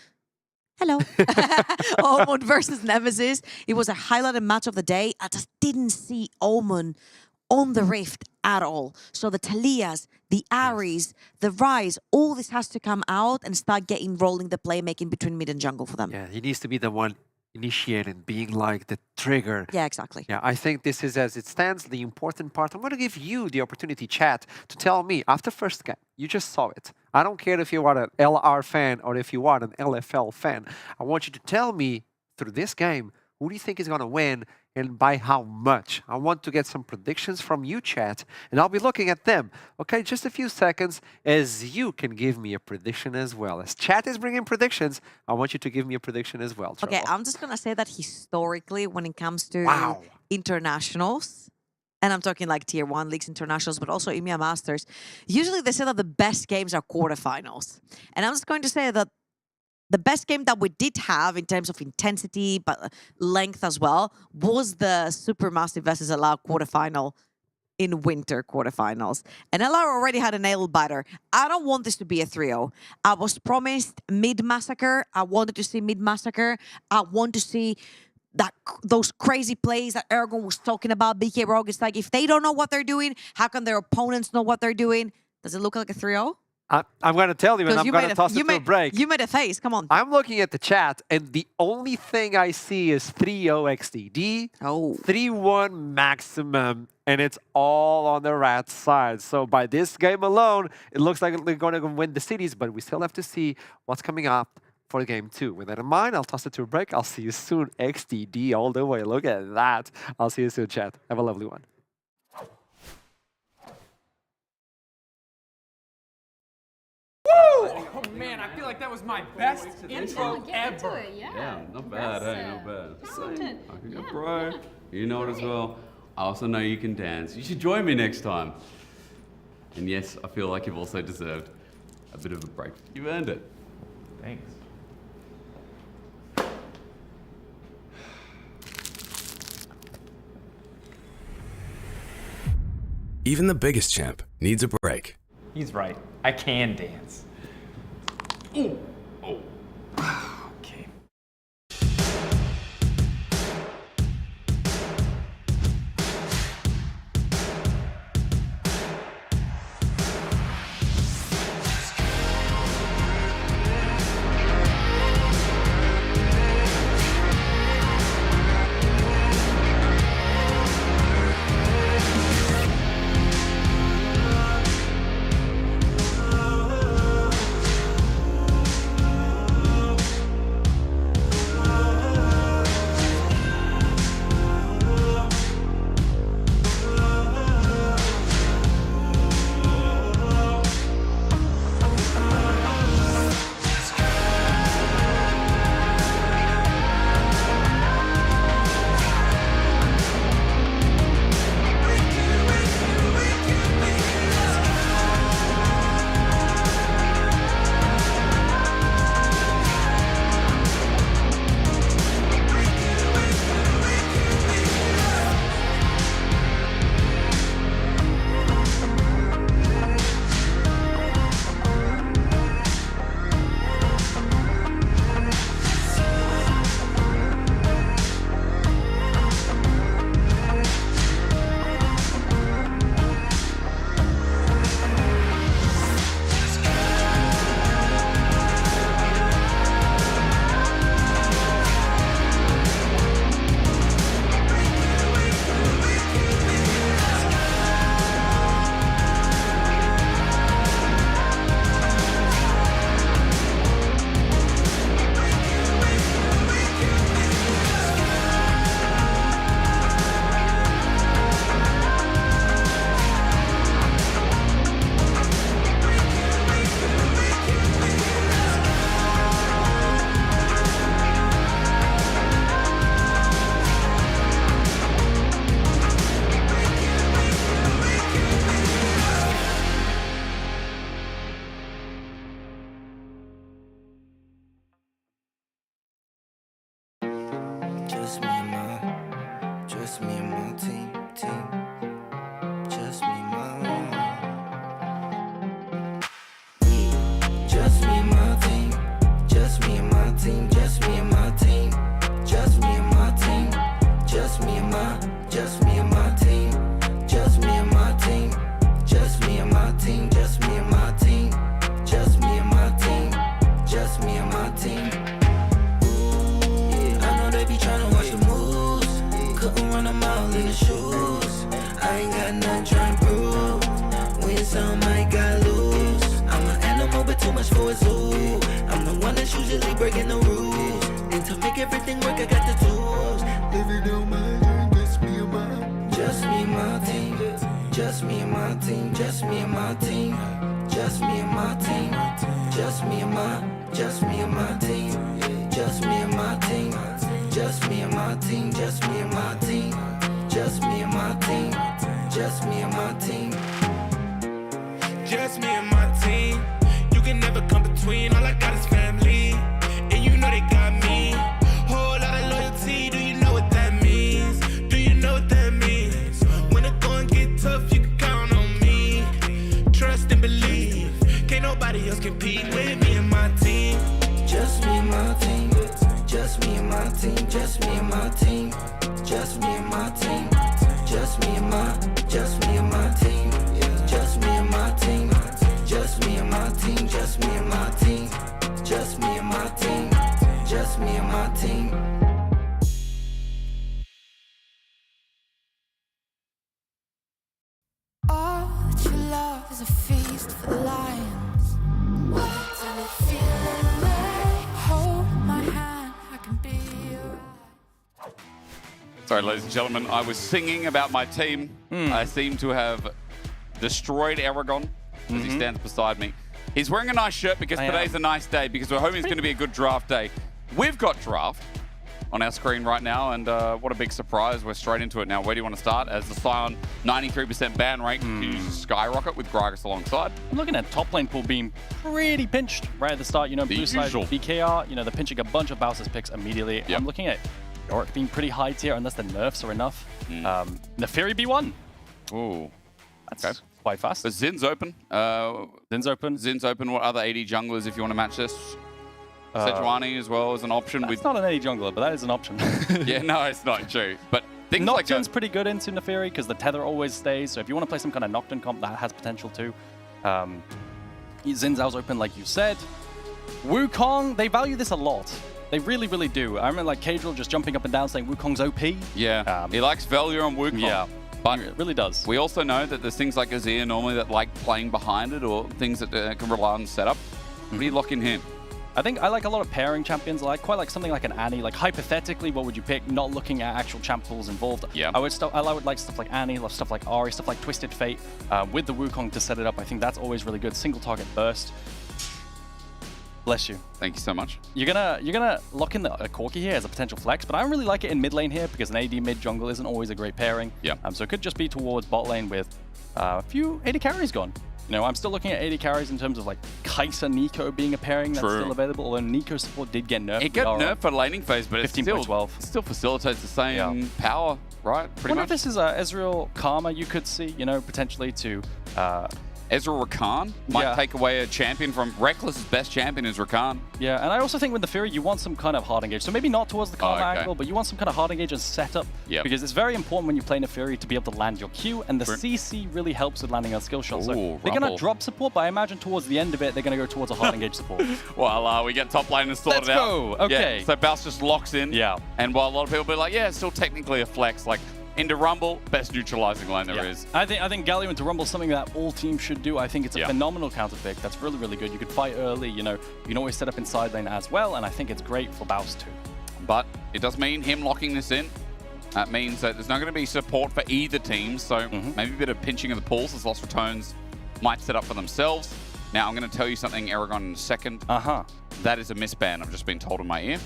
Hello. Omen versus Nemesis. It was a highlighted match of the day. I just didn't see Omen on the Rift at all. So the Talias, the Ahris, the Ryze, all this has to come out and start getting rolling the playmaking between mid and jungle for them. Yeah, he needs to be the one initiating, being like the trigger. Yeah, exactly. Yeah, I think this is, as it stands, the important part. I'm going to give you the opportunity, chat, to tell me, after first game, you just saw it. I don't care if you are an LR fan or if you are an LFL fan. I want you to tell me, through this game, who do you think is going to win and by how much? I want to get some predictions from you, chat, and I'll be looking at them. Okay, just a few seconds as you can give me a prediction as well. As chat is bringing predictions, I want you to give me a prediction as well. Okay, Trevor. I'm just going to say that historically, when it comes to internationals, and I'm talking like tier 1 leagues internationals, but also EMEA Masters, usually they say that the best games are quarterfinals. And I'm just going to say that the best game that we did have in terms of intensity, but length as well, was the Supermassive versus LR quarterfinal in winter quarterfinals. And LR already had a nail biter. I don't want this to be a 3-0. I was promised mid-massacre. I wanted to see mid-massacre. I want to see those crazy plays that Aragon was talking about. BKR, it's like, if they don't know what they're doing, how can their opponents know what they're doing? Does it look like a 3-0? I'm going to tell you, and I'm going to toss it to a break. You made a face. Come on. I'm looking at the chat, and the only thing I see is 3-0 XDD, 3-1 maximum, and it's all on the rat side. So by this game alone, it looks like they're going to win the cities, but we still have to see what's coming up for game 2. With that in mind, I'll toss it to a break. I'll see you soon. XDD all the way. Look at that. I'll see you soon, chat. Have a lovely one. Oh man, I feel like that was my best intro ever. Yeah, not bad, hey, not bad. I can go pro. You know it as well. I also know you can dance. You should join me next time. And yes, I feel like you've also deserved a bit of a break. You've earned it. Thanks. Even the biggest champ needs a break. He's right. I can dance. Ooh. Oh. Okay. I got the tools. If it don't mind, just me and my, just me and my team. Just me and my team, just me and my team. Just me and my team. Just me and my, just me and my team. Just me and my team. Just me and my team. Just me and my team. Just me and my team. Just me and my team. Just me and my team. You can never come between. All I got is family, and you know they got me. Whole lot of loyalty. Do you know what that means? Do you know what that means? When it going get tough, you can count on me. Trust and believe. Can't nobody else compete with me and my team. Just me and my team. Just me and my team. Just me and my team. Just me and my team. Just me and my. Just me and my team. Just me and my team. Just me and my team. Just me and my team. Just me and my team. Just me and my team. All that you love is a feast for the lions. What does it feel like? Hold my hand, I can be your. Sorry, ladies and gentlemen, I was singing about my team. I seem to have destroyed Aragon as he stands beside me. He's wearing a nice shirt because today's a nice day, because we're hoping it's going to be a good draft day. We've got draft on our screen right now, and what a big surprise. We're straight into it now. Where do you want to start? As the Scion 93% ban rate continues to skyrocket with Gragas alongside. I'm looking at top lane pool being pretty pinched right at the start. You know, blue side BKR, you know, they're pinching a bunch of Baus's picks immediately. Yep. I'm looking at Yorick being pretty high tier unless the nerfs are enough. Neferi B1. Ooh. That's quite fast. But Zin's open. Zin's open. Zin's open. What other AD junglers if you want to match this? Sejuani as well as an option. It's not an AD jungler, but that is an option. Yeah, no, it's not true. But things Nocturne's like pretty good into Neferi because the tether always stays. So if you want to play some kind of Nocturne comp, that has potential too. Xin Zhao's open, like you said. Wukong, they value this a lot. They really, really do. I remember like Cadril just jumping up and down saying Wukong's OP. Yeah, he likes value on Wukong. Yeah, but it really does. We also know that there's things like Azir normally that like playing behind it, or things that can rely on setup. What do you lock in him? I think I like a lot of pairing champions. I quite like something like an Annie. Like hypothetically, what would you pick? Not looking at actual champ pools involved. Yeah. I would like stuff like Annie, stuff like Ahri, stuff like Twisted Fate with the Wukong to set it up. I think that's always really good. Single target burst. Bless you. Thank you so much. You're gonna lock in a Corki here as a potential flex, but I don't really like it in mid lane here because an AD mid jungle isn't always a great pairing. Yeah. So it could just be towards bot lane with a few AD carries gone. You know, I'm still looking at AD carries in terms of like Kai'Sa Nico being a pairing that's still available, although Nico support did get nerfed. It got nerfed for laning phase, but it still facilitates the same power, right? Pretty much. If this is Ezreal Karma, you could see, you know, potentially to Ezreal Rakan might take away a champion from Reckless's best champion is Rakan. Yeah, and I also think with the Fury, you want some kind of hard engage. So maybe not towards the Karma angle, but you want some kind of hard engage and setup. Yep. Because it's very important when you play Neferi to be able to land your Q, and the CC really helps with landing on skill shots. So they're going to drop support, but I imagine towards the end of it, they're going to go towards a hard engage support. Well, we get top laners sorted out. Let's go! Okay. Yeah, so Baus just locks in. Yeah. And while a lot of people be like, yeah, it's still technically a flex, like, into Rumble, best neutralizing lane there is. I think Galio into Rumble is something that all teams should do. I think it's a phenomenal counter pick. That's really, really good. You could fight early, you know. You can always set up inside lane as well, and I think it's great for Baus too. But it does mean him locking this in. That means that there's not going to be support for either team, so maybe a bit of pinching of the pulls as Lost Returns might set up for themselves. Now, I'm going to tell you something, Aragon, in a second. That is a misban, I've just been told in my ear.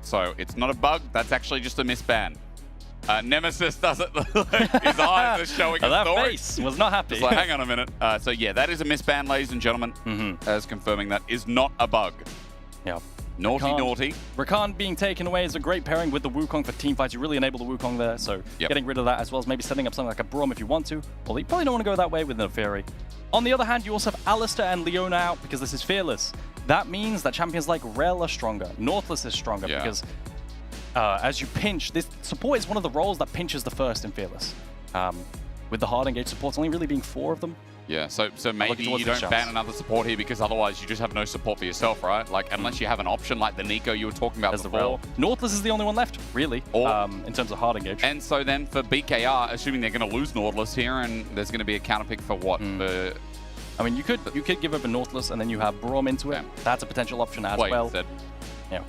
So it's not a bug, that's actually just a misban. Nemesis doesn't look like his eyes are showing a that story. face was not happy. It's like, hang on a minute. So yeah, that is a misban, ladies and gentlemen. As confirming that is not a bug. Yeah. Naughty. Rakan being taken away is a great pairing with the Wukong for team fights. You really enable the Wukong there, so getting rid of that as well as maybe setting up something like a Braum if you want to. Well, you probably don't want to go that way with Neferi. On the other hand, you also have Alistair and Leona out because this is Fearless. That means that champions like Rel are stronger. Nautilus is stronger because as you pinch, this support is one of the roles that pinches the first in Fearless. With the hard engage supports only really being 4 of them. Yeah, so maybe you don't ban another support here because otherwise you just have no support for yourself, right? Like, unless you have an option like the Nico you were talking about before. Nautilus is the only one left, really, in terms of hard engage. And so then for BKR, assuming they're going to lose Nautilus here, and there's going to be a counter pick for what? I mean, you could give up a Nautilus and then you have Braum into it. That's a potential option as well. Instead. Yeah.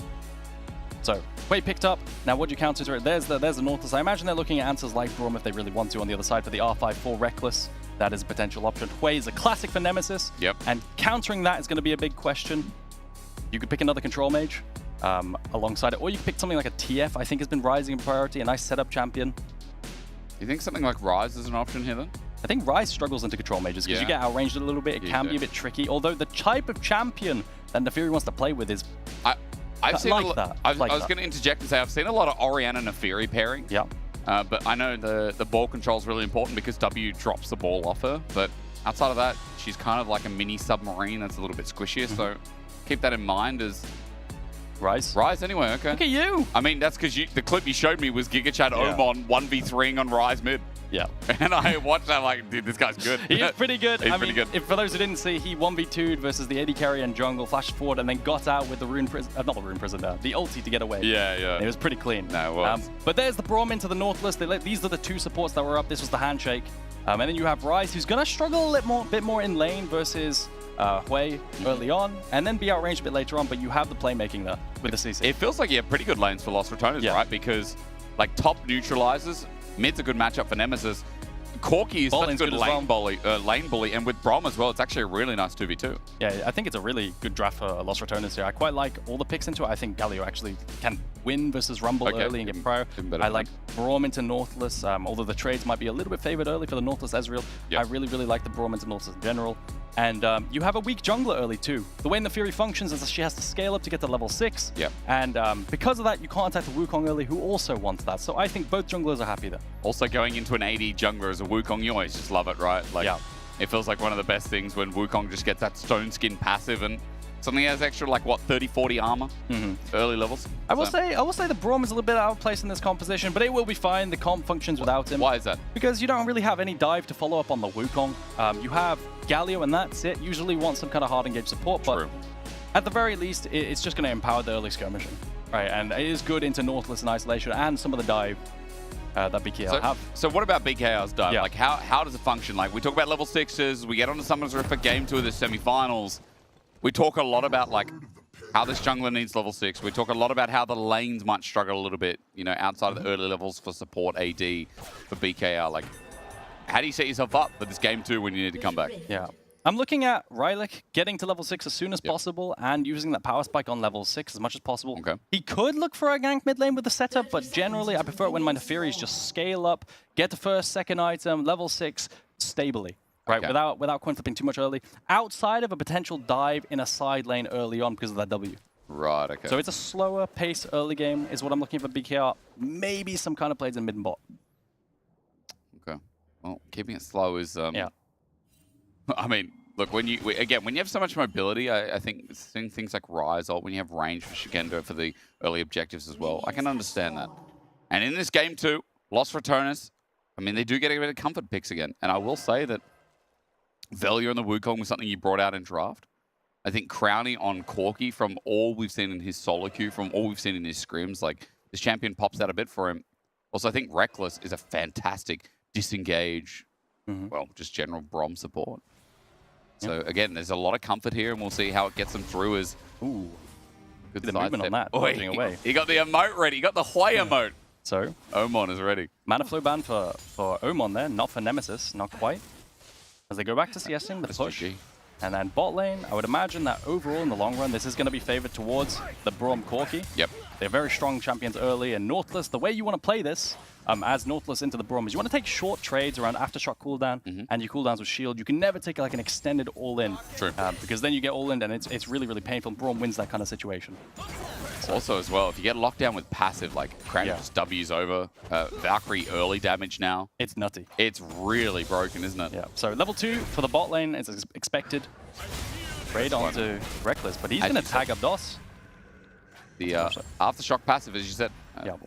So, Wei picked up. Now, what do you counter to it? There's the Nautilus. I imagine they're looking at answers like Braum if they really want to on the other side for the R5 for Reckless. That is a potential option. Wei is a classic for Nemesis. Yep. And countering that is going to be a big question. You could pick another Control Mage alongside it, or you could pick something like a TF, I think has been rising in priority, a nice setup champion. You think something like Rise is an option here then? I think Rise struggles into Control Mages because you get outranged a little bit. It can be a bit tricky, although the type of champion that Nefiri wants to play with is I've seen like that. I was going to interject and say I've seen a lot of Orianna Nefiri pairing. Yeah. But I know the ball control is really important because W drops the ball off her. But outside of that, she's kind of like a mini submarine that's a little bit squishier. So keep that in mind as Rise. Rise anyway, okay. Look at you. I mean, that's because the clip you showed me was GigaChad Omen 1v3ing on Rise mid. Yeah. And I watched that like, dude, this guy's good. He is pretty good. He's pretty good. If for those who didn't see, he 1v2'd versus the AD carry and jungle, flashed forward, and then got out with the Rune Prison, not the Rune Prison, the ulti to get away. Yeah, yeah. And it was pretty clean. No, it was. But there's the Braum into the Nautilus. These are the two supports that were up. This was the handshake. And then you have Rise, who's going to struggle a bit more in lane versus Hui early on, and then be outranged a bit later on, but you have the playmaking there with the CC. It feels like you have pretty good lanes for Lost Returners, right? Because like top neutralizers, mid's a good matchup for Nemesis. Corki is such a good lane bully, and with Braum as well, it's actually a really nice 2v2. Yeah, I think it's a really good draft for Lost Returners here. I quite like all the picks into it. I think Galio actually can win versus Rumble early and get prior. I like Braum into Nautilus, although the trades might be a little bit favored early for the Nautilus Ezreal. I really, really like the Braum into Nautilus in general. And you have a weak jungler early too. The way Nefiri functions is that she has to scale up to get to level 6. Yep. And because of that, you can't attack the Wukong early, who also wants that. So I think both junglers are happy there. Also going into an AD jungler as a Wukong, you always just love it, right? Like, it feels like one of the best things when Wukong just gets that stone skin passive and something that has extra, like, what, 30, 40 armor? Early levels. I will say the Braum is a little bit out of place in this composition, but it will be fine. The comp functions without him. Why is that? Because you don't really have any dive to follow up on the Wukong. You have Galio and that's it. Usually want some kind of hard engage support, but at the very least, it's just going to empower the early skirmishing. Right, and it is good into Nautilus and isolation and some of the dive that BKR have. So what about BKR's dive? Like, how does it function? Like, we talk about level 6s, we get onto Summoners Rift for game 2 of the semifinals. We talk a lot about, like, how this jungler needs level 6. We talk a lot about how the lanes might struggle a little bit, you know, outside of the early levels for support AD for BKR. Like, how do you set yourself up for this game 2 when you need to come back? Yeah. I'm looking at Rylik getting to level 6 as soon as possible and using that power spike on level 6 as much as possible. He could look for a gank mid lane with the setup, but generally I prefer it when my Nefiris just scale up, get the first, second item, level 6, stably. Right, without coin flipping too much early, outside of a potential dive in a side lane early on because of that W. Right, okay. So it's a slower pace early game is what I'm looking for BKR. Maybe some kind of plays in mid and bot. Okay. Well, keeping it slow is... I mean, look, when you have so much mobility, I think seeing things like Rise or when you have range for Shigendo for the early objectives as well, I can understand that. And in this game too, Lost Returners, I mean, they do get a bit of comfort picks again. And I will say that Velia and the Wukong was something you brought out in draft. I think Crowny on Corki, from all we've seen in his solo queue, from all we've seen in his scrims, like, this champion pops out a bit for him. Also, I think Reckless is a fantastic disengage, well, just general Braum support. So, again, there's a lot of comfort here, and we'll see how it gets them through as... Ooh, good the movement on that, away. He got the emote ready. He got the Hui emote. So, Omen is ready. Mana flow ban for Omen there, not for Nemesis, not quite. As they go back to CSing, the push. And then bot lane, I would imagine that overall in the long run, this is going to be favored towards the Braum Corki. Yep. They're very strong champions early, and Nautilus, the way you want to play this, as Nautilus into the Braum, is you want to take short trades around Aftershock cooldown, and your cooldowns with shield. You can never take like an extended all-in, because then you get all-in, and it's really, really painful. Braum wins that kind of situation. Also, as well, if you get locked down with passive, like Crane just W's over, Valkyrie early damage now. It's nutty. It's really broken, isn't it? Yeah. So level 2 for the bot lane is expected. Trade onto Reckless, but he's going to tag up DOS. The Aftershock passive, as you said,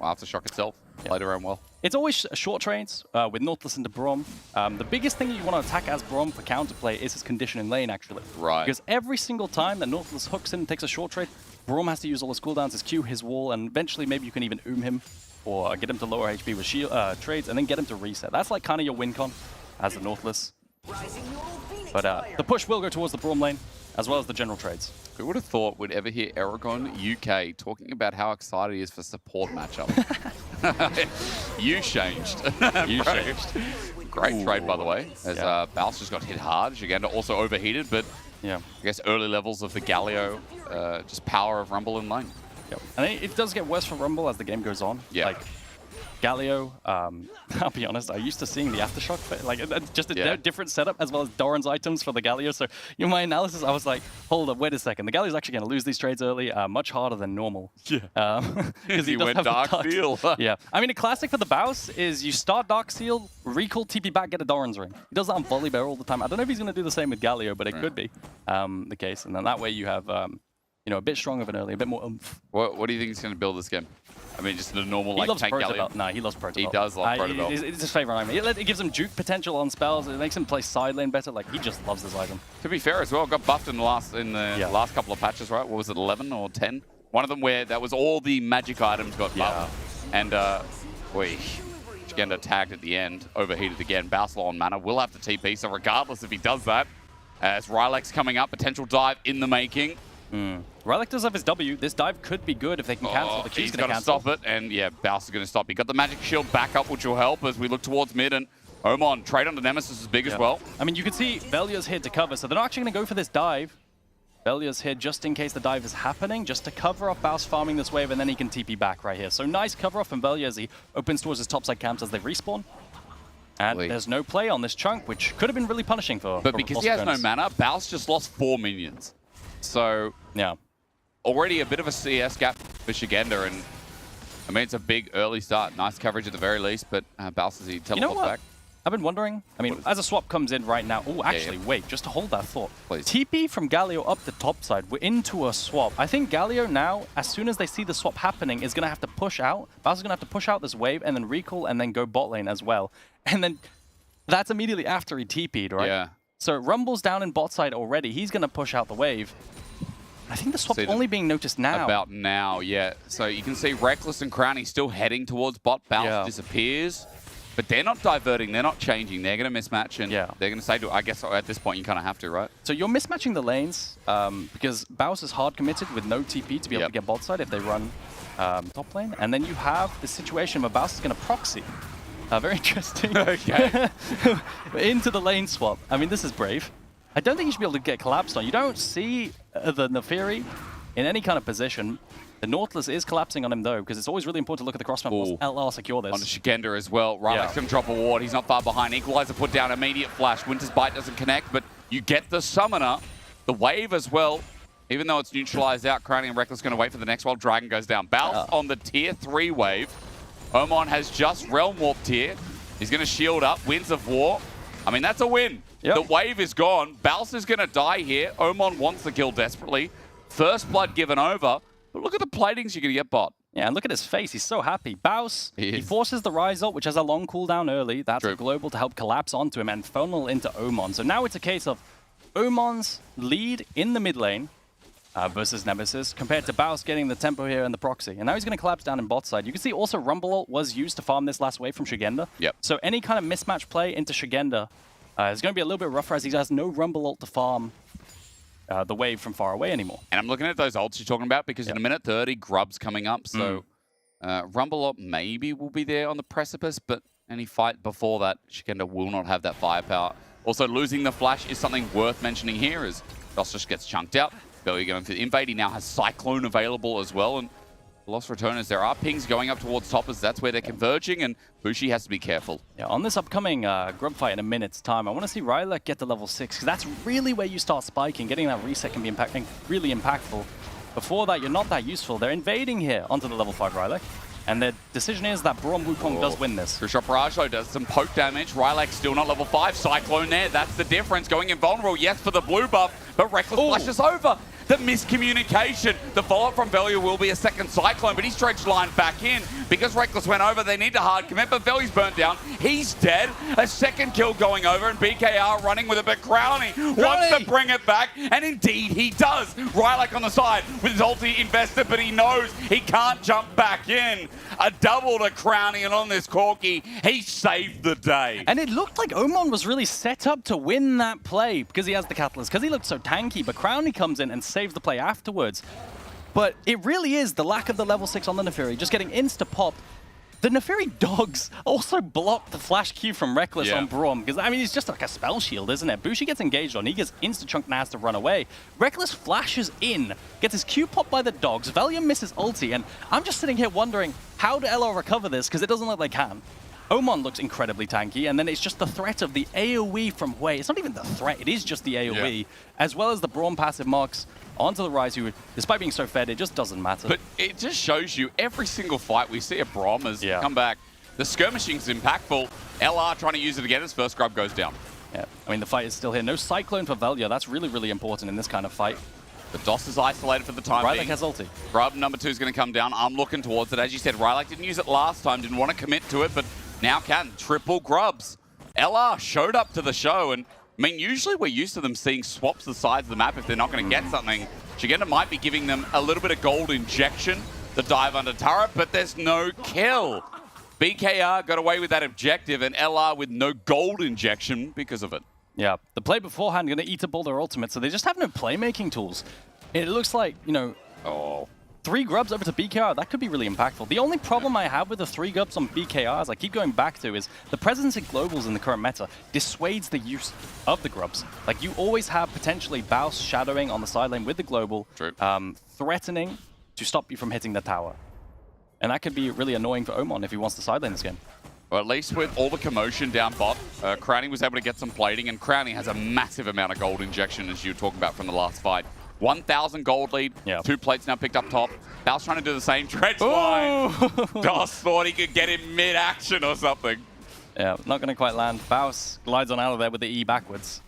Aftershock itself, played around well. It's always short trades with Nautilus into Braum. The biggest thing you want to attack as Braum for counterplay is his condition in lane, actually. Right. Because every single time that Nautilus hooks in and takes a short trade, Braum has to use all his cooldowns, his Q, his wall, and eventually maybe you can even him or get him to lower HP with shield trades and then get him to reset. That's like kind of your win con as the Nautilus. But the push will go towards the Braum lane. as well as the general trades. Who would have thought we'd ever hear Aragon UK talking about how excited he is for support matchup? You changed. You changed. Great trade, by the way, as Baus just got hit hard. Shigenda also overheated, but I guess early levels of the Galio, just power of Rumble in lane. Yep. And it does get worse for Rumble as the game goes on. Yeah. Like, Galio, I'll be honest, I used to seeing the Aftershock, like just a different setup as well as Doran's items for the Galio. So in my analysis, I was like, hold up, wait a second. The Galio's actually going to lose these trades early, much harder than normal. Yeah. Because he went does have Dark Seal. Yeah. I mean, a classic for the Baus is you start Dark Seal, recall TP back, get a Doran's ring. He does that on Volley Bear all the time. I don't know if he's going to do the same with Galio, but it could be the case. And then that way you have, you know, a bit stronger of an early, a bit more oomph. What do you think he's going to build this game? I mean, just a normal, like, tank Galio? No, he loves Protobelt. He does love Protobelt. It's his favorite item. It gives him juke potential on spells. It makes him play side lane better. Like, he just loves this item. To be fair as well, got buffed in the last couple of patches, right? What was it, 11 or 10? One of them where that was all the magic items got buffed. And, Shigenda tagged at the end, overheated again. Baus low on mana, will have to TP, so regardless if he does that, as Rylek's coming up, potential dive in the making. Rylek does have his W. This dive could be good if they can cancel. The He's going to stop it, and Baus is going to stop. He got the magic shield back up, which will help as we look towards mid, and Omen, trade onto Nemesis is big as well. I mean, you can see Velia's here to cover, so they're not actually going to go for this dive. Velia's here just in case the dive is happening, just to cover off Baus farming this wave, and then he can TP back right here. So nice cover off from Velia as he opens towards his topside camps as they respawn. And there's no play on this chunk, which could have been really punishing for But because he has no mana, Baus just lost 4 minions. So, already a bit of a CS gap for Shigenda, and I mean, it's a big early start. Nice coverage at the very least, but Baus as he teleports back. I've been wondering, I mean, as a swap comes in right now, oh, actually, wait, just to hold that thought. Please. TP from Galio up the top side, we're into a swap. I think Galio now, as soon as they see the swap happening, is going to have to push out. Baus is going to have to push out this wave and then recall and then go bot lane as well. And then that's immediately after he TP'd, right? Yeah. So Rumble's down in bot side already. He's going to push out the wave. I think the swap's only being noticed now. About now, yeah. So you can see Reckless and Crowny still heading towards bot. Baus disappears. But they're not diverting, they're not changing. They're going to mismatch, and they're going to say, I guess at this point you kind of have to, right? So you're mismatching the lanes because Baus is hard committed with no TP to be able to get bot side if they run top lane. And then you have the situation where Baus is going to proxy. Very interesting. Okay. Into the lane swap. I mean, this is brave. I don't think you should be able to get collapsed on. You don't see the Neferi in any kind of position. The Nautilus is collapsing on him, though, because it's always really important to look at the crossmap. LR secure this. On the Shigenda as well. Rylek's going to drop a ward. He's not far behind. Equalizer put down, immediate flash. Winter's Bite doesn't connect, but you get the Summoner. The wave as well. Even though it's neutralized out, Crowny and Reckless going to wait for the next while Dragon goes down. Baus on the tier 3 wave. Omen has just Realm Warped here. He's going to shield up. Winds of War. I mean, that's a win. The wave is gone. Baus is going to die here. Omen wants the kill desperately. First blood given over. But look at the platings you're going to get bot. Yeah, and look at his face. He's so happy. Baus, he forces the Rise ult, which has a long cooldown early. That's a global to help collapse onto him and funnel into Omen. So now it's a case of Omen's lead in the mid lane versus Nemesis, compared to Baus getting the tempo here and the proxy. And now he's going to collapse down in bot side. You can see also Rumble ult was used to farm this last wave from Shigenda. So any kind of mismatch play into Shigenda is going to be a little bit rougher as he has no Rumble ult to farm the wave from far away anymore. And I'm looking at those ults you're talking about because in a minute 30, Grub's coming up. So Rumble ult maybe will be there on the precipice, but any fight before that, Shigenda will not have that firepower. Also, losing the flash is something worth mentioning here as Baus just gets chunked out. Belly going for the invade. He now has Cyclone available as well. And Lost Returners, there are pings going up towards toppers. That's where they're converging, and Bushi has to be careful. Yeah, on this upcoming Grub fight in a minute's time, I want to see Rylek get to level 6, because that's really where you start spiking. Getting that reset can be really impactful. Before that, you're not that useful. They're invading here onto the level 5 Rylek, and the decision is that Braum Wukong does win this. Khrushchev Barrage, though, does some poke damage. Rylek still not level 5. Cyclone there, that's the difference. Going invulnerable, yes, for the blue buff, but Reckless flashes over. The miscommunication. The follow-up from Velia will be a second Cyclone, but he's dredged line back in. Because Reckless went over, they need to hard commit, but Velia's burnt down. He's dead. A second kill going over, and BKR running with it, but Crowley wants to bring it back, and indeed he does. Rylak on the side with his ulti invested, but he knows he can't jump back in. A double to Crowley, and on this Corki, he saved the day. And it looked like Omen was really set up to win that play because he has the Catalyst, because he looked so tanky, but Crowley comes in and saves the play afterwards. But it really is the lack of the level 6 on the Neferi, just getting insta-popped. The Neferi dogs also blocked the flash Q from Reckless on Braum, because, I mean, it's just like a spell shield, isn't it? Bushi gets engaged on, he gets insta-chunked and has to run away. Reckless flashes in, gets his Q popped by the dogs, Velia misses ulti, and I'm just sitting here wondering, how do LR recover this? Because it doesn't look like they can. Omen looks incredibly tanky, and then it's just the threat of the AoE from Wei. It's not even the threat, it is just the AoE, as well as the Braum passive marks onto the Ryze, who, despite being so fed, it just doesn't matter. But it just shows you every single fight we see a Braum has come back. The skirmishing's impactful. LR trying to use it again, his first grub goes down. Yeah, I mean, the fight is still here. No Cyclone for Velia, that's really, really important in this kind of fight. The DOS is isolated for the time being. Rylak has ulti. Grub number 2 is going to come down. I'm looking towards it. As you said, Rylak didn't use it last time, didn't want to commit to it, but now can. Triple grubs. LR showed up to the show, and I mean, usually we're used to them seeing swaps the sides of the map if they're not going to get something. Shigenda might be giving them a little bit of gold injection, the dive under turret, but there's no kill. BKR got away with that objective, and LR with no gold injection because of it. Yeah, the play beforehand going to eat up all their ultimate, so they just have no playmaking tools. It looks like, you know, 3 grubs over to BKR, that could be really impactful. The only problem I have with the 3 grubs on BKR, as I keep going back to, is the presence in globals in the current meta dissuades the use of the grubs. Like, you always have potentially Baus shadowing on the side lane with the global, threatening to stop you from hitting the tower. And that could be really annoying for Omen if he wants to side lane this game. Well, at least with all the commotion down bot, Crowley was able to get some plating, and Crowley has a massive amount of gold injection, as you were talking about from the last fight. 1,000 gold lead, 2 plates now picked up top. Baus trying to do the same dredge line. DOS thought he could get him mid-action or something. Yeah, not going to quite land. Baus glides on out of there with the E backwards.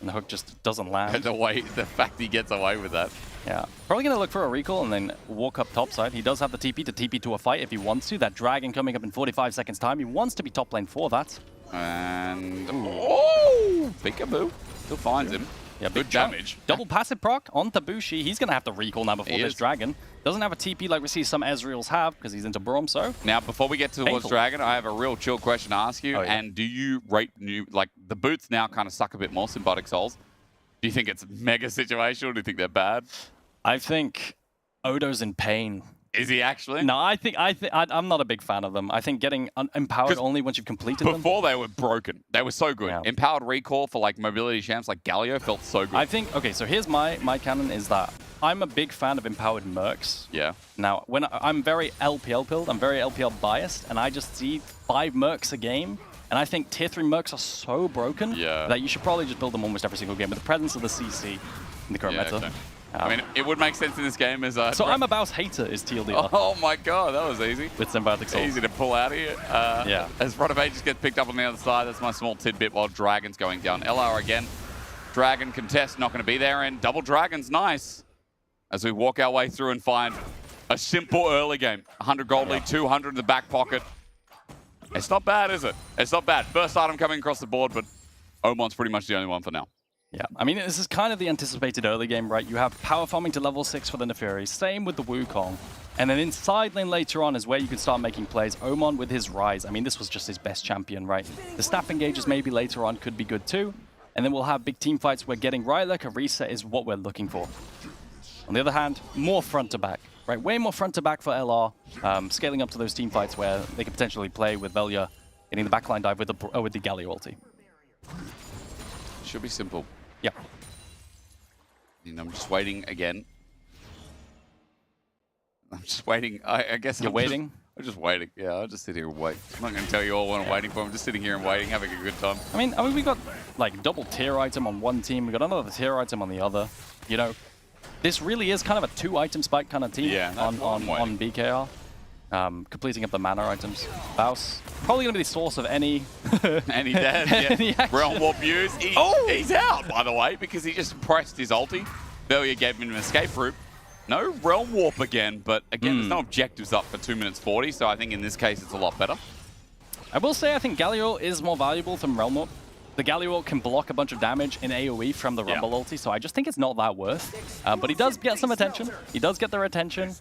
And the hook just doesn't land. The fact he gets away with that. Yeah, probably going to look for a recall and then walk up topside. He does have the TP to a fight if he wants to. That dragon coming up in 45 seconds time. He wants to be top lane for that. And peekaboo. Still finds him. Yeah, good damage. Double passive proc on Bushi. He's going to have to recall now before this dragon. Doesn't have a TP like we see some Ezreals have because he's into Braum, so. Now, before we get towards dragon, I have a real chill question to ask you. And do you rate like the boots now kind of suck a bit more, Symbiotic Souls? Do you think it's mega situational? Do you think they're bad? I think Odo's in pain. Is he actually? No, I'm not a big fan of them. I think getting empowered only once you've completed them. Before they were broken. They were so good. Yeah. Empowered recall for like mobility champs like Galio felt so good. I think, okay, so here's my canon is that I'm a big fan of empowered mercs. Yeah. Now, when I'm very LPL pilled, I'm very LPL biased, and I just see 5 mercs a game. And I think tier 3 mercs are so broken that you should probably just build them almost every single game with the presence of the CC in the current meta. Okay. I mean, it would make sense in this game as so I'm a Baus hater is TLDR. Oh my god, that was easy. With Symbiotic Souls. Easy to pull out here. As Rodovay just gets picked up on the other side, that's my small tidbit while Dragon's going down. LR again. Dragon contest, not going to be there, and double Dragon's nice. As we walk our way through and find a simple early game. 100 gold lead, 200 in the back pocket. It's not bad, is it? It's not bad. First item coming across the board, but Omen's pretty much the only one for now. Yeah, I mean, this is kind of the anticipated early game, right? You have power farming to level 6 for the Neferi, same with the Wukong. And then in side lane later on is where you can start making plays. Omen with his Ryze, I mean, this was just his best champion, right? The staff engages maybe later on could be good too. And then we'll have big team fights where getting Rylak a reset is what we're looking for. On the other hand, more front to back, right? Way more front to back for LR, scaling up to those team fights where they can potentially play with Velia getting the backline dive with the Galio ulti. Should be simple. Yeah. And I'm just waiting again. I'm just waiting. I guess You're waiting? I'm just waiting. Yeah, I'll just sit here and wait. I'm not going to tell you all what I'm waiting for. I'm just sitting here and waiting, having a good time. I mean, we got like double tier item on one team. We got another tier item on the other. You know, this really is kind of a 2-item spike kind of team on BKR. Completing up the mana items. Baus, probably going to be the source of any... any death, yeah. Realm Warp use. He's out, by the way, because he just pressed his ulti. Velia gave him an escape route. No Realm Warp again, but again, there's no objectives up for 2 minutes 40, so I think in this case it's a lot better. I will say I think Galio is more valuable than Realm Warp. The Galio can block a bunch of damage in AoE from the Rumble ulti, so I just think it's not that worth. But he does get some attention. He does get their attention.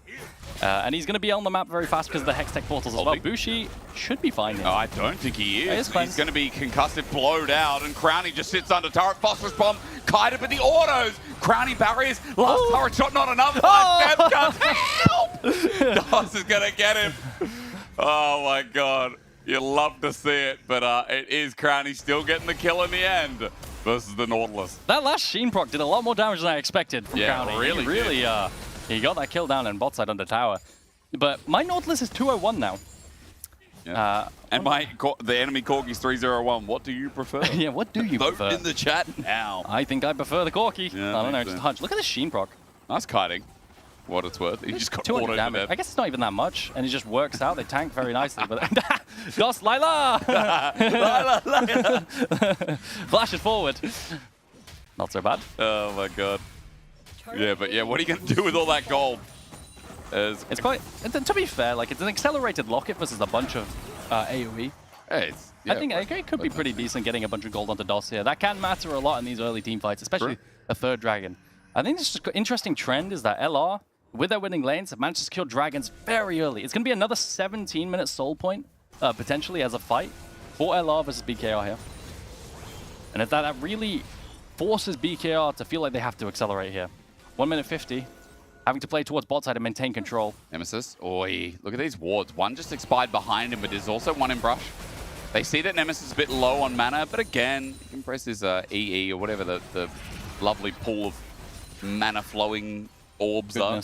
And he's going to be on the map very fast because of the Hex Tech portals as well. Bushi should be fine here. No, I don't think he is. He's going to be concussive, blowed out, and Crownie just sits under turret. Phosphorus Bomb, kited with the autos. Crownie barriers. Last turret shot, not enough. Help! DOS is going to get him. Oh my god. You love to see it, but it is Crownie still getting the kill in the end versus the Nautilus. That last Sheen proc did a lot more damage than I expected from Crownie. Really, he got that kill down in bot side under tower. But my Nautilus is 201 now. Yeah. And the enemy Corgi's 301. What do you prefer? Yeah, what do you prefer? Vote in the chat now. I think I prefer the Corgi. Yeah, I don't know, just a hunch. Look at the Sheen proc. Nice kiting. What it's worth. He just got 200 damage. I guess it's not even that much, and it just works out. They tank very nicely. But DOS, Lila! Lila! Flash it forward. Not so bad. Oh my god. Yeah, but yeah, what are you going to do with all that gold? It's quite, to be fair, like it's an accelerated locket versus a bunch of AoE. Hey, I think it could be pretty decent getting a bunch of gold onto DOS here. That can matter a lot in these early team fights, especially a third dragon. I think this interesting trend is that LR, with their winning lanes, have managed to secure dragons very early. It's going to be another 17-minute soul point, potentially, as a fight for LR versus BKR here. And if that really forces BKR to feel like they have to accelerate here. 1 minute 50, having to play towards bot side and maintain control. Nemesis, oi, look at these wards. One just expired behind him, but there's also one in brush. They see that Nemesis is a bit low on mana, but again, you can press his EE or whatever the lovely pool of mana flowing orbs are.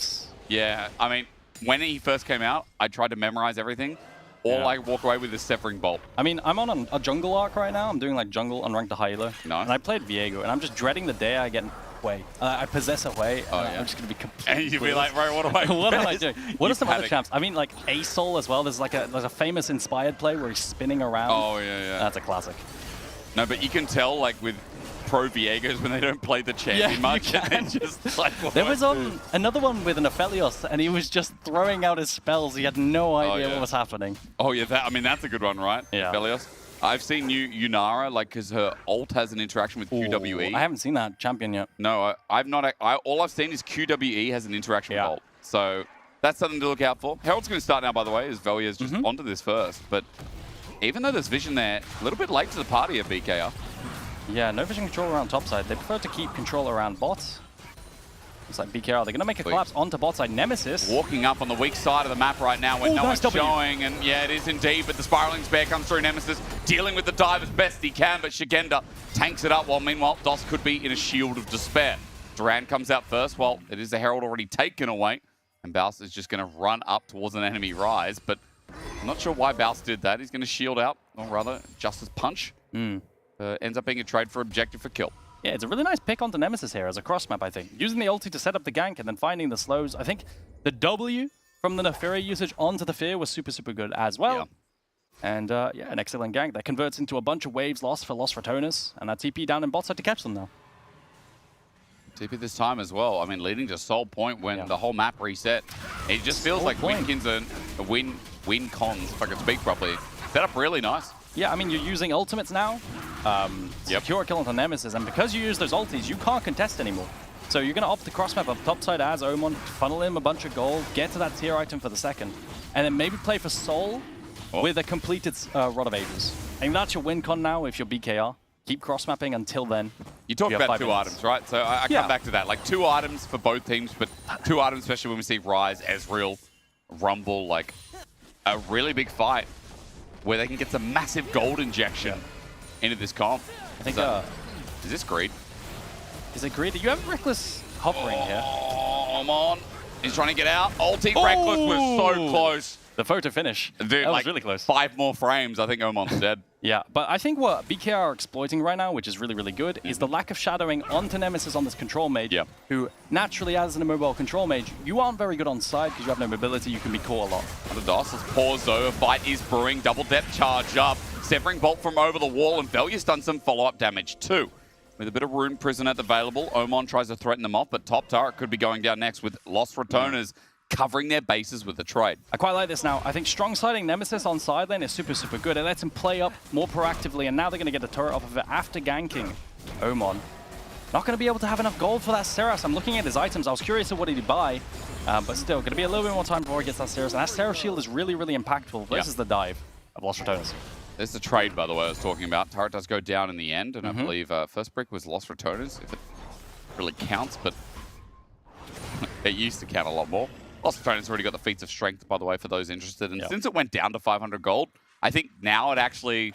Yeah, I mean, when he first came out, I tried to memorize everything. All I walk away with is Severing Bolt. I mean, I'm on a jungle arc right now. I'm doing like jungle unranked to Hyla. Nice. And I played Viego, and I'm just dreading the day I get Hwei. I possess a Hwei, and I'm just going to be completely... And you'd be like, bro, what am I What am I doing? What are some other champs? I mean, like A-Soul as well. There's like a famous inspired play where he's spinning around. Oh, yeah. That's a classic. No, but you can tell, like, with pro Viegos when they don't play the champion much. And just, like, there was another one with an Aphelios, and he was just throwing out his spells. He had no idea what was happening. Oh, yeah. I mean, that's a good one, right? Yeah. Aphelios. I've seen Yunara, like, because her ult has an interaction with QWE. I haven't seen that champion yet. No, I've not. All I've seen is QWE has an interaction with ult. So that's something to look out for. Herald's going to start now, by the way, as Velia's just onto this first. But even though there's vision there, a little bit late to the party at BKR. Yeah, no vision control around top side. They prefer to keep control around bots. It's like BKR. They're going to make a collapse onto bot side. Nemesis. Walking up on the weak side of the map right now when no one's showing. And yeah, it is indeed. But the Spiraling Spear comes through. Nemesis dealing with the dive as best he can. But Shigenda tanks it up while meanwhile DOS could be in a shield of despair. Duran comes out first. Well, it is the Herald already taken away. And Baus is just going to run up towards an enemy rise. But I'm not sure why Baus did that. He's going to shield out. Or rather, Justice Punch. Ends up being a trade for objective for kill. Yeah, it's a really nice pick onto Nemesis here as a cross map, I think. Using the ulti to set up the gank and then finding the slows. I think the W from the Neferi usage onto the Fear was super, super good as well. Yeah. And yeah, an excellent gank that converts into a bunch of waves lost for Tonus. And that TP down in bot side to catch them now. TP this time as well. I mean, leading to Soul Point when the whole map reset. It just feels like Winkins and win cons, if I can speak properly. Set up really nice. Yeah, I mean, you're using ultimates now. Secure a kill onto Nemesis, and because you use those ultis, you can't contest anymore. So you're going to opt the cross map up topside as Omen, funnel in a bunch of gold, get to that tier item for the second, and then maybe play for Soul with a completed Rod of Ages. And that's your win con now if you're BKR. Keep cross mapping until then. You talked about 2 items, right? So I come back to that. Like 2 items for both teams, but 2 items, especially when we see Rise, Ezreal, Rumble, like a really big fight where they can get some massive gold injection into this comp. I think, is this Greed? Is it Greed? Do you have Reckless hovering here? Oh, come on. He's trying to get out. Ulti Reckless was so close. The photo finish. Dude, that like was really close. 5 more frames, I think Omen's dead. Yeah, but I think what BKR are exploiting right now, which is really, really good, is the lack of shadowing onto Nemesis on this control mage, who naturally, as an immobile control mage, you aren't very good on side because you have no mobility, you can be caught a lot. The DOS has paused though, a fight is brewing, double depth charge up, Severing Bolt from over the wall, and Velia's done some follow-up damage too. with a bit of Rune Prisoner available. Omen tries to threaten them off, but top turret could be going down next with Lost Retoners covering their bases with the trade. I quite like this now. I think strong sliding Nemesis on side lane is super, super good. It lets him play up more proactively, and now they're going to get a turret off of it after ganking Omen. Not going to be able to have enough gold for that Seras. I'm looking at his items. I was curious of what he'd buy, but still, going to be a little bit more time before he gets that Seras. And that Seras shield is really, really impactful versus the dive of Lost Retoners. There's the trade, by the way, I was talking about. Turret does go down in the end, and I believe first brick was Lost Retoners, if it really counts, but it used to count a lot more. Lost Retoners already got the feats of strength, by the way, for those interested. And since it went down to 500 gold, I think now I actually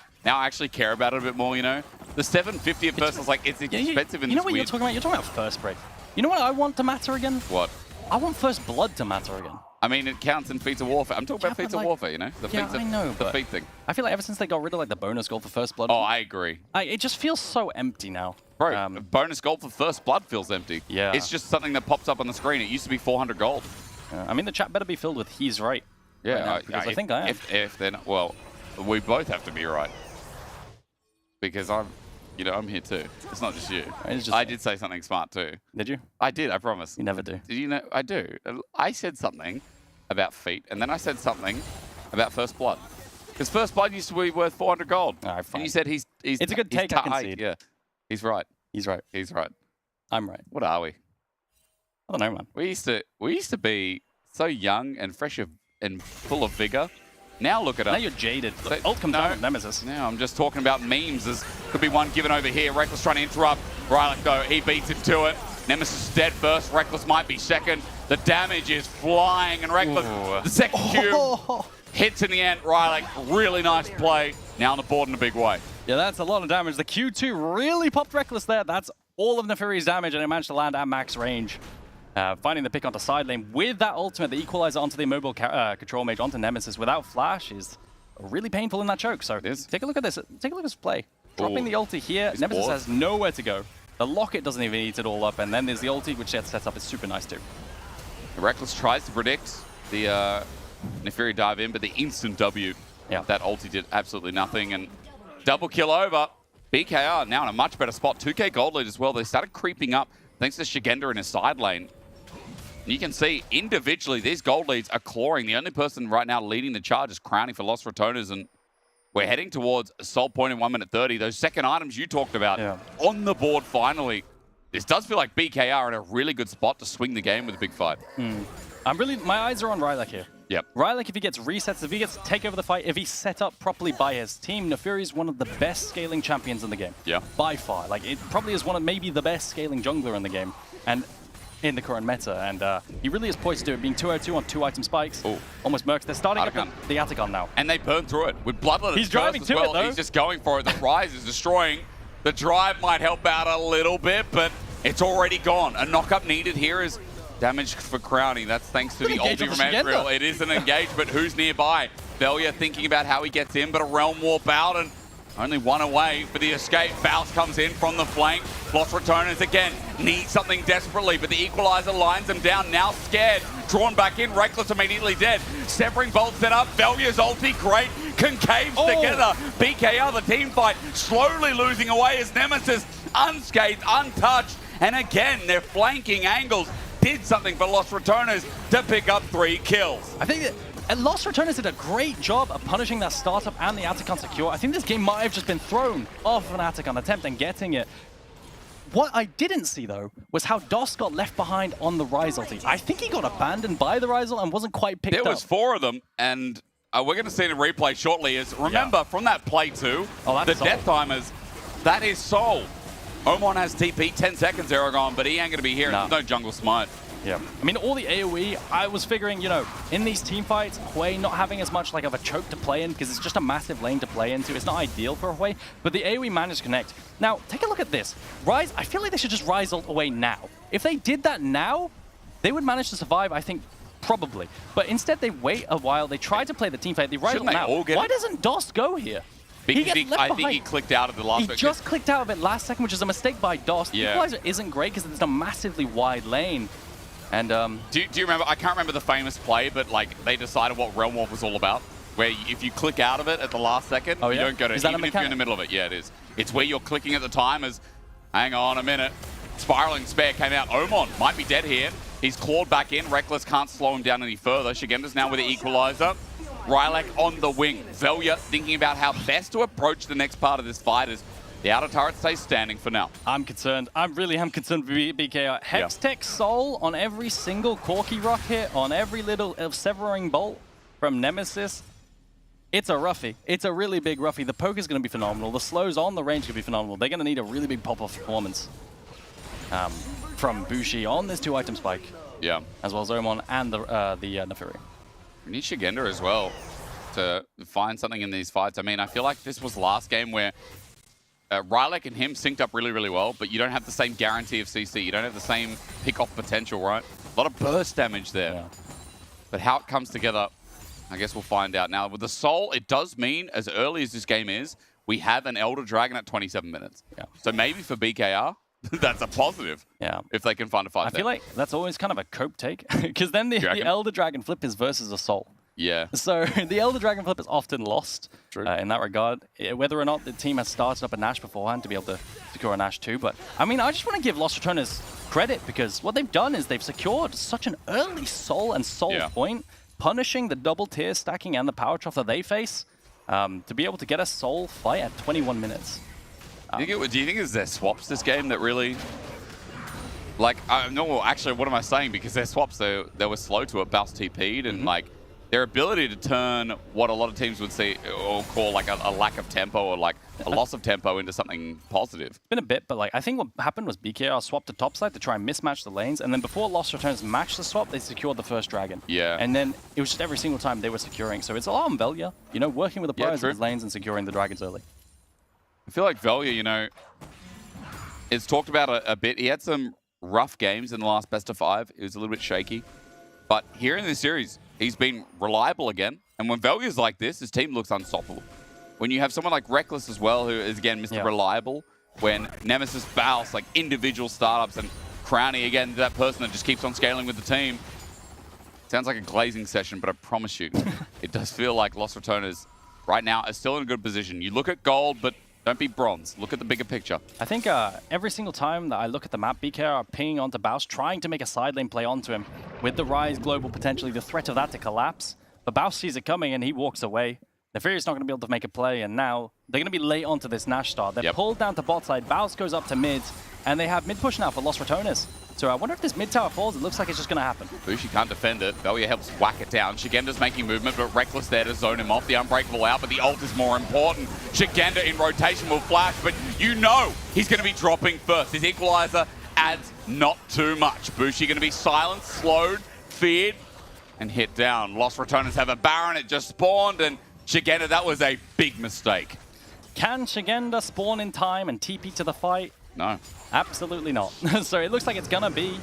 care about it a bit more, you know? The 750 at first was like, it's expensive and you know what you're talking about? You're talking about first break. You know what I want to matter again? What? I want first blood to matter again. I mean, it counts in feats of warfare. I'm talking about feats of warfare, you know? The feats I know, the feat thing. I feel like ever since they got rid of like the bonus gold for first blood. Oh, I agree. It just feels so empty now. Bro, bonus gold for first blood feels empty. Yeah. It's just something that pops up on the screen. It used to be 400 gold. I mean, the chat better be filled with "he's right." Yeah, right now, because I think I am. If they're not, well, we both have to be right. Because I'm here too. It's not just you. I did say something smart too. Did you? I did, I promise. You never do. Did you know? I do. I said something about feet, and then I said something about first blood. Because first blood used to be worth 400 gold. All right, fine. And you said he's It's a good take, I concede. Yeah, he's right. He's right. He's right. I'm right. What are we? I don't know, man. We used to be so young and fresh and full of vigor. Now look at us. Now you're jaded. Ult comes down with Nemesis. Now I'm just talking about memes. There's could be one given over here. Reckless trying to interrupt. Rylock though, he beats him to it. Nemesis is dead first. Reckless might be second. The damage is flying, and Reckless, the second cube hits in the end. Rylock, really nice play. Now on the board in a big way. Yeah, that's a lot of damage. The Q2 really popped Reckless there. That's all of Nefari's damage, and it managed to land at max range. Finding the pick onto side lane with that ultimate, the equalizer onto the immobile control mage, onto Nemesis without flash is really painful in that choke. So take a look at this. Take a look at this play. Dropping the ulti here. Nemesis has nowhere to go. The locket doesn't even eat it all up, and then there's the ulti, which gets set up. It's super nice too. Reckless tries to predict the Nefari dive in, but the instant W, that ulti did absolutely nothing. And double kill over. BKR now in a much better spot. 2k gold lead as well. They started creeping up thanks to Shigenda in his side lane. You can see individually these gold leads are clawing. The only person right now leading the charge is Crowning for Lost Retoners, and we're heading towards a soul point in 1 minute 30. Those second items you talked about on the board finally. This does feel like BKR in a really good spot to swing the game with a big fight. My eyes are on Rylock here. Yep. Rylock, if he gets resets, if he gets to take over the fight, if he's set up properly by his team, Nefari is one of the best scaling champions in the game. Yeah. By far. Like, it probably is one of maybe the best scaling jungler in the game. And in the current meta, and he really is poised to do it, being 202 on 2-item spikes. Almost mercs. They're starting up the Atacon now. And they burn through it with Bloodlet. He's driving to it, though. He's just going for it. The Rise is destroying. The drive might help out a little bit, but it's already gone. A knock-up needed here is damage for Crowning. That's thanks to the ulti from Ezreal. It is an engage, but who's nearby? Velia thinking about how he gets in, but a Realm Warp out, and only one away for the escape. Baus comes in from the flank. Lost Retoners again need something desperately, but the equalizer lines them down. Now scared, drawn back in. Reckless immediately dead. Severing Bolt set up. Velia's ulti, great. Concaves together. BKR, the team fight, slowly losing away as Nemesis unscathed, untouched. And again, their flanking angles did something for Lost Retoners to pick up 3 kills. I think that Lost Retoners did a great job of punishing that startup and the Atacon secure. I think this game might have just been thrown off of an Atacon attempt and getting it. What I didn't see, though, was how Dos got left behind on the Rise ulti. I think he got abandoned by the Rise ult and wasn't quite picked up. There was 4 of them, and we're going to see the replay shortly. Remember, from that play too, the Death Timers, that is Soul. Omen has TP, 10 seconds, Aragon, but he ain't going to be here. There's no jungle smite. Yeah. I mean, all the AoE, I was figuring, you know, in these team fights, Hwei not having as much like of a choke to play in because it's just a massive lane to play into. It's not ideal for Hwei, but the AoE managed to connect. Now, take a look at this. Rise, I feel like they should just Rise ult away now. If they did that now, they would manage to survive, I think, probably. But instead, they wait a while. They try to play the team fight. They Rise ult now. Why doesn't Dos go here? I think he clicked out of the last. He just clicked out of it last second, which is a mistake by Dos. Yeah. Equalizer isn't great because it's a massively wide lane. And do you remember? I can't remember the famous play, but like they decided what Realm Warp was all about. Where if you click out of it at the last second, you don't go to. Is that a even if you're in the middle of it, yeah, it is. It's where you're clicking at the time as Hang on a minute. Spiraling Spare came out. Omen might be dead here. He's clawed back in. Reckless can't slow him down any further. Shigenda's now with the equalizer. Rylak on the wing. Velya thinking about how best to approach the next part of this fight as the outer turret stays standing for now. I'm concerned. I really am concerned with BKR. Hextech Soul on every single Corky Rock hit, on every little Severing Bolt from Nemesis. It's a roughie. It's a really big roughie. The poke is going to be phenomenal. The slows on the range could be phenomenal. They're going to need a really big pop-off performance from Bushi on this 2-item spike. Yeah. As well as Omen and the Neferi. We need Shigenda as well to find something in these fights. I mean, I feel like this was last game where Rylak and him synced up really, really well, but you don't have the same guarantee of CC. You don't have the same pick-off potential, right? A lot of burst damage there. Yeah. But how it comes together, I guess we'll find out. Now, with the Soul, it does mean, as early as this game is, we have an Elder Dragon at 27 minutes. Yeah. So maybe for BKR, that's a positive. Yeah. If they can find a fight I feel like that's always kind of a cope take, because then the Elder Dragon flip is versus a Soul. Yeah. So the Elder Dragon flip is often lost in that regard, whether or not the team has started up a Nash beforehand to be able to secure a Nash too. But I mean, I just want to give Lost Returners credit, because what they've done is they've secured such an early Soul and Soul point, punishing the double tier stacking and the power trough that they face to be able to get a Soul fight at 21 minutes. Do you think it's their swaps this game that really... Like, no, actually, what am I saying? Because their swaps, they were slow to it. Baus TP'd, and like, their ability to turn what a lot of teams would see or call like a lack of tempo or like a loss of tempo into something positive. It's been a bit, but like I think what happened was BKR swapped to topside to try and mismatch the lanes, and then before Lost Returns matched the swap, they secured the first dragon. Yeah. And then it was just every single time they were securing. So it's a lot on Velya, you know, working with the players in his lanes and securing the dragons early. I feel like Velya, you know, it's talked about a bit. He had some rough games in the last best of 5. It was a little bit shaky. But here in this series, he's been reliable again. And when Velya's like this, his team looks unstoppable. When you have someone like Reckless as well, who is, again, Mr. Reliable, when Nemesis, Baus, like individual startups, and Crowny, again, that person that just keeps on scaling with the team. Sounds like a glazing session, but I promise you, it does feel like Lost Returners right now are still in a good position. You look at gold, but don't be bronze. Look at the bigger picture. I think every single time that I look at the map, BKR are pinging onto Baus, trying to make a side lane play onto him. With the Rise Global potentially, the threat of that to collapse. But Baus sees it coming and he walks away. Neferi's not going to be able to make a play, and now they're going to be late onto this Nash start. They're pulled down to bot side, Baus goes up to mid, and they have mid push now for Lost Returners. So I wonder if this mid tower falls. It looks like it's just going to happen. Bushi can't defend it. Velya helps whack it down. Shigenda's making movement, but Reckless there to zone him off. The Unbreakable out, but the ult is more important. Shigenda in rotation will flash, but you know he's going to be dropping first. His equalizer adds not too much. Bushi going to be silenced, slowed, feared, and hit down. Lost Returners have a Baron. It just spawned, and Shigenda, that was a big mistake. Can Shigenda spawn in time and TP to the fight? No. Absolutely not. So it looks like it's going to be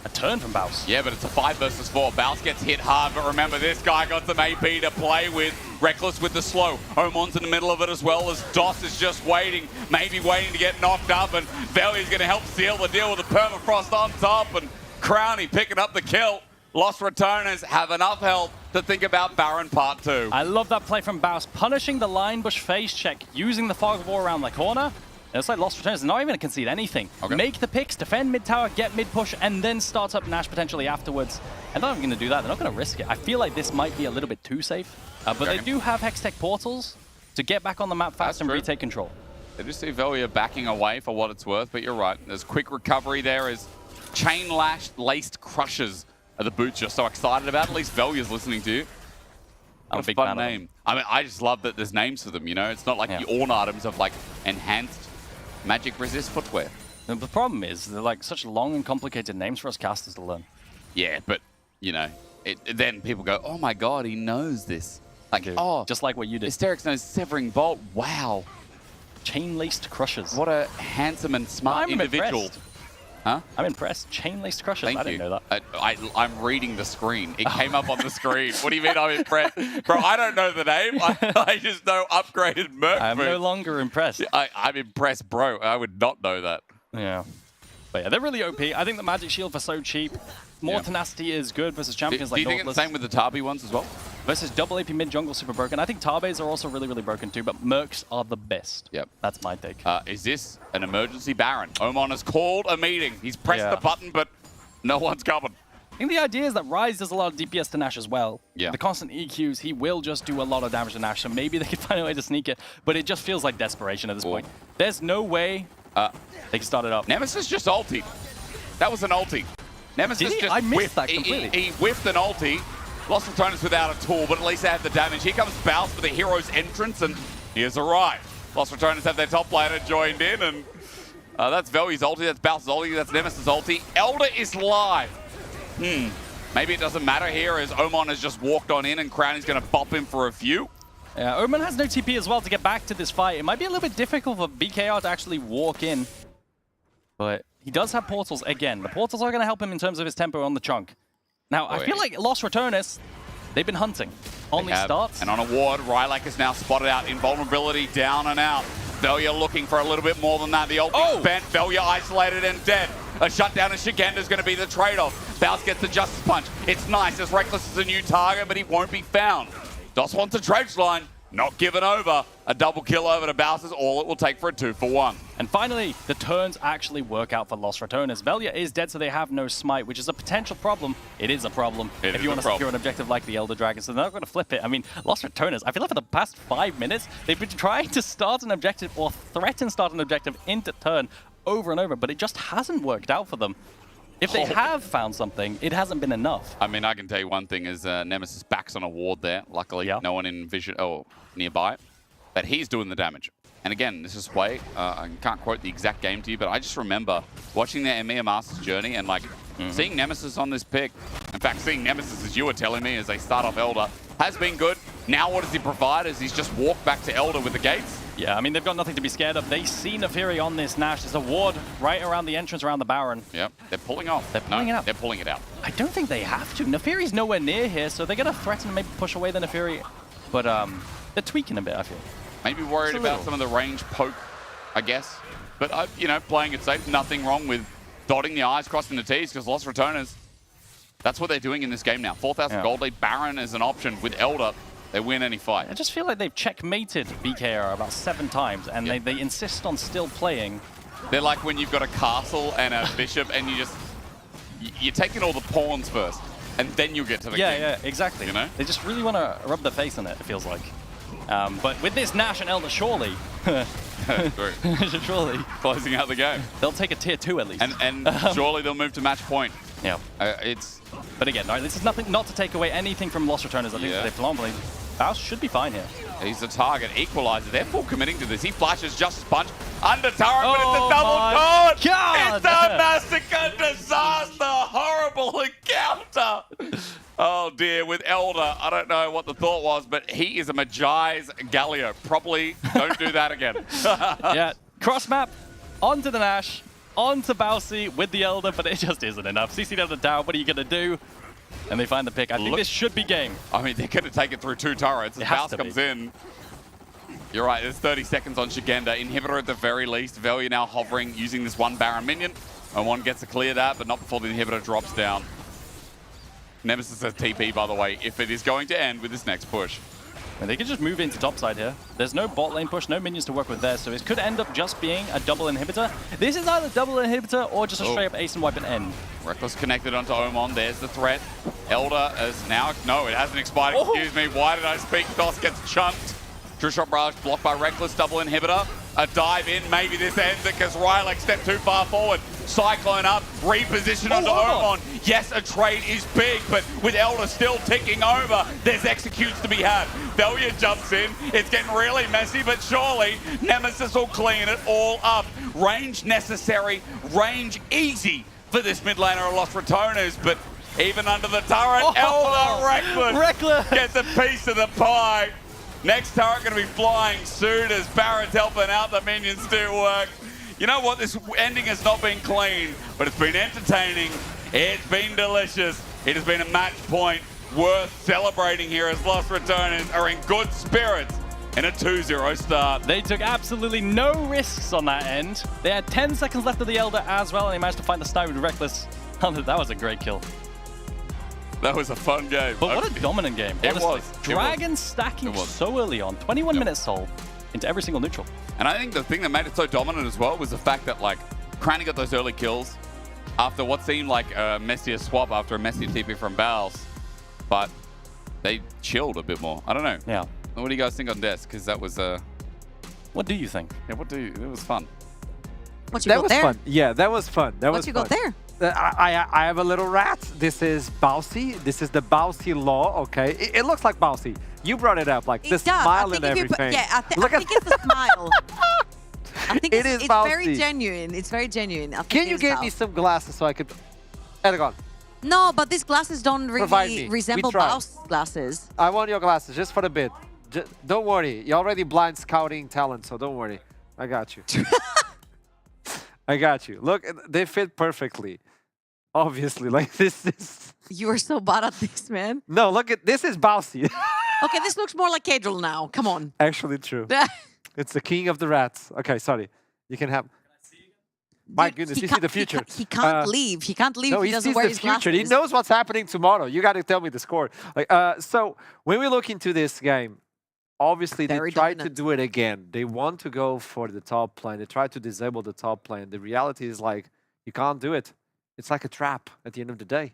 a turn from Baus. Yeah, but it's a 5 versus 4. Baus gets hit hard, but remember, this guy got some AP to play with. Reckless with the slow. Omen's in the middle of it as well, as Dos is just waiting, maybe waiting to get knocked up, and Velya's going to help seal the deal with the permafrost on top, and Crowny picking up the kill. Lost Returners have enough help to think about Baron Part 2. I love that play from Baus, punishing the line bush phase check, using the fog of war around the corner. It's like Lost Returners are not even going to concede anything. Okay. Make the picks, defend mid tower, get mid push, and then start up Nash potentially afterwards. And they're not even going to do that. They're not going to risk it. I feel like this might be a little bit too safe. But they do have Hextech portals to get back on the map fast and retake control. They just see Velya backing away for what it's worth, but you're right. There's quick recovery there as chain-lashed, laced crushes are the boots you're so excited about. At least Velya's listening to you. I'm a big fun name. I mean, I just love that there's names for them, you know? It's not like the Orn items of like enhanced magic resist footwear. The problem is they're like such long and complicated names for us casters to learn. Yeah, but you know, then people go, "Oh my God, he knows this!" Like, oh, just like what you did. Hysterix knows Severing Bolt. Wow, chain-laced crushers. What a handsome and smart individual. Impressed. Huh? I'm impressed. Chain-laced crushers. I didn't know that. I'm reading the screen. It came up on the screen. What do you mean I'm impressed? Bro, I don't know the name. I just know upgraded merc. I'm no longer impressed. I'm impressed, bro. I would not know that. Yeah. But yeah, they're really OP. I think the Magic Shield for so cheap. More tenacity is good versus champions like Do you think Nautilus. it's the same with the Tabi ones as well? versus double AP mid jungle super broken. I think Tabes are also really, really broken too, but Mercs are the best. Yep. That's my take. Is this an emergency Baron? Omen has called a meeting. He's pressed the button, but no one's coming. I think the idea is that Ryze does a lot of DPS to Nash as well. Yeah. The constant EQs, he will just do a lot of damage to Nash, so maybe they could find a way to sneak it, but it just feels like desperation at this point. There's no way they can start it up. Nemesis just ulti. That was an ulti. Nemesis just I missed whiffed. that completely. He whiffed an ulti. Lost Returns without a tool, but at least they have the damage. Here comes Baus for the hero's entrance, and he has arrived. Lost Returners have their top laner joined in, and that's Velye's ulti, that's Baus' ulti, that's Nemesis' ulti. Elder is live. Maybe it doesn't matter here as Omen has just walked on in and Crowny's going to bop him for a few. Yeah, Omen has no TP as well to get back to this fight. It might be a little bit difficult for BKR to actually walk in, but he does have portals again. The portals are going to help him in terms of his tempo on the chunk. Now, I feel like Lost Returners, they've been hunting on these starts. And on a ward, Rylak is now spotted out. Invulnerability down and out. Velya looking for a little bit more than that. The ult is bent. Velya isolated and dead. A shutdown of Shigenda is going to be the trade-off. Baus gets the Justice Punch. It's nice as Reckless is a new target, but he won't be found. Dos wants a Dredge line. Not given over. A double kill over to Baus is all it will take for a 2-for-1. And finally, the turns actually work out for Lost Returners. Velya is dead, so they have no smite, which is a potential problem. It is a problem if you want to secure an objective like the Elder Dragon, so they're not going to flip it. I mean, Lost Returners, I feel like for the past 5 minutes, they've been trying to start an objective or threaten start an objective into turn over and over, but it just hasn't worked out for them. If they have found something, it hasn't been enough. I mean, I can tell you one thing is Nemesis backs on a ward there. Luckily, no one in vision nearby. But he's doing the damage. And again, this is Sway. I can't quote the exact game to you, but I just remember watching their EMEA Masters journey and like seeing Nemesis on this pick. In fact, seeing Nemesis, as you were telling me, as they start off Elder, has been good. Now what does he provide as he's just walked back to Elder with the gates? Yeah, I mean, they've got nothing to be scared of. They see Neferi on this Nash. There's a ward right around the entrance, around the Baron. Yep, they're pulling off. They're pulling it out. They're pulling it out. I don't think they have to. Neferi's nowhere near here, so they're going to threaten and maybe push away the Neferi. But they're tweaking a bit, I feel. Maybe worried about some of the range poke, I guess. But, you know, playing it safe, nothing wrong with dotting the I's, crossing the T's, because Lost Returners, that's what they're doing in this game now. 4,000 gold lead, Baron is an option with Elder. They win any fight. I just feel like they've checkmated BKR about 7 times, and they insist on still playing. They're like when you've got a castle and a bishop, and you're taking all the pawns first, and then you get to the king. Yeah, exactly. You know? They just really want to rub their face in it, it feels like. But with this Nash and Elder, surely, surely closing out the game. They'll take a tier 2 at least. And surely they'll move to match point. Yeah. But again, no, this is nothing, not to take away anything from Lost Returners. I think they're phenomenally. Baus should be fine here. He's the target equalizer. They're full committing to this. He flashes Justice Punch under turret, but it's a double taunt! It's a massacre disaster! Horrible encounter! Oh dear, with Elder, I don't know what the thought was, but he is a Magi's Galio. Probably don't do that again. Yeah, cross map, onto the Nash, onto Bausi with the Elder, but it just isn't enough. CC down the down, what are you going to do? And they find the pick. I think this should be game. I mean, they're going to take it through 2 turrets. As Baus comes in. You're right, there's 30 seconds on Shigenda. Inhibitor at the very least. Velya now hovering, using this 1 Baron minion. And 1 gets to clear that, but not before the inhibitor drops down. Nemesis says TP, by the way, if it is going to end with this next push. And they can just move into topside here. There's no bot lane push, no minions to work with there, so it could end up just being a double inhibitor. This is either double inhibitor or just a straight up ace and wipe and end. Reckless connected onto Omen. There's the threat. Elder is now... No, it hasn't expired. Excuse me. Why did I speak? Dos gets chunked. True Shot Barrage blocked by Reckless. Double inhibitor. A dive in. Maybe this ends it because Rylak stepped too far forward. Cyclone up. Reposition onto Omen. Yes, a trade is big, but with Elder still ticking over, there's executes to be had. Velya jumps in. It's getting really messy, but surely Nemesis will clean it all up. Range necessary. Range easy for this mid laner of Lost Returners, but even under the turret, Elder Reckless gets a piece of the pie. Next turret going to be flying soon as Baron's helping out the minions do work. You know what? This ending has not been clean, but it's been entertaining. It's been delicious. It has been a match point worth celebrating here as Lost Returners are in good spirits in a 2-0 start. They took absolutely no risks on that end. They had 10 seconds left of the Elder as well, and they managed to find the snipe with Reckless. That was a great kill. That was a fun game. But what a dominant game. It Honestly. was. Dragon stacking so early on. 21 minutes soul into every single neutral. And I think the thing that made it so dominant as well was the fact that, like, Cranny got those early kills after what seemed like a messier swap after a messy TP from Baus. But they chilled a bit more. I don't know. Yeah. What do you guys think on Desk? Because that was... What do you think? Yeah, it was fun. What you That got was there? fun. Yeah, that was fun. That What was you fun. got there? I have a little rat. This is Bausy. This is the Bausy law, okay? It looks like Bausy. You brought it up, like the It does. smile I and think if you put- everything. Yeah, I Look think it's the smile. I think It is it's very Bausy. genuine. It's very genuine. I think Can it you is get me Baus. some glasses so I could... Eragon, No, but these glasses don't Provide me. really We resemble tried. Baus glasses. I want your glasses just for a bit. Don't worry. You're already blind scouting talent, so don't worry. I got you. I got you. Look, they fit perfectly. Obviously, like this is... You are so bad at this, man. No, look at... This is Bausy. Okay, this looks more like Cadril now. Come on. Actually true. It's the king of the rats. Okay, sorry. You can have... My goodness, you see the future. He can't leave. He can't leave No, if he he doesn't sees wear the his future. glasses. He knows what's happening tomorrow. You got to tell me the score. Like, so when we look into this game, obviously Very they tried dominant. to do it again. They want to go for the top lane. They try to disable the top lane. The reality is like, you can't do it. It's like a trap at the end of the day.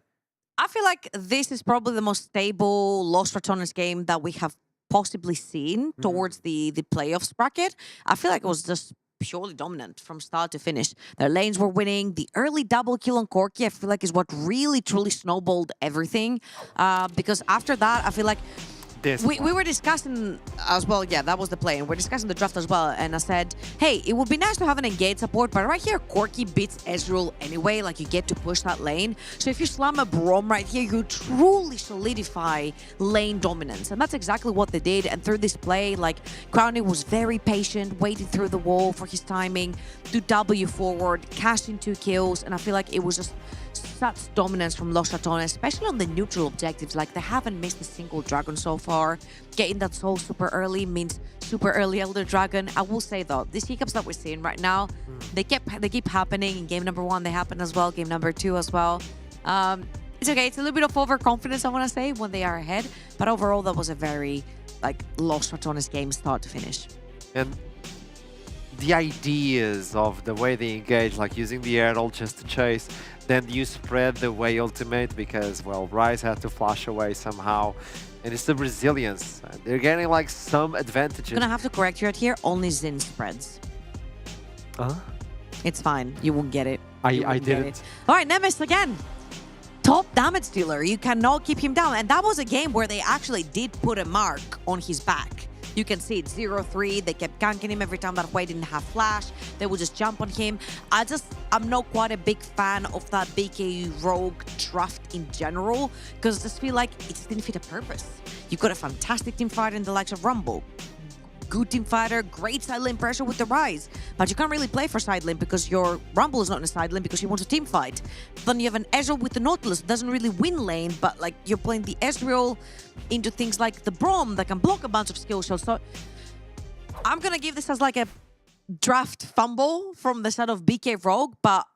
I feel like this is probably the most stable Lost Ratonis game that we have possibly seen towards the playoffs bracket. I feel like it was just purely dominant from start to finish. Their lanes were winning. The early double kill on Corki, I feel like, is what really, truly snowballed everything. Because after that, I feel like we were discussing as well, yeah, that was the play, and we're discussing the draft as well, and I said, hey, it would be nice to have an engaged support, but right here, Corki beats Ezreal anyway, like you get to push that lane. So if you slam a Brom right here, you truly solidify lane dominance, and that's exactly what they did. And through this play, like, Crowny was very patient, waiting through the wall for his timing, to W forward, cashing 2 kills, and I feel like it was just such dominance from Los Ratones, especially on the neutral objectives. Like, they haven't missed a single dragon so far. Getting that soul super early means super early Elder Dragon. I will say though, these hiccups that we're seeing right now, they keep happening. In game number 1, they happen as well. Game number 2 as well. It's okay. It's a little bit of overconfidence, I want to say, when they are ahead. But overall, that was a very Los Ratones game, start to finish. And the ideas of the way they engage, like using the Herald just to chase, then you spread the way ultimate because, well, Ryze had to flash away somehow. And it's the resilience. They're getting like some advantages. I'm gonna have to correct you right here. Only Xin spreads. It's fine. You won't get it. I didn't. All right, Nemesis again. Top damage dealer. You cannot keep him down. And that was a game where they actually did put a mark on his back. You can see it's 0-3. They kept ganking him every time that Hui didn't have flash. They would just jump on him. I'm not quite a big fan of that BK Rogue draft in general, because I just feel like it just didn't fit a purpose. You've got a fantastic team fighter in the likes of Rumble. Good team fighter, great side lane pressure with the Ryze. But you can't really play for side lane because your Rumble is not in a side lane because you want to team fight. Then you have an Ezreal with the Nautilus that doesn't really win lane, but like you're playing the Ezreal into things like the Brom that can block a bunch of skill shots. So I'm gonna give this as like a draft fumble from the side of BK Rogue, but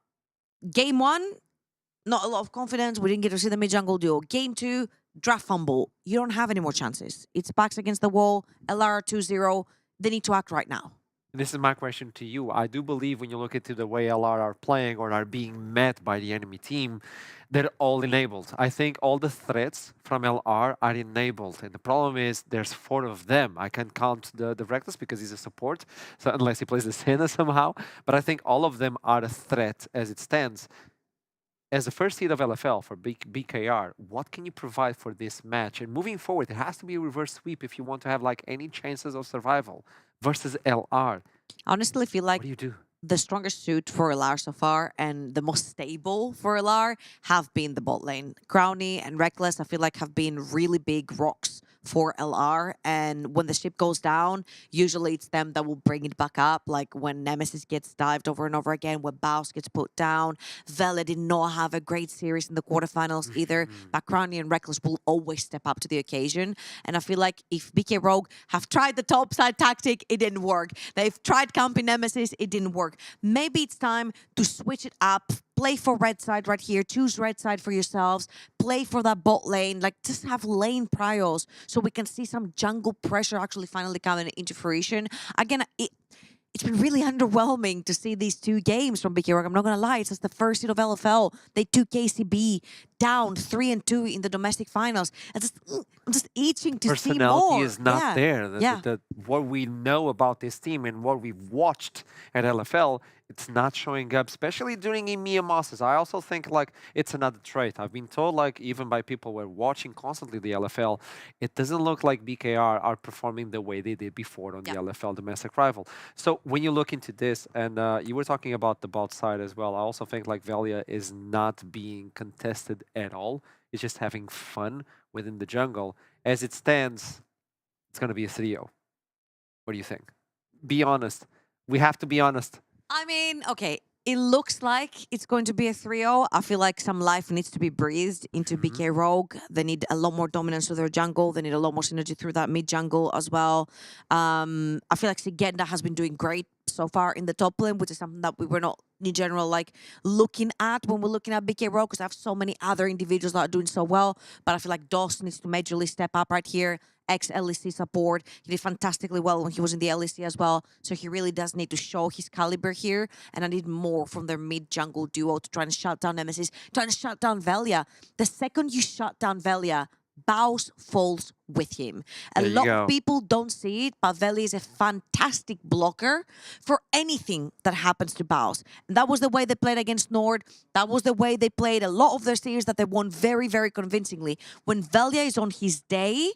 game 1, not a lot of confidence. We didn't get to see the mid-jungle duo. Game 2, draft fumble. You don't have any more chances. It's backs against the wall, LR 2-0. They need to act right now. This is my question to you. I do believe when you look into the way LR are playing or are being met by the enemy team, they're all enabled. I think all the threats from LR are enabled. And the problem is there's 4 of them. I can count the Reckless because he's a support, so unless he plays the Senna somehow. But I think all of them are a threat as it stands. As the first seed of LFL for BKR, what can you provide for this match? And moving forward, it has to be a reverse sweep if you want to have like any chances of survival versus LR. Honestly, I feel like What do you do? the strongest suit for LR so far and the most stable for LR have been the bot lane. Crowny and Reckless, I feel like, have been really big rocks for LR, and when the ship goes down, usually it's them that will bring it back up, like when Nemesis gets dived over and over again, when Baus gets put down. Vela did not have a great series in the quarterfinals either, but Crowny and Reckless will always step up to the occasion, and I feel like if BK Rogue have tried the topside tactic, it didn't work. They've tried camping Nemesis, it didn't work. Maybe it's time to switch it up play for red side right here. Choose red side for yourselves. Play for that bot lane. Like, just have lane priors so we can see some jungle pressure actually finally coming into fruition. Again, it's been really underwhelming to see these two games from BKR. I'm not going to lie. It's just the first seed of LFL. They took KCB down 3-2 in the domestic finals. I'm just itching to see more. Personality is not there. What we know about this team and what we've watched at LFL, it's not showing up, especially during EMEA Masters. I also think like it's another trait. I've been told, like even by people who are watching constantly the LFL, it doesn't look like BKR are performing the way they did before on the LFL domestic rival. So when you look into this, and you were talking about the bot side as well, I also think like Velia is not being contested at all. It's just having fun within the jungle. As it stands, it's going to be a 3-0. What do you think? Be honest. We have to be honest. I mean, okay, it looks like it's going to be a 3-0. I feel like some life needs to be breathed into BK Rogue. They need a lot more dominance with their jungle. They need a lot more synergy through that mid jungle as well. I feel like Sigenda has been doing great so far in the top lane, which is something that we were not in general like looking at when we're looking at BK Rogue, because I have so many other individuals that are doing so well. But I feel like Dos needs to majorly step up right here. Ex-LEC support. He did fantastically well when he was in the LEC as well. So he really does need to show his caliber here. And I need more from their mid-jungle duo to try and shut down Nemesis, trying to shut down Velia. The second you shut down Velia, Baus falls with him. A lot of people don't see it, but Velia is a fantastic blocker for anything that happens to Baus. And that was the way they played against Nord. That was the way they played a lot of their series that they won very, very convincingly. When Velia is on his day,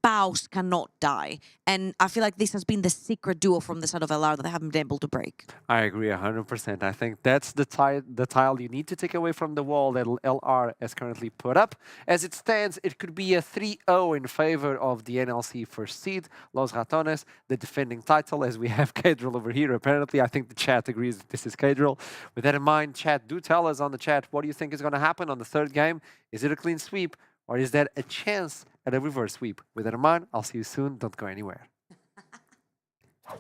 Baus cannot die. And I feel like this has been the secret duo from the side of LR that they haven't been able to break. I agree 100%. I think that's the tile you need to take away from the wall that LR has currently put up. As it stands, it could be a 3-0 in favor of the NLC first seed, Los Ratones, the defending title, as we have Kadril over here. Apparently, I think the chat agrees that this is Kadril. With that in mind, chat, do tell us on the chat, what do you think is going to happen on the third game? Is it a clean sweep, or is there a chance at a reverse sweep? With that in mind, I'll see you soon. Don't go anywhere.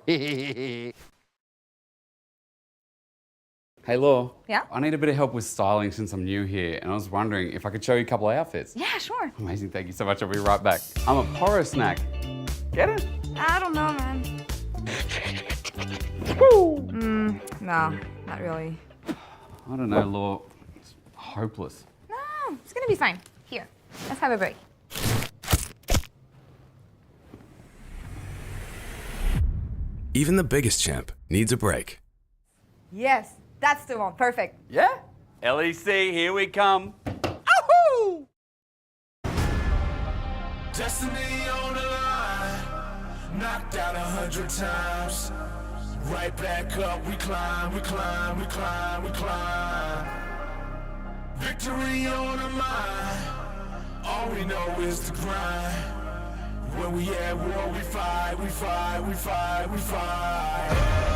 Hey, Law. Yeah? I need a bit of help with styling since I'm new here, and I was wondering if I could show you a couple of outfits. Yeah, sure. Amazing, thank you so much. I'll be right back. I'm a poro snack. Get it? I don't know, man. No, not really. I don't know, Law. It's hopeless. No, it's gonna be fine. Here, let's have a break. Even the biggest champ needs a break. Yes, that's the one. Perfect. Yeah? LEC, here we come. Ahoo! Destiny on the line, knocked out 100 times. Right back up, we climb, we climb, we climb, we climb. Victory on the mind, all we know is the grind. When we at war, we fight, we fight, we fight, we fight.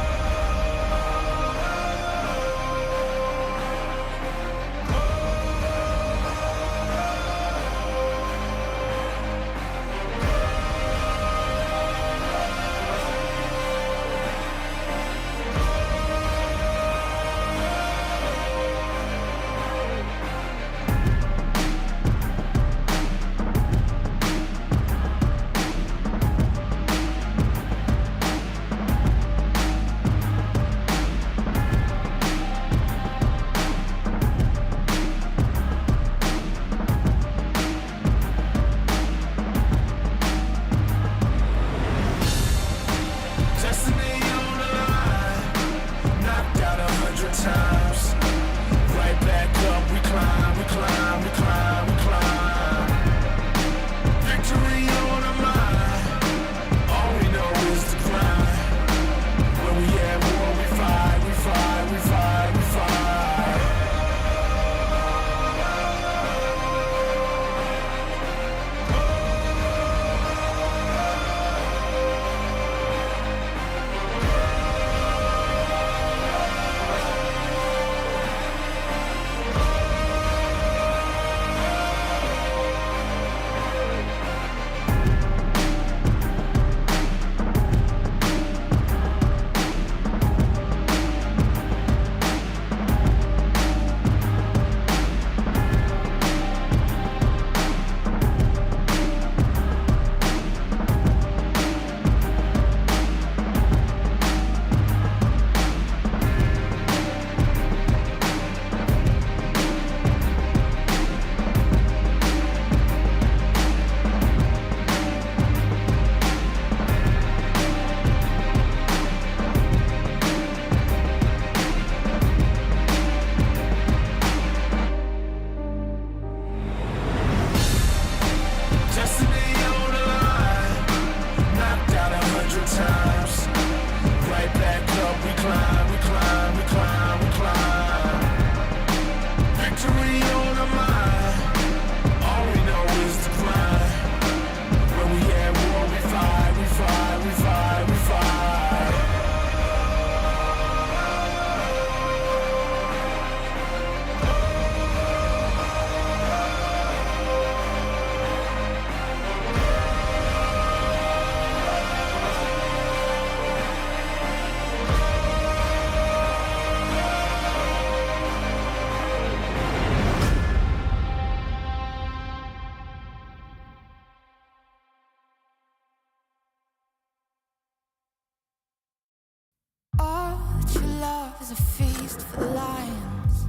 for the lions.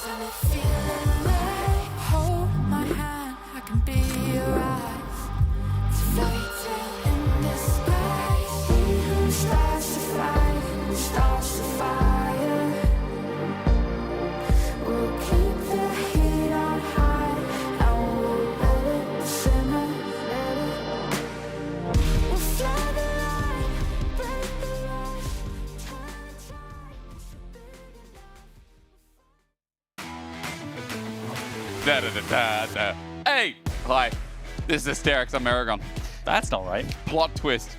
Tell me feeling like hold my hand, I can be your eyes. It's fairy tale in disguise. Stars to fight, stars to fire. We'll keep the heat on high, and we'll let it simmer, let it. We'll fly the line, break the line, turn Da-da-da-da-da. Hey! Hi. This is Asterix. I'm Aragon. That's not right. Plot twist.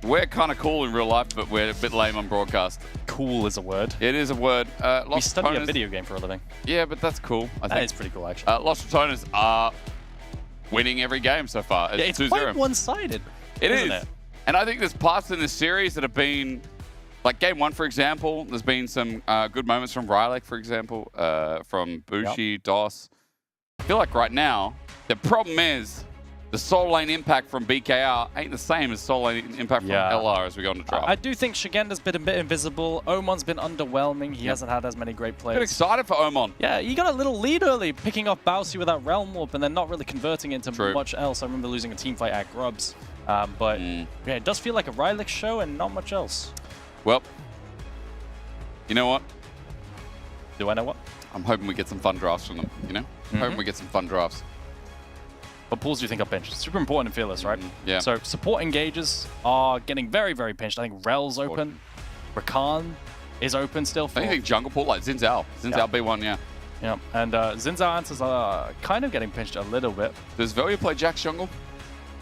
We're kind of cool in real life, but we're a bit lame on broadcast. Cool is a word. It is a word. We study a video game for a living. Yeah, but that's cool. I think. That is pretty cool, actually. Lost Retoners are winning every game so far. Yeah, it's 2-0. quite one-sided. It isn't is. it? And I think there's parts in this series that have been, like game 1, for example, there's been some good moments from Rylek, for example, from Bushi, DOS. I feel like right now, the problem is the solo lane impact from BKR ain't the same as solo lane impact from LR as we go into draft. I do think Shigenda's been a bit invisible. Omon's been underwhelming. He hasn't had as many great players. Get excited for Omen. Yeah, he got a little lead early, picking off Baus with that Realm Warp and then not really converting into much else. I remember losing a team fight at Grubs. But yeah, it does feel like a Rylek show and not much else. Well, you know what? Do I know what? I'm hoping we get some fun drafts from them, you know? I'm hoping we get some fun drafts. What pools do you think are pinched? Super important in Fearless, right? Yeah. So support engages are getting very, very pinched. I think Rel's open. Rakan is open still. I think jungle pool, like Xin Zhao. Xin Zhao B1, yeah. Yeah, and Xin Zhao answers are kind of getting pinched a little bit. Does Velia play Jax jungle?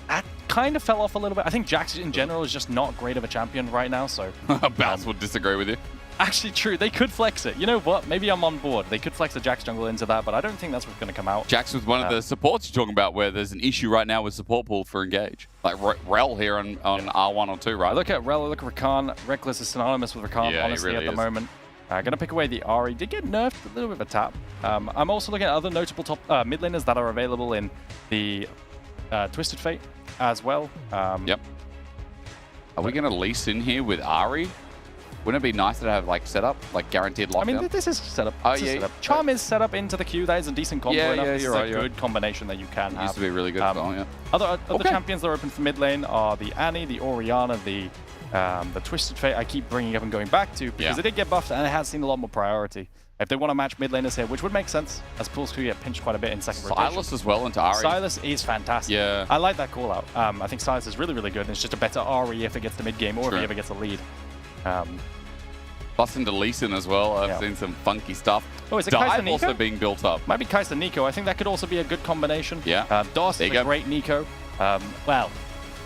That kind of fell off a little bit. I think Jax in general is just not great of a champion right now, so... Baus would disagree with you. Actually, true. They could flex it. You know what? Maybe I'm on board. They could flex the Jax jungle into that, but I don't think that's what's going to come out. Jax was one of the supports you're talking about where there's an issue right now with support pool for Engage. Like Rel here on R1 or 2, right? I look at Rel, I look at Rakan. Reckless is synonymous with Rakan, honestly, really at the moment. Going to pick away the Ahri. Did get nerfed a little bit of a tap. I'm also looking at other notable top mid laners that are available in the Twisted Fate as well. Yep. Are we going to lease in here with Ahri? Wouldn't it be nice to have like setup, like guaranteed lockdown? I mean, this is set up. Oh, yeah. Charm is set up into the queue. That is a decent combo. Yeah, This you're is right. a good combination that you can have. Used to be really good. Yeah. Other champions that are open for mid lane are the Annie, the Orianna, the Twisted Fate. I keep bringing up and going back to because it did get buffed and it has seen a lot more priority. If they want to match mid laners here, which would make sense, as pools could get pinched quite a bit in second rotation. Silas as well into Ahri. Silas is fantastic. Yeah. I like that call out. I think Silas is really, really good. And it's just a better Ahri if it gets the mid game or if he ever gets a lead. Plus into Lee Sin as well. I've seen some funky stuff. Oh, is it Dive Kai'Sa Nico? also being built up. Might be Kai'Sa Nico. I think that could also be a good combination. Yeah. DOS is a great Nico. Well,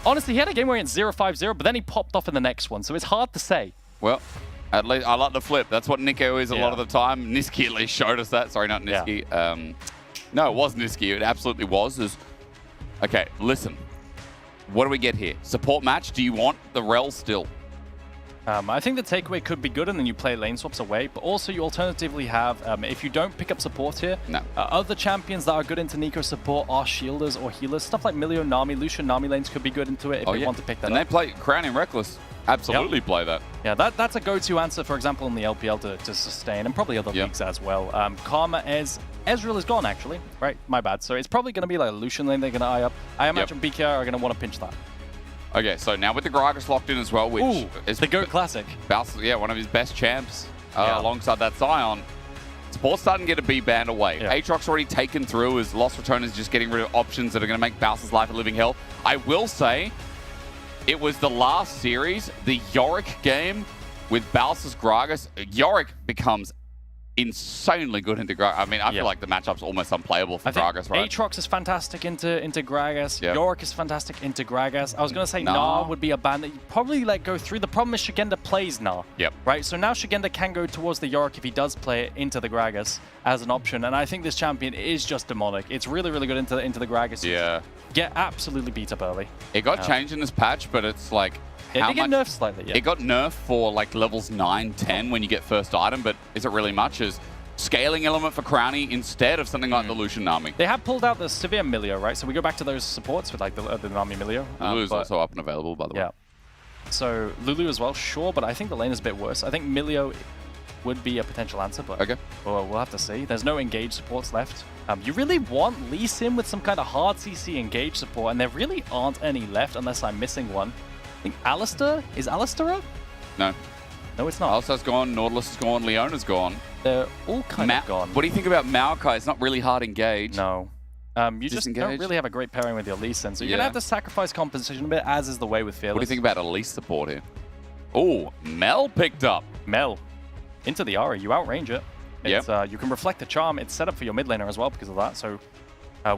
honestly, he had a game where he went 0-5-0, but then he popped off in the next one, so it's hard to say. Well, at least I like the flip. That's what Nico is a lot of the time. Niski at least showed us that. Sorry, not Niski. No, it was Niski. It absolutely was. Okay, listen. What do we get here? Support match? Do you want the Rel still? I think the takeaway could be good, and then you play lane swaps away. But also, you alternatively have, if you don't pick up support here, other champions that are good into Nico support are shielders or healers. Stuff like Milio, Nami, Lucian, Nami lanes could be good into it if you want to pick that up. And they play Crown and Reckless. Absolutely play that. Yeah, that's a go-to answer, for example, in the LPL to sustain, and probably other leagues as well. Karma Ezreal is gone, actually. Right, my bad. So it's probably going to be like a Lucian lane they're going to eye up. I imagine BKR are going to want to pinch that. Okay, so now with the Gragas locked in as well, which is the GOAT Classic. Baus, one of his best champs alongside that Zion. Sport's starting to get a B band away. Aatrox's already taken through as Lost Return is just getting rid of options that are going to make Baus's life a living hell. I will say, it was the last series, the Yorick game with Baus's Gragas. Yorick becomes insanely good into Gragas. I mean, I feel like the matchup's almost unplayable for Gragas, right? Aatrox is fantastic into Gragas. Yorick is fantastic into Gragas. I was going to say Gnar would be a ban that you'd probably let go through. The problem is Shigenda plays Gnar. Right? So now Shigenda can go towards the Yorick if he does play it into the Gragas as an option. And I think this champion is just demonic. It's really, really good into the Gragas. Yeah. Get absolutely beat up early. It got changed in this patch, but it's like... It did get nerfed slightly, It got nerfed for like levels 9, 10 when you get first item, but is it really much? As scaling element for Crowny instead of something like the Lucian Nami. They have pulled out the severe Milio, right? So we go back to those supports with like the Nami Milio. Lulu's also up and available, by the way. So Lulu as well, sure, but I think the lane is a bit worse. I think Milio would be a potential answer, but okay. Well, we'll have to see. There's no engage supports left. You really want Lee Sin with some kind of hard CC engage support, and there really aren't any left unless I'm missing one. I think Alistair? Is Alistair up? No. No, it's not. Alistair's gone, Nautilus is gone, Leona's gone. They're all kind of gone. What do you think about Maokai? It's not really hard engage. No. You just don't really have a great pairing with your Lee Sin, so you're going to have to sacrifice composition a bit, as is the way with Fearless. What do you think about Elise support here? Oh, Mel picked up. Mel. Into the Aura, you outrange it. Yep. You can reflect the charm. It's set up for your mid laner as well because of that, so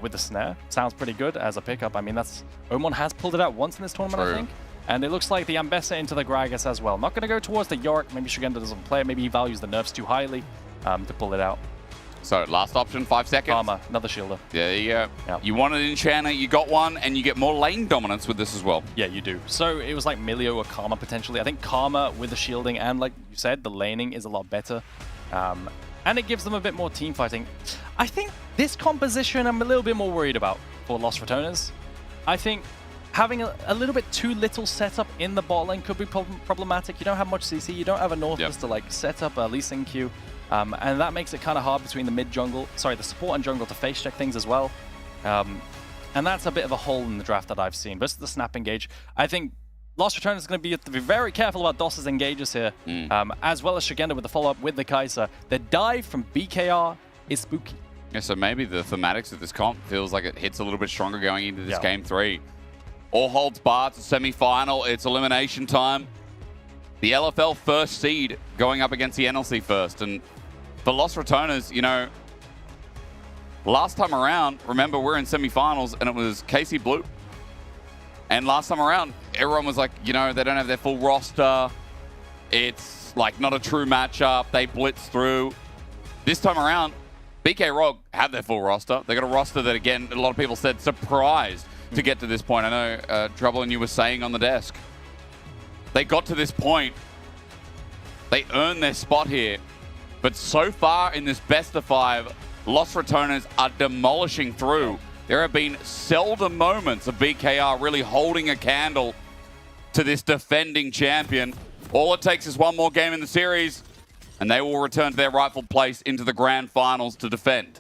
with the snare, sounds pretty good as a pickup. I mean, Omen has pulled it out once in this tournament, I think. And it looks like the Ambessa into the Gragas as well. Not going to go towards the Yorick. Maybe Shugenda doesn't play it. Maybe he values the nerfs too highly to pull it out. So, last option, 5 seconds. Karma, another shielder. There you go. Yep. You wanted Enchanter, you got one, and you get more lane dominance with this as well. Yeah, you do. So, it was like Milio or Karma potentially. I think Karma with the shielding and, like you said, the laning is a lot better. And it gives them a bit more team fighting. I think this composition I'm a little bit more worried about for Lost Retoners. I think having a little bit too little setup in the bot lane could be problematic. You don't have much CC, you don't have a Nautilus to like set up a Lee Sin queue. And that makes it kind of hard between the the support and jungle to face check things as well. And that's a bit of a hole in the draft that I've seen. Versus the snap engage, I think Lost Return is going to be very careful about DOS's engages here, as well as Shugenda with the follow-up with the Kai'Sa. The dive from BKR is spooky. Yeah, so maybe the thematics of this comp feels like it hits a little bit stronger going into this game 3. All holds barred to semi-final. It's elimination time. The LFL first seed going up against the NLC first. And for Lost Retoners, you know, last time around, remember we're in semi-finals and it was KC Blue. And last time around, everyone was like, you know, they don't have their full roster. It's like not a true matchup. They blitz through. This time around, BK Rog have their full roster. They got a roster that, again, a lot of people said surprised to get to this point. I know Trouble and you were saying on the desk. They got to this point. They earned their spot here. But so far in this best of 5, Lost Retoners are demolishing through. There have been seldom moments of BKR really holding a candle to this defending champion. All it takes is one more game in the series, and they will return to their rightful place into the grand finals to defend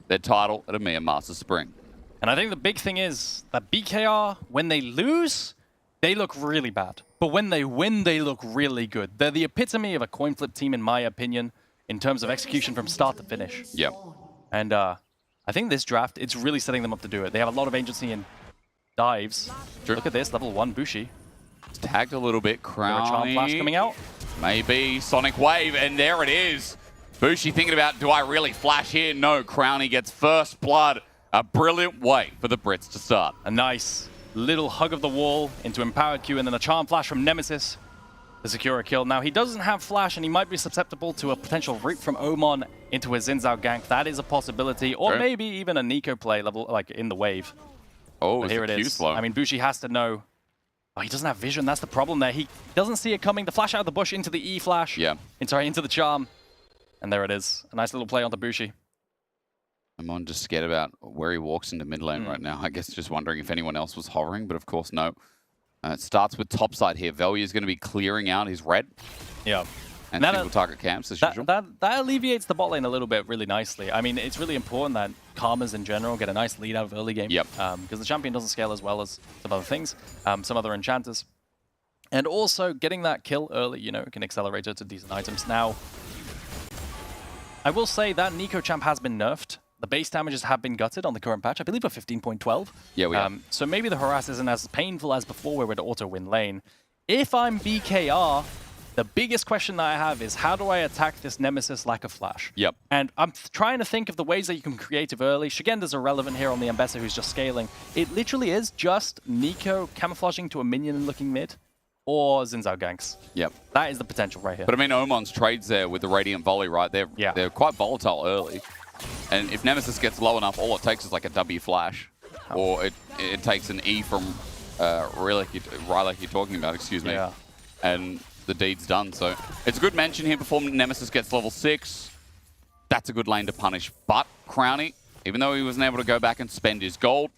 their title at EMEA Masters Spring. And I think the big thing is that BKR, when they lose, they look really bad. But when they win, they look really good. They're the epitome of a coin flip team, in my opinion, in terms of execution from start to finish. Yeah. And I think this draft, it's really setting them up to do it. They have a lot of agency in dives. True. Look at this, level 1 Bushi. It's tagged a little bit. Crowny. Charm Flash coming out. Maybe Sonic Wave, and there it is. Bushi thinking about, do I really flash here? No, Crowny gets first blood. A brilliant way for the Brits to start. A nice little hug of the wall into Empowered Q, and then a Charm Flash from Nemesis to secure a kill. Now, he doesn't have Flash, and he might be susceptible to a potential route from Omen into a Xin Zhao gank. That is a possibility. Or maybe even a Nico play level, like in the wave. Oh, but here it is. Slow. I mean, Bushi has to know. Oh, he doesn't have vision. That's the problem there. He doesn't see it coming. The flash out of the bush into the E flash. Yeah. Into the charm. And there it is. A nice little play onto Bushi. I'm on just scared about where he walks into mid lane right now. I guess just wondering if anyone else was hovering, but of course, no. It starts with topside here. Velya is going to be clearing out his red. Yeah. And single target camps, as usual. That alleviates the bot lane a little bit really nicely. I mean, it's really important that Karmas in general get a nice lead out of early game. Yep. Because the champion doesn't scale as well as some other things, some other enchanters. And also, getting that kill early, you know, can accelerate it to decent items. Now, I will say that Nico champ has been nerfed. The base damages have been gutted on the current patch. I believe at 15.12. Yeah, we are. So maybe the harass isn't as painful as before where we'd auto-win lane. If I'm BKR, the biggest question that I have is how do I attack this Nemesis lack of flash? Yep. And I'm trying to think of the ways that you can be creative early. Shigenda's irrelevant here on the Ambessa who's just scaling. It literally is just Nico camouflaging to a minion and looking mid, or Xin Zhao ganks. Yep. That is the potential right here. But I mean, Omon's trades there with the Radiant Volley, right? They're quite volatile early. And if Nemesis gets low enough, all it takes is like a W flash. Or it takes an E from Rylak you're talking about, excuse me. Yeah. And the deed's done. So it's a good mention here before Nemesis gets level 6. That's a good lane to punish. But Crowny, even though he wasn't able to go back and spend his gold,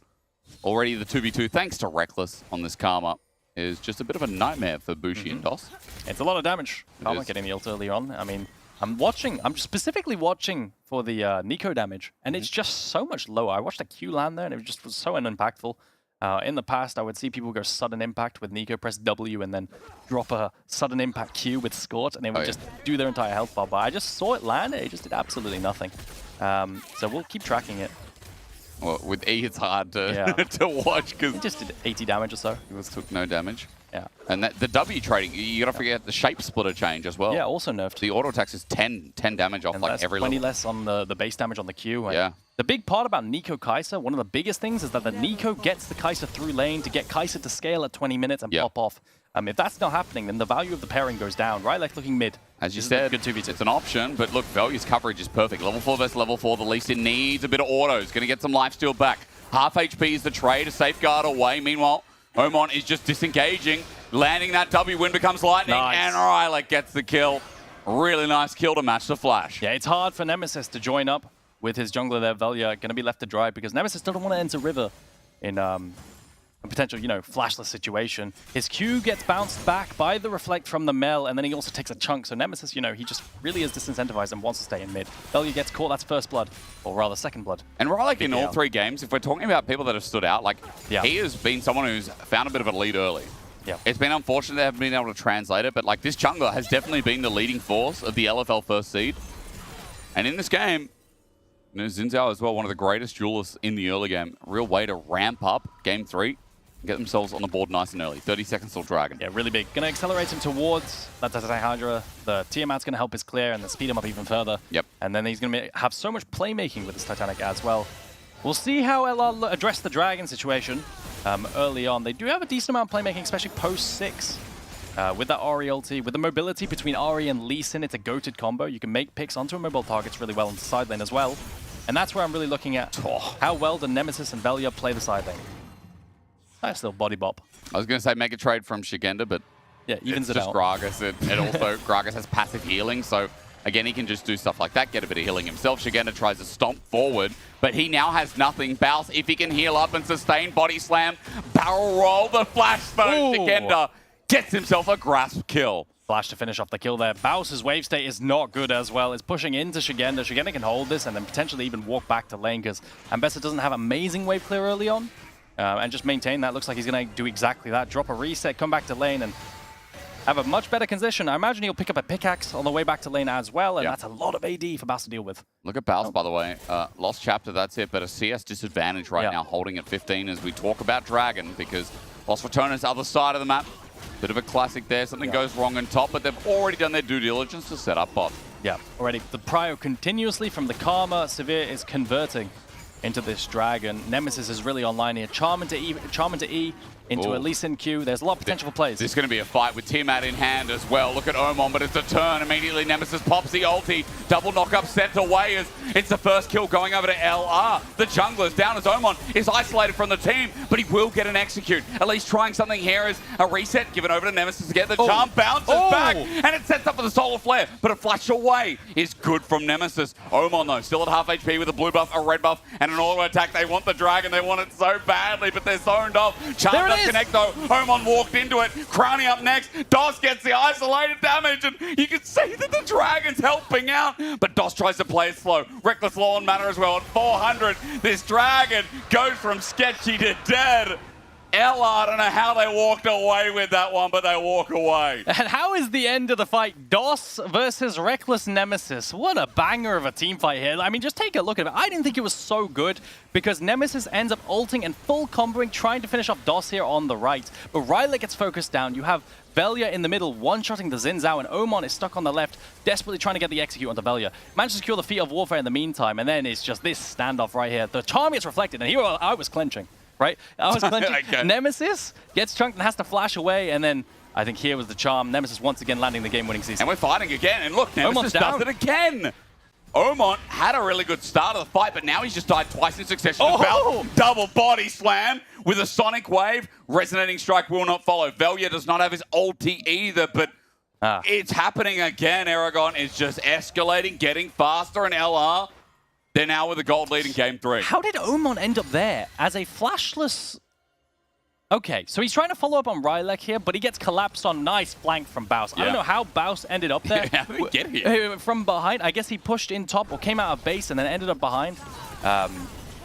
already the 2v2, thanks to Reckless on this Karma, is just a bit of a nightmare for Bushi and DOS. It's a lot of damage. Karma getting the ult early on. I mean, I'm specifically watching for the Nico damage, and it's just so much lower. I watched a Q land there, and it just was so unimpactful. In the past, I would see people go sudden impact with Nico, press W, and then drop a sudden impact Q with Scorch, and they would just do their entire health bar. But I just saw it land, and it just did absolutely nothing. So we'll keep tracking it. Well, with E, it's hard to, to watch because it just did 80 damage or so. It took no damage. Yeah. And the W trading, you gotta forget the shape splitter change as well. Yeah, also nerfed. The auto attacks is 10 damage off and like every 20 level. less on the base damage on the Q. Yeah. The big part about Nico Kai'Sa, one of the biggest things is that the Nico gets the Kai'Sa through lane to get Kai'Sa to scale at 20 minutes and pop off. If that's not happening, then the value of the pairing goes down, right? Like looking mid. As you said, good 2v2. It's an option, but look, Value's coverage is perfect. Level 4 versus level 4, the Lee Sin needs a bit of autos. Gonna get some lifesteal back. Half HP is the trade, a safeguard away. Meanwhile, Omen is just disengaging. Landing that W, win becomes lightning, and Rylek gets the kill. Really nice kill to match the flash. Yeah, it's hard for Nemesis to join up with his jungler there. Velia going to be left to dry because Nemesis doesn't want to enter River in a potential, flashless situation. His Q gets bounced back by the reflect from the Mel, and then he also takes a chunk. So Nemesis, he just really is disincentivized and wants to stay in mid. Velia gets caught, that's first blood, or rather second blood. And Rylek in all 3 games, if we're talking about people that have stood out, he has been someone who's found a bit of a lead early. Yeah. It's been unfortunate they haven't been able to translate it, but this jungler has definitely been the leading force of the LFL first seed. And in this game, Xin Zhao as well, one of the greatest duelists in the early game. Real way to ramp up game 3, get themselves on the board nice and early. 30 seconds till Dragon. Yeah, really big. Going to accelerate him towards that Titanic Hydra. The Tiamat's going to help his clear and then speed him up even further. Yep. And then he's going to have so much playmaking with this Titanic as well. We'll see how LR address the Dragon situation early on. They do have a decent amount of playmaking, especially post-6. With that Ahri ulti, with the mobility between Ahri and Lee Sin, it's a goated combo. You can make picks onto mobile targets really well on the side lane as well. And that's where I'm really looking at how well do Nemesis and Velia play the side lane. Nice little body bop. I was going to say make a trade from Shigenda, but yeah, evens it's it just out. Gragas. It also, Gragas has passive healing, so again, he can just do stuff like that, get a bit of healing himself. Shigenda tries to stomp forward, but he now has nothing. Baus, if he can heal up and sustain body slam, barrel roll, the flash stone. Shigenda gets himself a grasp kill. Flash to finish off the kill there. Baus's wave state is not good as well. It's pushing into Shigenda. Shigenda can hold this and then potentially even walk back to lane because Ambessa doesn't have amazing wave clear early on. And just maintain that. Looks like he's going to do exactly that. Drop a reset, come back to lane, and have a much better condition. I imagine he'll pick up a pickaxe on the way back to lane as well, and that's a lot of AD for Baus to deal with. Look at Baus, by the way. Lost chapter, that's it, but a CS disadvantage right now, holding at 15 as we talk about Dragon, because Lost Return is other side of the map. Bit of a classic there. Something goes wrong on top, but they've already done their due diligence to set up bot. Yeah, already. The prio continuously from the Karma. Severe is converting into this Dragon. Nemesis is really online here. Charm into E into a Lee Sin Q. There's a lot of potential for plays. This is going to be a fight with Tiamat in hand as well. Look at Omen, but it's a turn. Immediately Nemesis pops the ulti. Double knock-up sent away as it's the first kill going over to LR. The jungler's down as Omen is isolated from the team, but he will get an execute. At least trying something here is a reset given over to Nemesis to get the jump. Bounces back, and it sets up for the solar flare, but a flash away is good from Nemesis. Omen, though, still at half HP with a blue buff, a red buff, and an auto attack. They want the Dragon. They want it so badly, but they're zoned off. Charm does connect, though. Omen walked into it. Crowny up next. Dos gets the isolated damage, and you can see that the Dragon's helping out, but Dos tries to play it slow. Reckless Law and Matter as well. At 400, this Dragon goes from sketchy to dead. LR, I don't know how they walked away with that one, but they walk away. And how is the end of the fight? Dos versus Reckless Nemesis. What a banger of a team fight here. I mean, just take a look at it. I didn't think it was so good because Nemesis ends up ulting and full comboing, trying to finish off Dos here on the right. But Rylek gets focused down. You have Velia in the middle, one-shotting the Xin Zhao, and Omen is stuck on the left, desperately trying to get the execute onto Velia. Manages to secure the Feet of Warfare in the meantime, and then it's just this standoff right here. The charm gets reflected, and here I was clenching. Right? I was clenching. Nemesis gets chunked and has to flash away, and then I think here was the charm. Nemesis once again landing the game-winning season. And we're fighting again, and look, Nemesis does it again. Omen had a really good start of the fight, but now he's just died twice in succession. Double body slam with a sonic wave. Resonating strike will not follow. Velia does not have his ulti either, but it's happening again. Aragon is just escalating, getting faster, and LR, they're now with a gold lead in game 3. How did Omen end up there as a flashless Okay, so he's trying to follow up on Rylek here, but he gets collapsed on. Nice flank from Baus. I don't know how Baus ended up there. How did he get here? From behind. I guess he pushed in top or came out of base and then ended up behind.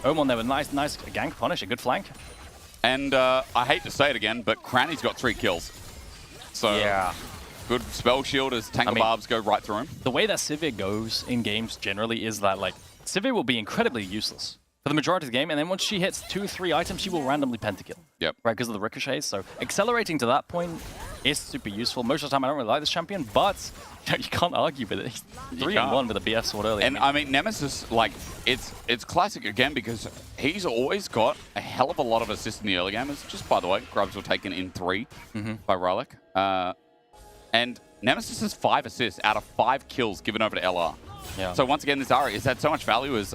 Omen there with nice gank punish, a good flank. And I hate to say it again, but Cranny's got 3 kills. So yeah. Good spell shield as Tangle Barbs go right through him. The way that Sivir goes in games generally is that like Sivir will be incredibly useless for the majority of the game, and then once she hits 2-3 items, she will randomly pentakill. Yep. Right, because of the ricochets. So accelerating to that point is super useful. Most of the time, I don't really like this champion, but you can't argue with it. He's 3-1 with a BF sword early. And I mean, Nemesis, like, it's classic again because he's always got a hell of a lot of assists in the early game. Just by the way, grubs were taken in 3 by Rylek. And Nemesis has 5 assists out of 5 kills given over to LR. Yeah. So once again, this Ari has had so much value as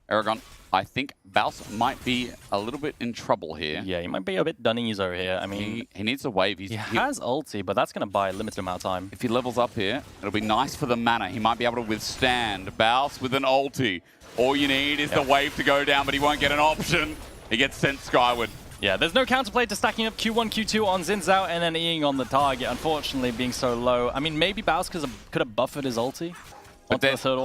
Aragon. I think Baus might be a little bit in trouble here. Yeah, he might be a bit Dunnies over here. I mean, he needs a wave. He has ulti, but that's going to buy a limited amount of time. If he levels up here, it'll be nice for the mana. He might be able to withstand Baus with an ulti. All you need is the wave to go down, but he won't get an option. He gets sent skyward. Yeah, there's no counterplay to stacking up Q1, Q2 on Xin Zhao and then Eing on the target, unfortunately being so low. I mean, maybe Baus could have buffered his ulti. But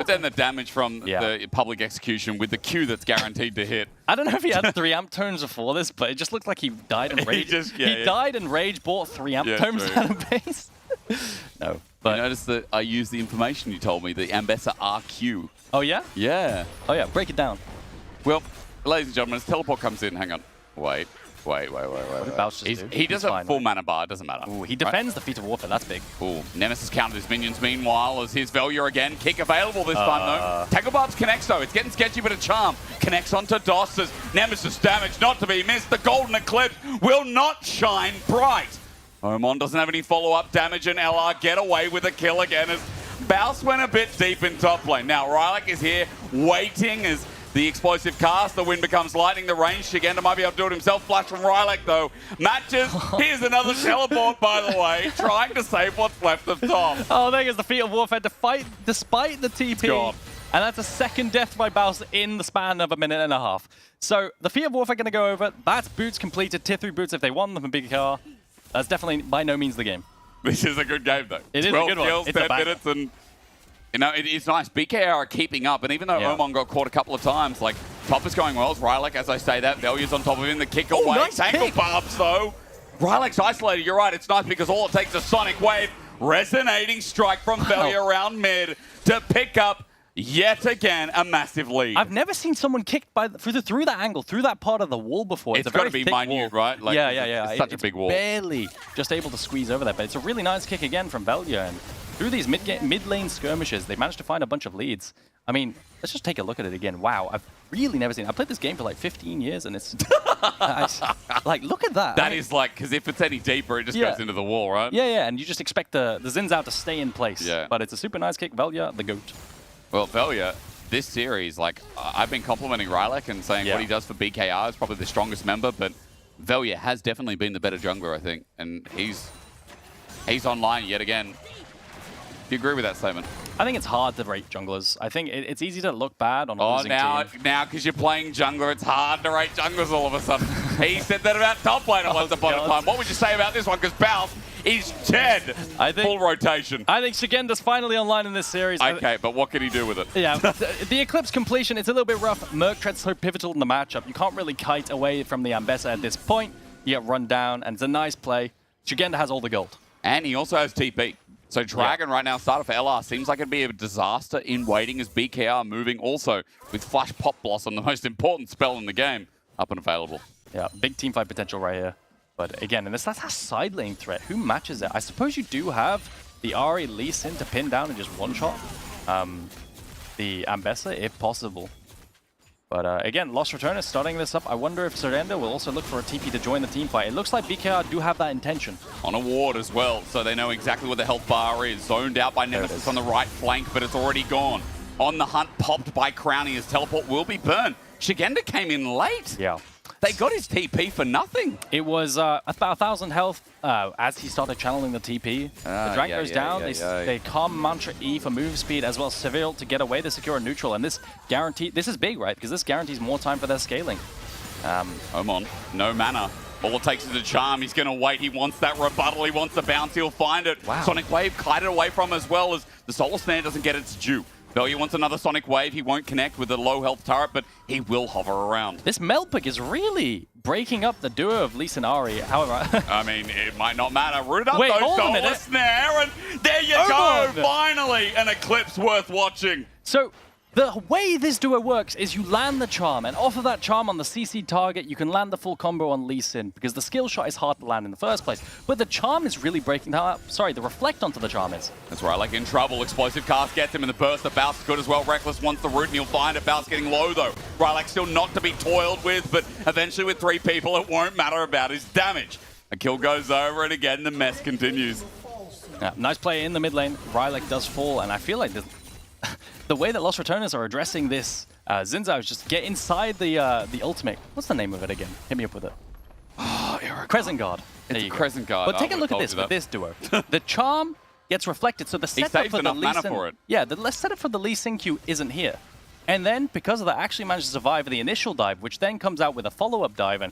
then the damage from the public execution with the Q that's guaranteed to hit. I don't know if he had 3 amp tomes before this, but it just looked like he died in rage. He died in rage, bought 3 amp tomes out of base. No. But you notice that I used the information you told me, the Ambessa RQ. Oh, yeah? Yeah. Oh, yeah. Break it down. Well, ladies and gentlemen, as teleport comes in, hang on. Wait. He does have full mana bar, it doesn't matter. Ooh, he defends the Feat of Warfare, that's big. Ooh, Nemesis countered his minions meanwhile as his Velia again. Kick available this time though. Tangle Barbs connects though, it's getting sketchy but a charm. Connects onto Doss as Nemesis damage not to be missed. The Golden Eclipse will not shine bright. Omen doesn't have any follow-up damage and LR get away with a kill again as Baus went a bit deep in top lane. Now Rylek is here waiting as the explosive cast, the wind becomes lightning, the range, Shigenda might be able to do it himself. Flash from Rylek though. Matches, here's another teleport by the way, trying to save what's left of top. Oh, there goes the Feat of Warfare to fight despite the TP. And that's a second death by Baus in the span of a minute and a half. So the Feat of Warfare going to go over. That's boots completed, tier 3 boots if they won them from BKR. That's definitely by no means the game. This is a good game though. It is a good one. 12 kills, 10 minutes and... You know, it's nice. BKR are keeping up, and even though Omen got caught a couple of times, like, top is going well. As Rylek, as I say that, Velia's on top of him, the kick away. Nice Tangle Barbs, though. Rylek's isolated, you're right, it's nice because all it takes is a Sonic Wave. Resonating strike from Velia around mid to pick up, yet again, a massive lead. I've never seen someone kicked through that angle, through that part of the wall before. It's got to be minute, right? Like, yeah. It's such a big wall. Barely just able to squeeze over there, but it's a really nice kick again from Velia. And through these mid-lane skirmishes, they managed to find a bunch of leads. I mean, let's just take a look at it again. Wow, I've really never seen it. I played this game for like 15 years, and it's... like, look at that. That is like, because if it's any deeper, it just goes into the wall, right? Yeah, and you just expect the Xin Zhao to stay in place. Yeah. But it's a super nice kick. Velia, the GOAT. Well, Velia, this series, like, I've been complimenting Rylek and saying what he does for BKR is probably the strongest member, but Velia has definitely been the better jungler, I think, and he's online yet again. Do you agree with that statement? I think it's hard to rate junglers. I think it's easy to look bad on a losing team. Now, because you're playing jungler, it's hard to rate junglers all of a sudden. He said that about top lane once upon a time. What would you say about this one? Because Baus is dead. Full rotation. I think Shigenda's finally online in this series. Okay, but what can he do with it? Yeah, the Eclipse completion, it's a little bit rough. Merc Tread's so pivotal in the matchup. You can't really kite away from the Ambessa at this point. You get run down, and it's a nice play. Shigenda has all the gold. And he also has TP. So Dragon right now started for LR. Seems like it'd be a disaster in waiting as BKR moving also with Flash Pop Blossom, the most important spell in the game, up and available. Yeah, big teamfight potential right here. But again, and that's a side lane threat. Who matches it? I suppose you do have the Ahri Lee Sin to pin down and just one-shot the Ambessa, if possible. But again, Lost Return is starting this up. I wonder if Surrender will also look for a TP to join the team fight. It looks like BKR do have that intention. On a ward as well, so they know exactly where the health bar is. Zoned out by Nemesis on the right flank, but it's already gone. On the hunt, popped by Crownie. His teleport will be burned. Shigenda came in late. Yeah. They got his TP for nothing. It was about 1,000 health as he started channeling the TP. The drag goes down. They calm Mantra E for move speed as well as Seville to get away. They secure a neutral. And this guarantee, this is big, right? Because this guarantees more time for their scaling. Omen, no mana. All it takes is a charm. He's going to wait. He wants that rebuttal. He wants the bounce. He'll find it. Wow. Sonic Wave kited away from as well as the Solar Snare doesn't get its due. Bellier wants another Sonic Wave. He won't connect with the low health turret, but he will hover around. This Mel pick is really breaking up the duo of Lee and Ari. However, I mean, it might not matter. Root up Wait, those hold a Solar minute. Snare, and there you Hold go. on. Finally, an Eclipse worth watching. so the way this duo works is you land the charm, and off of that charm on the CC target, you can land the full combo on Lee Sin, because the skill shot is hard to land in the first place. But the charm is really breaking down. Sorry, the reflect onto the charm is. That's right, like in trouble. Explosive cast gets him in the burst. The Baus is good as well. Reckless wants the root and he'll find it. Baus getting low though. Rylak still not to be toiled with, but eventually with 3 people, it won't matter about his damage. A kill goes over and again the mess continues. Yeah, nice play in the mid lane. Rylak does fall, and I feel like the way that Lost Returners are addressing this Xin is just get inside the ultimate. What's the name of it again? Hit me up with it. Crescent Guard. It's a Crescent Guard. But take a look at this with this duo. The charm gets reflected, so the setup saved for the enough Lee mana Sin, for it. Yeah, the setup for the Lee Sin Q isn't here. And then, because of that, actually managed to survive the initial dive, which then comes out with a follow-up dive, and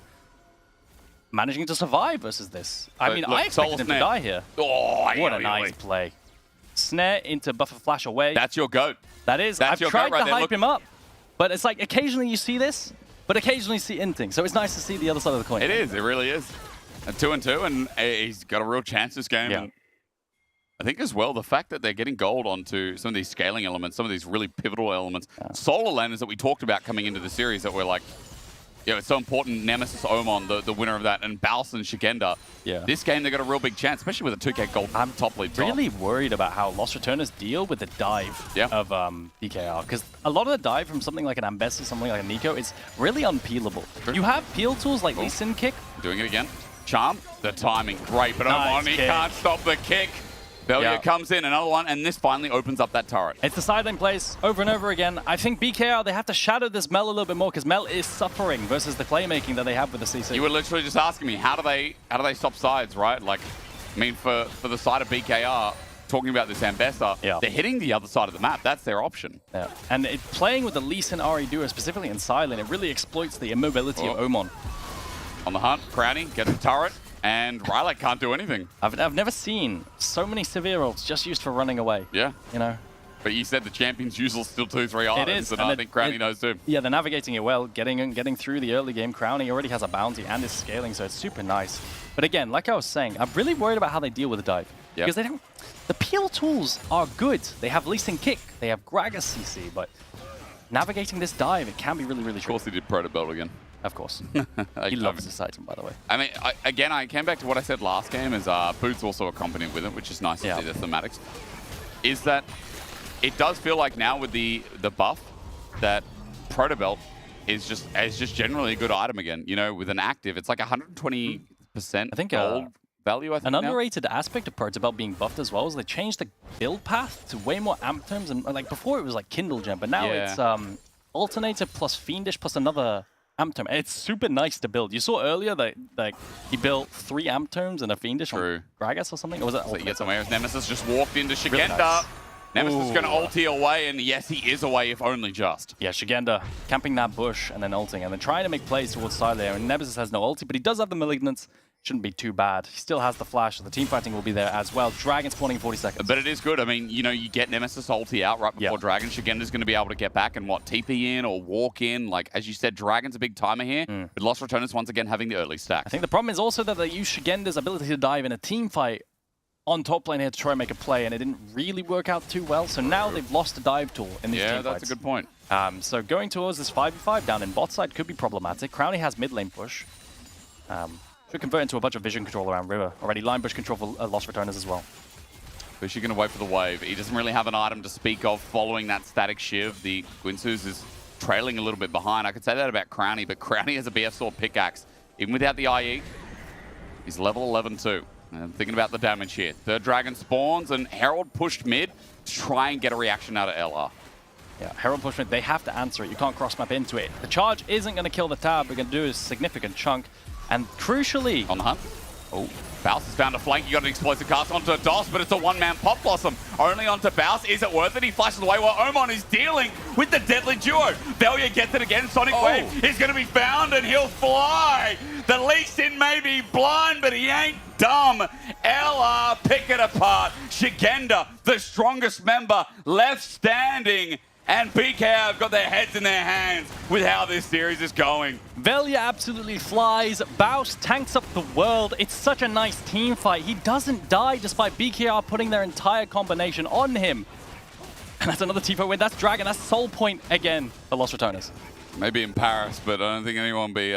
managing to survive versus this. I mean, look, I expected him to Snare. die here. Oh, What a nice play. Snare into buffer flash away. That's your goat. That is. That's I've your tried goat right to there. hype Look. him up, but it's like occasionally you see this, but occasionally you see inting. So it's nice to see the other side of the coin. It is. It really is. A 2-2, and he's got a real chance this game. Yeah. And I think as well, the fact that they're getting gold onto some of these scaling elements, some of these really pivotal elements. Solar Landers that we talked about coming into the series that were like, it's so important. Nemesis Omen, the winner of that, and Baus and Shigenda. Yeah. This game, they got a real big chance, especially with a 2K gold top lead top. Really worried about how Lost Returners deal with the dive of BKR, because a lot of the dive from something like an Ambessa, something like a Nico, is really unpeelable. Sure. You have peel tools like Lee Sin Kick. Doing it again. Charm, the timing, great, but Nice Omen, he kick. can't stop the kick. Bellier comes in, another one, and this finally opens up that turret. It's the side lane plays over and over again. I think BKR, they have to shadow this Mel a little bit more, because Mel is suffering versus the playmaking that they have with the CC. You were literally just asking me, how do they stop sides, right? Like, I mean, for the side of BKR, talking about this Ambessa, they're hitting the other side of the map. That's their option. Yeah. And playing with the Lee Sin Ari duo, specifically in side lane, it really exploits the immobility of Omen. On the hunt, Crowny gets the turret, and Rylak can't do anything. I've never seen so many severe ults just used for running away. Yeah. You know? But you said the champion's usual still 2-3 items, It is. and I think Crowny knows too. Yeah, they're navigating it well, getting through the early game. Crowny already has a bounty and is scaling, so it's super nice. But again, like I was saying, I'm really worried about how they deal with the dive. Yep. Because they don't... The peel tools are good. They have Lee Sin Kick, they have Gragas CC, but navigating this dive, it can be really, really tricky. Of course he did Proto Belt again. Of course. He loves this item, by the way. I mean, I came back to what I said last game, is Boots also accompanied with it, which is nice to see the thematics. Is that it does feel like now with the buff that Proto Belt is just generally a good item again. You know, with an active, it's like 120% I think gold value, I think an now. underrated aspect of Proto Belt being buffed as well is they changed the build path to way more amp terms, and like before it was like Kindle Gem, but now it's Alternator plus Fiendish plus another amp term. It's super nice to build. You saw earlier that like he built 3 amp terms and a Fiendish on Gragas or something, or was it? So you get somewhere. Nemesis just walked into Shigenda. Really nice. Nemesis is going to ulti away, and yes, he is away, if only just. Yeah, Shigenda camping that bush and then ulting, and then trying to make plays towards side there. And Nemesis has no ulti, but he does have the Malignance. Shouldn't be too bad. He still has the flash, so the team fighting will be there as well. Dragon spawning in 40 seconds. But it is good. I mean, you know, you get Nemesis ulti out right before Dragon. Shigenda's going to be able to get back and TP in or walk in. Like, as you said, Dragon's a big timer here. But Lost Returners once again having the early stack. I think the problem is also that they use Shigenda's ability to dive in a team fight on top lane here to try and make a play, and it didn't really work out too well. So now they've lost a dive tool in these team fights. Yeah, that's a good point. So going towards this 5v5 down in bot side could be problematic. Crowny has mid lane push. Should convert into a bunch of vision control around River. Already line push control for Lost Returners as well. Bushi going to wait for the wave. He doesn't really have an item to speak of following that static shiv. The Guinsoo's is trailing a little bit behind. I could say that about Crowny, but Crowny has a BF Sword pickaxe. Even without the IE, he's level 11 too. And thinking about the damage here. Third Dragon spawns, and Herald pushed mid to try and get a reaction out of LR. Yeah, Herald push mid, they have to answer it. You can't cross map into it. The charge isn't going to kill the tab. We're going to do a significant chunk. And crucially... On the hunt? Oh, Baus has found a flank. You got an explosive cast onto DOS, but it's a one-man Pop Blossom. Only onto Baus. Is it worth it? He flashes away while Omen is dealing with the deadly duo. Velia gets it again. Sonic Wave is going to be found, and he'll fly. The Lee Sin may be blind, but he ain't dumb. LR pick it apart. Shigenda, the strongest member left standing. And BKR have got their heads in their hands with how this series is going. Velia absolutely flies. Baus tanks up the world. It's such a nice team fight. He doesn't die despite BKR putting their entire combination on him. And that's another team fight win. That's Dragon. That's Soul Point again for Lost Returners. Maybe in Paris, but I don't think anyone will be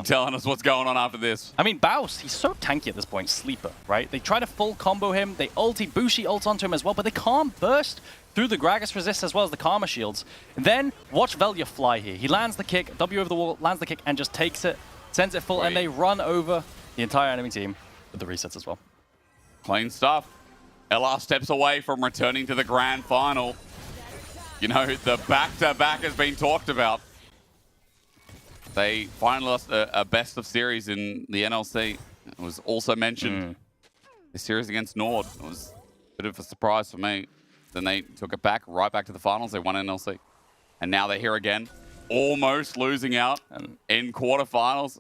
telling us what's going on after this. I mean, Baus, he's so tanky at this point, sleeper, right? They try to full combo him. They ulti, Bushi ults onto him as well, but they can't burst through the Gragas resist as well as the Karma shields. And then watch Velia fly here. He lands the kick, W over the wall, lands the kick, and just takes it, sends it full, and they run over the entire enemy team with the resets as well. Clean stuff. LR steps away from returning to the grand final. You know, the back-to-back has been talked about. They finally lost a best of series in the NLC. It was also mentioned. The series against Nord. It was a bit of a surprise for me. Then they took it back, right back to the finals. They won NLC. And now they're here again, almost losing out in quarterfinals.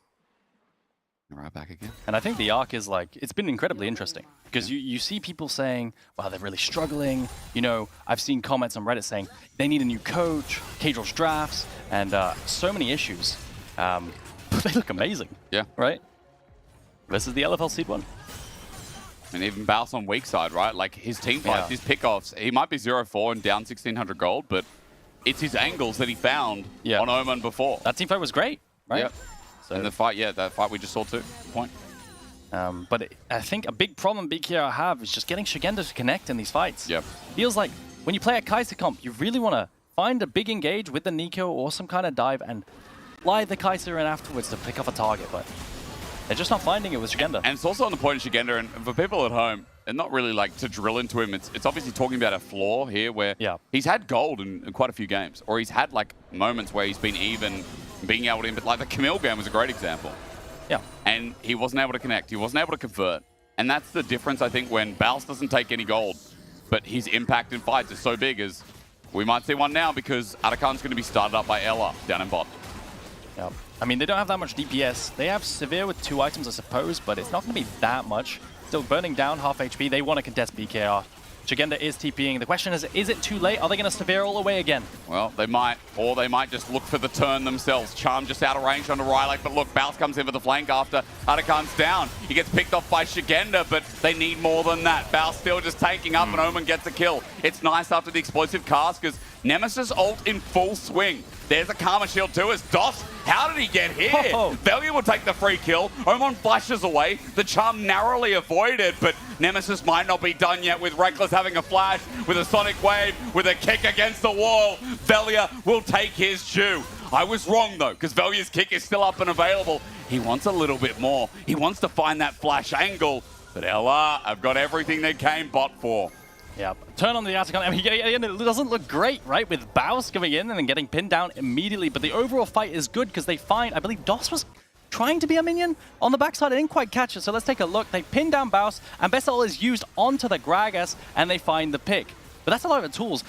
Right back again. And I think the arc is like, it's been incredibly interesting because you see people saying, wow, they're really struggling. You know, I've seen comments on Reddit saying they need a new coach, Cadrill's drafts, and so many issues. But they look amazing. Yeah. Right? This is the LFL Seed 1. And even Baus on weak side, right? Like his team fights, his pickoffs, he might be 0-4 and down 1,600 gold, but it's his angles that he found on Omen before. That team fight was great, right? Yeah. So and the fight, that fight we just saw too. Good point. But I think a big problem BKR have is just getting Shigenda to connect in these fights. Yep. Feels like when you play a Kaiser comp, you really want to find a big engage with the Nico or some kind of dive and fly the Kaiser in afterwards to pick off a target, but they're just not finding it with Shigenda. And it's also on the point of Shigenda, and for people at home, and not really like to drill into him, it's obviously talking about a flaw here where he's had gold in quite a few games, or he's had like moments where he's been even being able to, but like the Camille game was a great example. Yeah. And he wasn't able to connect, he wasn't able to convert. And that's the difference, I think, when Baus doesn't take any gold, but his impact in fights is so big as we might see one now because Atakan's going to be started up by Ella down in bot. Yeah. I mean, they don't have that much DPS. They have Severe with 2 items, I suppose, but it's not going to be that much. Still burning down half HP. They want to contest BKR. Shigenda is TPing. The question is it too late? Are they going to Severe all the way again? Well, they might, or they might just look for the turn themselves. Charm just out of range onto Rylak, but look, Baus comes in for the flank after Atakan's down. He gets picked off by Shigenda, but they need more than that. Baus still just tanking up, and Omen gets a kill. It's nice after the explosive cast, because Nemesis ult in full swing. There's a Karma Shield too as DOS. How did he get here? Velia will take the free kill. Omen flashes away. The charm narrowly avoided, but Nemesis might not be done yet with Reckless having a flash, with a Sonic Wave, with a kick against the wall. Velia will take his due. I was wrong though, because Velia's kick is still up and available. He wants a little bit more. He wants to find that flash angle, but LR have got everything they came bot for. Yeah, turn on the Atakan. I mean, it doesn't look great, right? With Baus coming in and then getting pinned down immediately. But the overall fight is good because they find, I believe DOS was trying to be a minion on the backside. I didn't quite catch it, so let's take a look. They pin down Baus, and best ult is used onto the Gragas, and they find the pick. But that's a lot of the tools.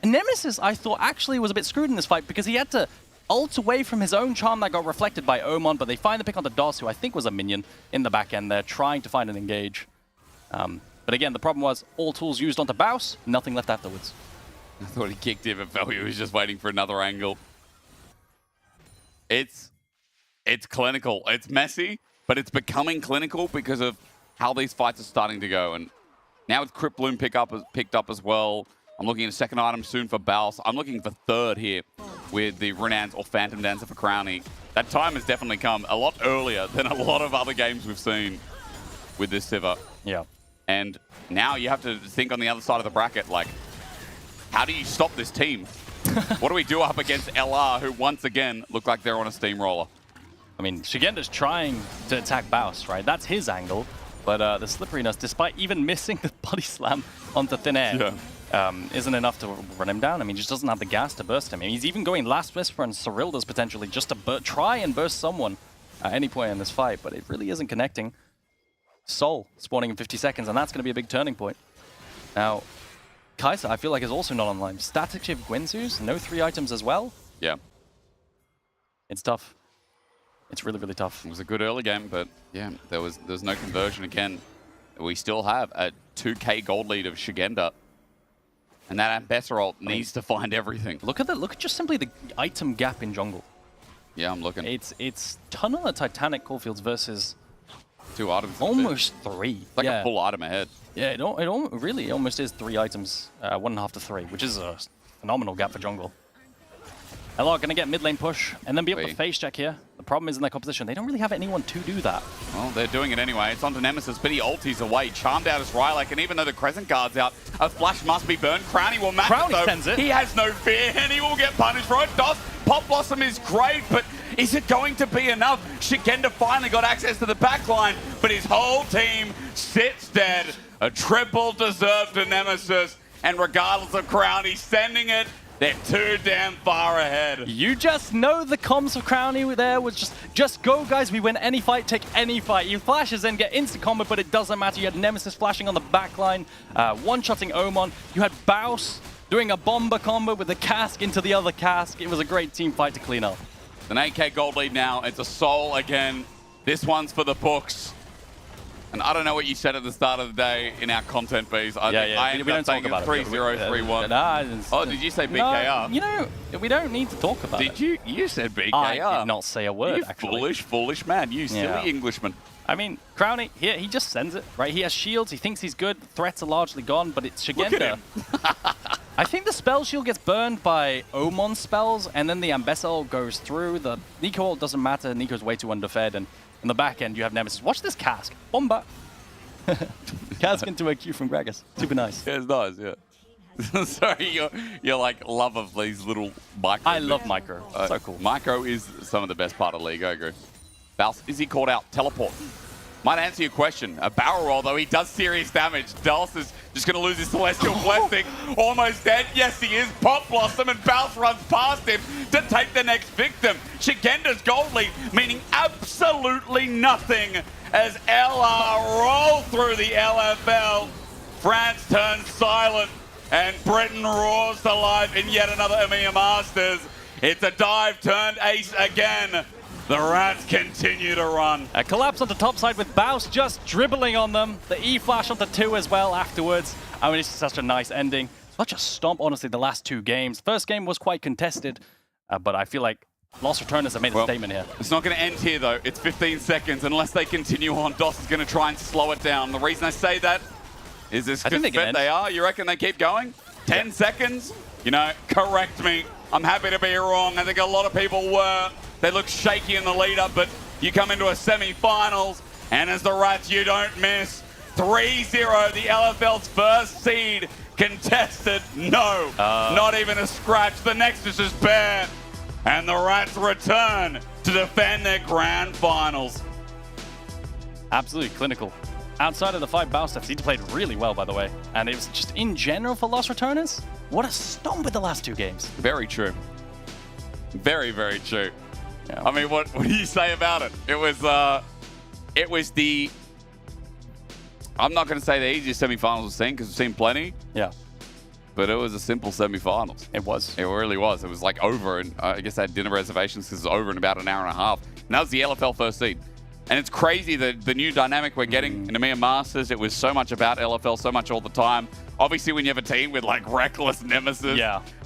Nemesis, I thought, actually was a bit screwed in this fight because he had to ult away from his own charm that got reflected by Omen, but they find the pick onto DOS, who I think was a minion in the back end there, trying to find an engage. But again, the problem was all tools used onto Baus, nothing left afterwards. I thought he kicked him, but Velia was just waiting for another angle. It's clinical. It's messy, but it's becoming clinical because of how these fights are starting to go. And now with Crypt Bloom picked up as well. I'm looking at a second item soon for Baus. I'm looking for third here with the Renans or Phantom Dancer for Crownie. That time has definitely come a lot earlier than a lot of other games we've seen with this Sivir. Yeah. And now you have to think on the other side of the bracket, like, how do you stop this team? What do we do up against LR, who once again look like they're on a steamroller? I mean, Shigenda's trying to attack Baus, right? That's his angle. But the slipperiness, despite even missing the body slam onto thin air, isn't enough to run him down. I mean, he just doesn't have the gas to burst him. I mean, he's even going last whisper and Cyrilda's potentially just to try and burst someone at any point in this fight, but it really isn't connecting. Soul spawning in 50 seconds, and that's going to be a big turning point. Now, Kai'Sa, I feel like, is also not online. Static Shift Guinzoos, no 3 items as well. Yeah. It's tough. It's really, really tough. It was a good early game, but yeah, there's no conversion again. We still have a 2k gold lead of Shigenda. And that Ambassador ult needs to find everything. Look at just simply the item gap in jungle. Yeah, I'm looking. It's Tunnel of Titanic Coalfields versus 2 items. almost 3. It's like a full item ahead. Yeah, it really almost is 3 items, 1.5 to 3, which is a phenomenal gap for jungle. Hello, going to get mid lane push and then be able to face check here. The problem is in their composition, they don't really have anyone to do that. Well, they're doing it anyway. It's onto Nemesis, but he ulties away. Charmed out his Rylak, and even though the Crescent Guard's out, a flash must be burned. Crownie will match it, though. Sends it. He has no fear, and he will get punished for it. Pop Blossom is great, but is it going to be enough? Shigenda finally got access to the backline, but his whole team sits dead. A triple deserved to Nemesis, and regardless of Crownie sending it, they're too damn far ahead. You just know the comms of Crownie there was just go, guys. We win any fight, take any fight. He flashes in, get instant combo, but it doesn't matter. You had Nemesis flashing on the backline, one-shotting Omen. You had Baus doing a bomber combo with the cask into the other cask. It was a great team fight to clean up. An 8k gold lead now. It's a Soul again. This one's for the books. And I don't know what you said at the start of the day in our content piece. I We don't talk about 3-0-3-1. Oh, did you say BKR? No, you know, we don't need to talk about it. Did you? You said BKR. I did not say a word, You actually. foolish man. You silly Englishman. I mean, Crownie, he just sends it, right? He has shields, he thinks he's good, threats are largely gone, but it's Shigenda. Look at him. I think the spell shield gets burned by Omon's spells, and then the Ambessel goes through. The Nico ult doesn't matter, Nico's way too underfed, and in the back end you have Nemesis. Watch this cask. Bomba. Cask into a Q from Gragas. Super nice. Yeah, it's nice, yeah. Sorry, your like love of these little micro. I love micro. So cool. Micro is some of the best part of League, I agree. Baus, is he called out? Teleport. Might answer your question. A barrel roll, though, he does serious damage. Dulce is just going to lose his Celestial Blessing. Almost dead. Yes, he is. Pop Blossom, and Baus runs past him to take the next victim. Shigenda's gold lead, meaning absolutely nothing as LR roll through the LFL. France turns silent, and Britain roars to life in yet another EMEA Masters. It's a dive turned ace again. The Rats continue to run. A collapse onto top side with Baus just dribbling on them. The E-flash onto 2 as well afterwards. I mean, it's such a nice ending. Such a stomp, honestly, the last 2 games. First game was quite contested, but I feel like Lost Returners have made a statement here. It's not going to end here, though. It's 15 seconds. Unless they continue on, DOS is going to try and slow it down. The reason I say that is this good fit they are. You reckon they keep going? 10 seconds? You know, correct me. I'm happy to be wrong. I think a lot of people were. They look shaky in the lead-up, but you come into a semi-finals, and as the Rats, you don't miss. 3-0, the LFL's first seed contested. No, not even a scratch. The Nexus is bare, and the Rats return to defend their grand finals. Absolutely clinical. Outside of the 5 Baus steps, he played really well, by the way. And it was just in general for Lost Returners. What a stomp with the last 2 games. Very true. Very, very true. Yeah. I mean, what do you say about it? It was the, I'm not going to say the easiest semifinals we've seen because we've seen plenty. Yeah. But it was a simple semifinals. It was. It really was. It was like over, and I guess I had dinner reservations because it was over in about an hour and a half. And that was the LFL first seed. And it's crazy the new dynamic we're getting in EMEA Masters. It was so much about LFL, so much all the time. Obviously, when you have a team with like reckless Nemesis,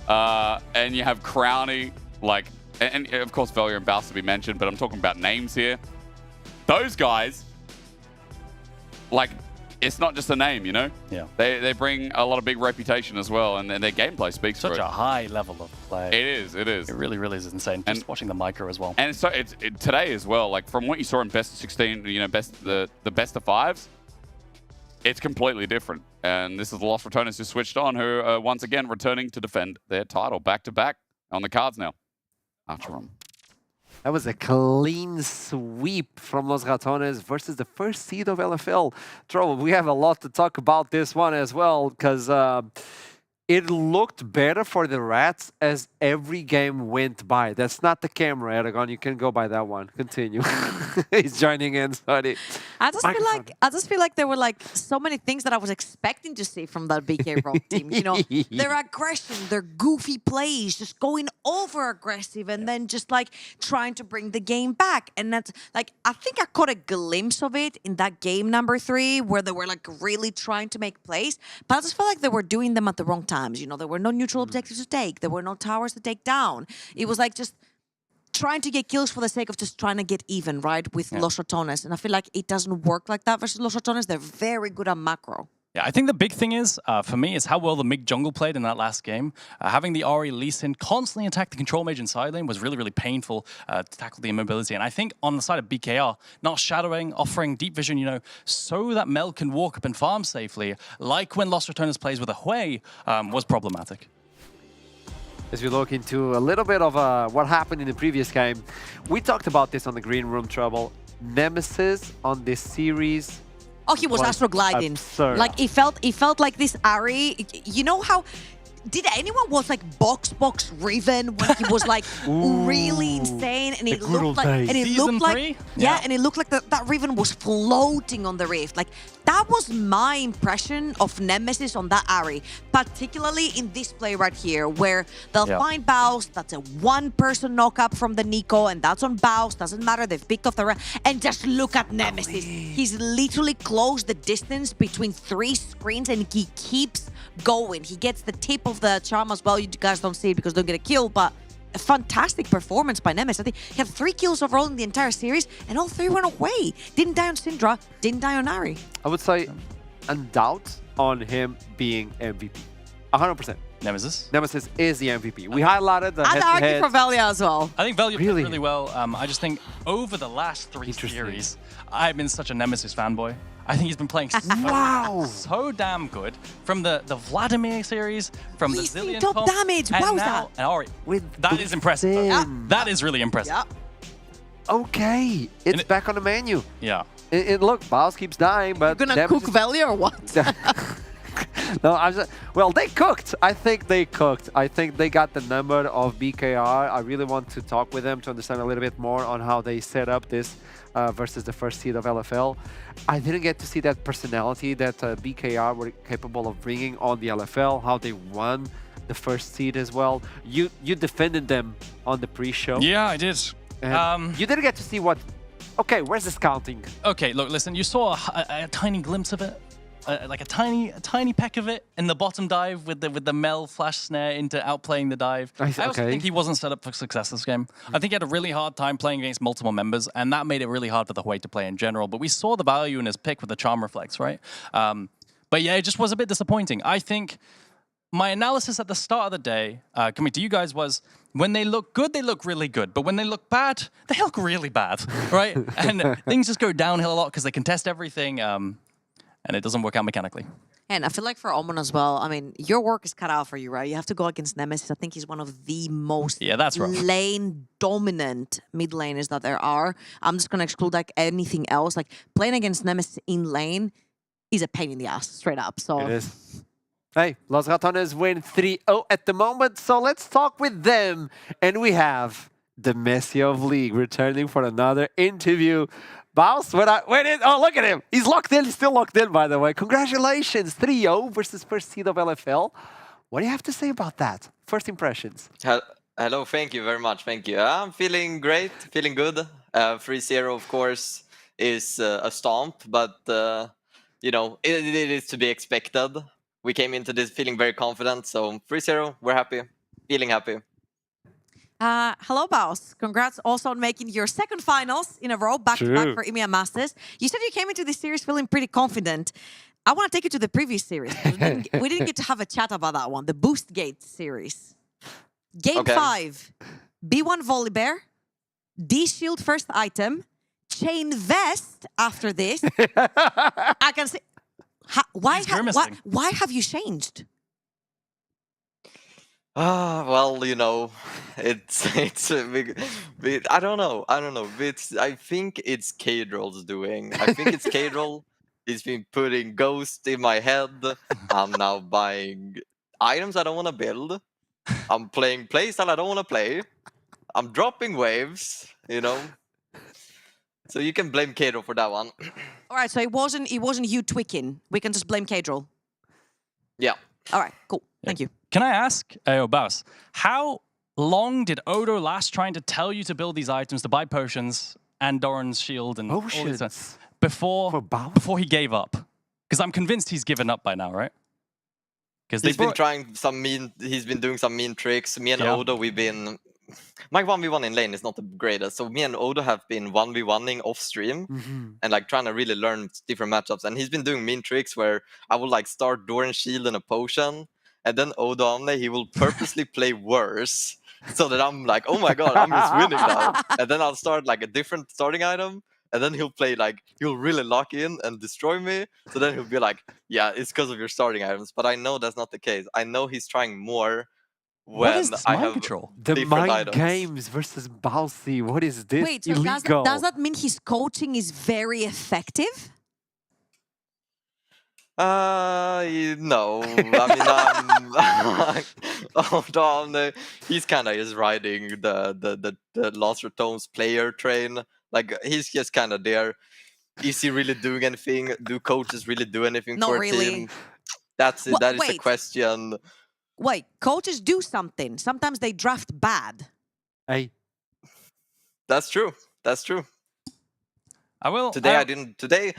and you have Crownie, like, and of course Velia and Baus to be mentioned, but I'm talking about names here. Those guys, like, it's not just a name, you know? Yeah. They bring a lot of big reputation as well, and their gameplay speaks for it. Such a high level of play. It is. It really, really is insane. Just watching the micro as well. And so it's today as well, like from what you saw in best of 16, you know, the best of 5s, it's completely different. And this is the Lost Returners who switched on, who are once again returning to defend their title back-to-back on the cards now. After them. That was a clean sweep from Los Ratones versus the first seed of LFL. Tro, we have a lot to talk about this one as well, because it looked better for the Rats as every game went by. That's not the camera, Aragon. You can go by that one. Continue. He's joining in, sorry. I just feel like there were like so many things that I was expecting to see from that BK Rock team. You know, their aggression, their goofy plays, just going over aggressive and then just like trying to bring the game back. And that's like, I think I caught a glimpse of it in that game number 3 where they were like really trying to make plays. But I just felt like they were doing them at the wrong times. You know, there were no neutral objectives to take. There were no towers to take down. It was like just trying to get kills for the sake of just trying to get even, right, with Los Ratones. And I feel like it doesn't work like that versus Los Ratones. They're very good at macro. Yeah, I think the big thing is, for me, is how well the mid jungle played in that last game. Having the Ahri Lee Sin constantly attack the control mage in side lane was really, really painful to tackle the immobility. And I think on the side of BKR, not shadowing, offering deep vision, you know, so that Mel can walk up and farm safely, like when Los Ratones plays with a Hui, was problematic. As we look into a little bit of what happened in the previous game, we talked about this on the Green Room Trouble. Nemesis on this series. Oh, he was astro gliding. Absurd. Like it felt like this Ahri. You know how? Did anyone watch like Box Riven when he was like really insane and it looked like and it looked like that Riven was floating on the rift. Like that was my impression of Nemesis on that Ahri, particularly in this play right here where they'll find Baus. That's a one-person knock-up from the Nico and that's on Baus. Doesn't matter. They've picked off the and just look at Nemesis. He's literally closed the distance between 3 screens and he keeps going. He gets the tip of the charm as well. You guys don't see it because they don't get a kill, but a fantastic performance by Nemesis. I think he had 3 kills overall in the entire series, and all 3 went away. Didn't die on Syndra, didn't die on Ahri. I would say undoubted on him being MVP. 100%. Nemesis? Nemesis is the MVP. We highlighted the I'd argue for Velia as well. I think Velia played really well. I just think over the last 3 series, I've been such a Nemesis fanboy. I think he's been playing so damn good. From the Vladimir series, from the Zillion top damage, and now, and Ahri. That is impressive. That is really impressive. Okay, it's back on the menu. Yeah. Look, Baus keeps dying, but... You're gonna cook Velia or what? No, well, they cooked. I think they cooked. I think they got the number of BKR. I really want to talk with them to understand a little bit more on how they set up this versus the first seed of LFL. I didn't get to see that personality that BKR were capable of bringing on the LFL, how they won the first seed as well. You defended them on the pre-show. Yeah, I did. You didn't get to see what... Okay, where's the scouting? Okay, look, listen, you saw a tiny glimpse of it. Like a tiny peck of it in the bottom dive with the Mel flash snare into outplaying the dive. I also think he wasn't set up for success this game. I think he had a really hard time playing against multiple members, and that made it really hard for the Hui to play in general. But we saw the value in his pick with the Charm Reflex, right? But yeah, it just was a bit disappointing. I think my analysis at the start of the day, coming to you guys, was when they look good, they look really good. But when they look bad, they look really bad, right? And things just go downhill a lot because they contest everything. And it doesn't work out mechanically. And I feel like for Omen as well, I mean, your work is cut out for you, right? You have to go against Nemesis. I think he's one of the most lane-dominant mid laners that there are. I'm just going to exclude like anything else. Like playing against Nemesis in lane is a pain in the ass, straight up. So it is. Hey, Los Ratones win 3-0 at the moment, so let's talk with them. And we have the Messi of League returning for another interview. Baus, oh, look at him. He's locked in. He's still locked in, by the way. Congratulations. 3-0 versus first seed of LFL. What do you have to say about that? First impressions. Hello. Thank you very much. Thank you. I'm feeling great. Feeling good. 3-0, of course, is a stomp. But, you know, it is to be expected. We came into this feeling very confident. So 3-0, we're happy. Feeling happy. Hello, Baus. Congrats also on making your second finals in a row, back-to-back for EMEA Masters. You said you came into this series feeling pretty confident. I want to take you to the previous series. We didn't get to have a chat about that one, the Boost Gate series. Game 5, B1 Volibear, D-Shield first item, Chain Vest after this. I can say, why have you changed? Well, you know, it's I don't know. I think it's Kadrol's doing. I think it's Kadrol. He's been putting Ghost in my head. I'm now buying items I don't want to build. I'm playing playstyle I don't want to play. I'm dropping waves, you know. So you can blame Kato for that one. All right, so it wasn't you tweaking. We can just blame Kadril. Yeah. All right, cool. Thank you. Can I ask, Baus, how long did Odo last trying to tell you to build these items, to buy potions and Doran's shield and all these stuff, before he gave up? Because I'm convinced he's given up by now, right? Because He's been trying some he's been doing some mean tricks. Me and Odo, we've been... My 1v1 in lane is not the greatest, so me and Odo have been 1v1ing off stream and like trying to really learn different matchups. And he's been doing mean tricks where I will like start Doran shield and a potion, and then Odo Omne, he will purposely play worse so that I'm like, oh my god, I'm just winning now. And then I'll start like a different starting item, and then he'll play like, he'll really lock in and destroy me. So then he'll be like, yeah, it's because of your starting items. But I know that's not the case. I know he's trying more when I have the mind items. games versus Balsi. What is this? Wait, so illegal. does that mean his coaching is very effective? No. I mean, he's kind of just riding the Lost Tomes player train. Like, he's just kind of there. Is he really doing anything? Do coaches really do anything Not for a really. team? That's it. That is a question. Wait, coaches do something. Sometimes they draft bad. Hey. That's true. That's true. I will. Today I didn't. Today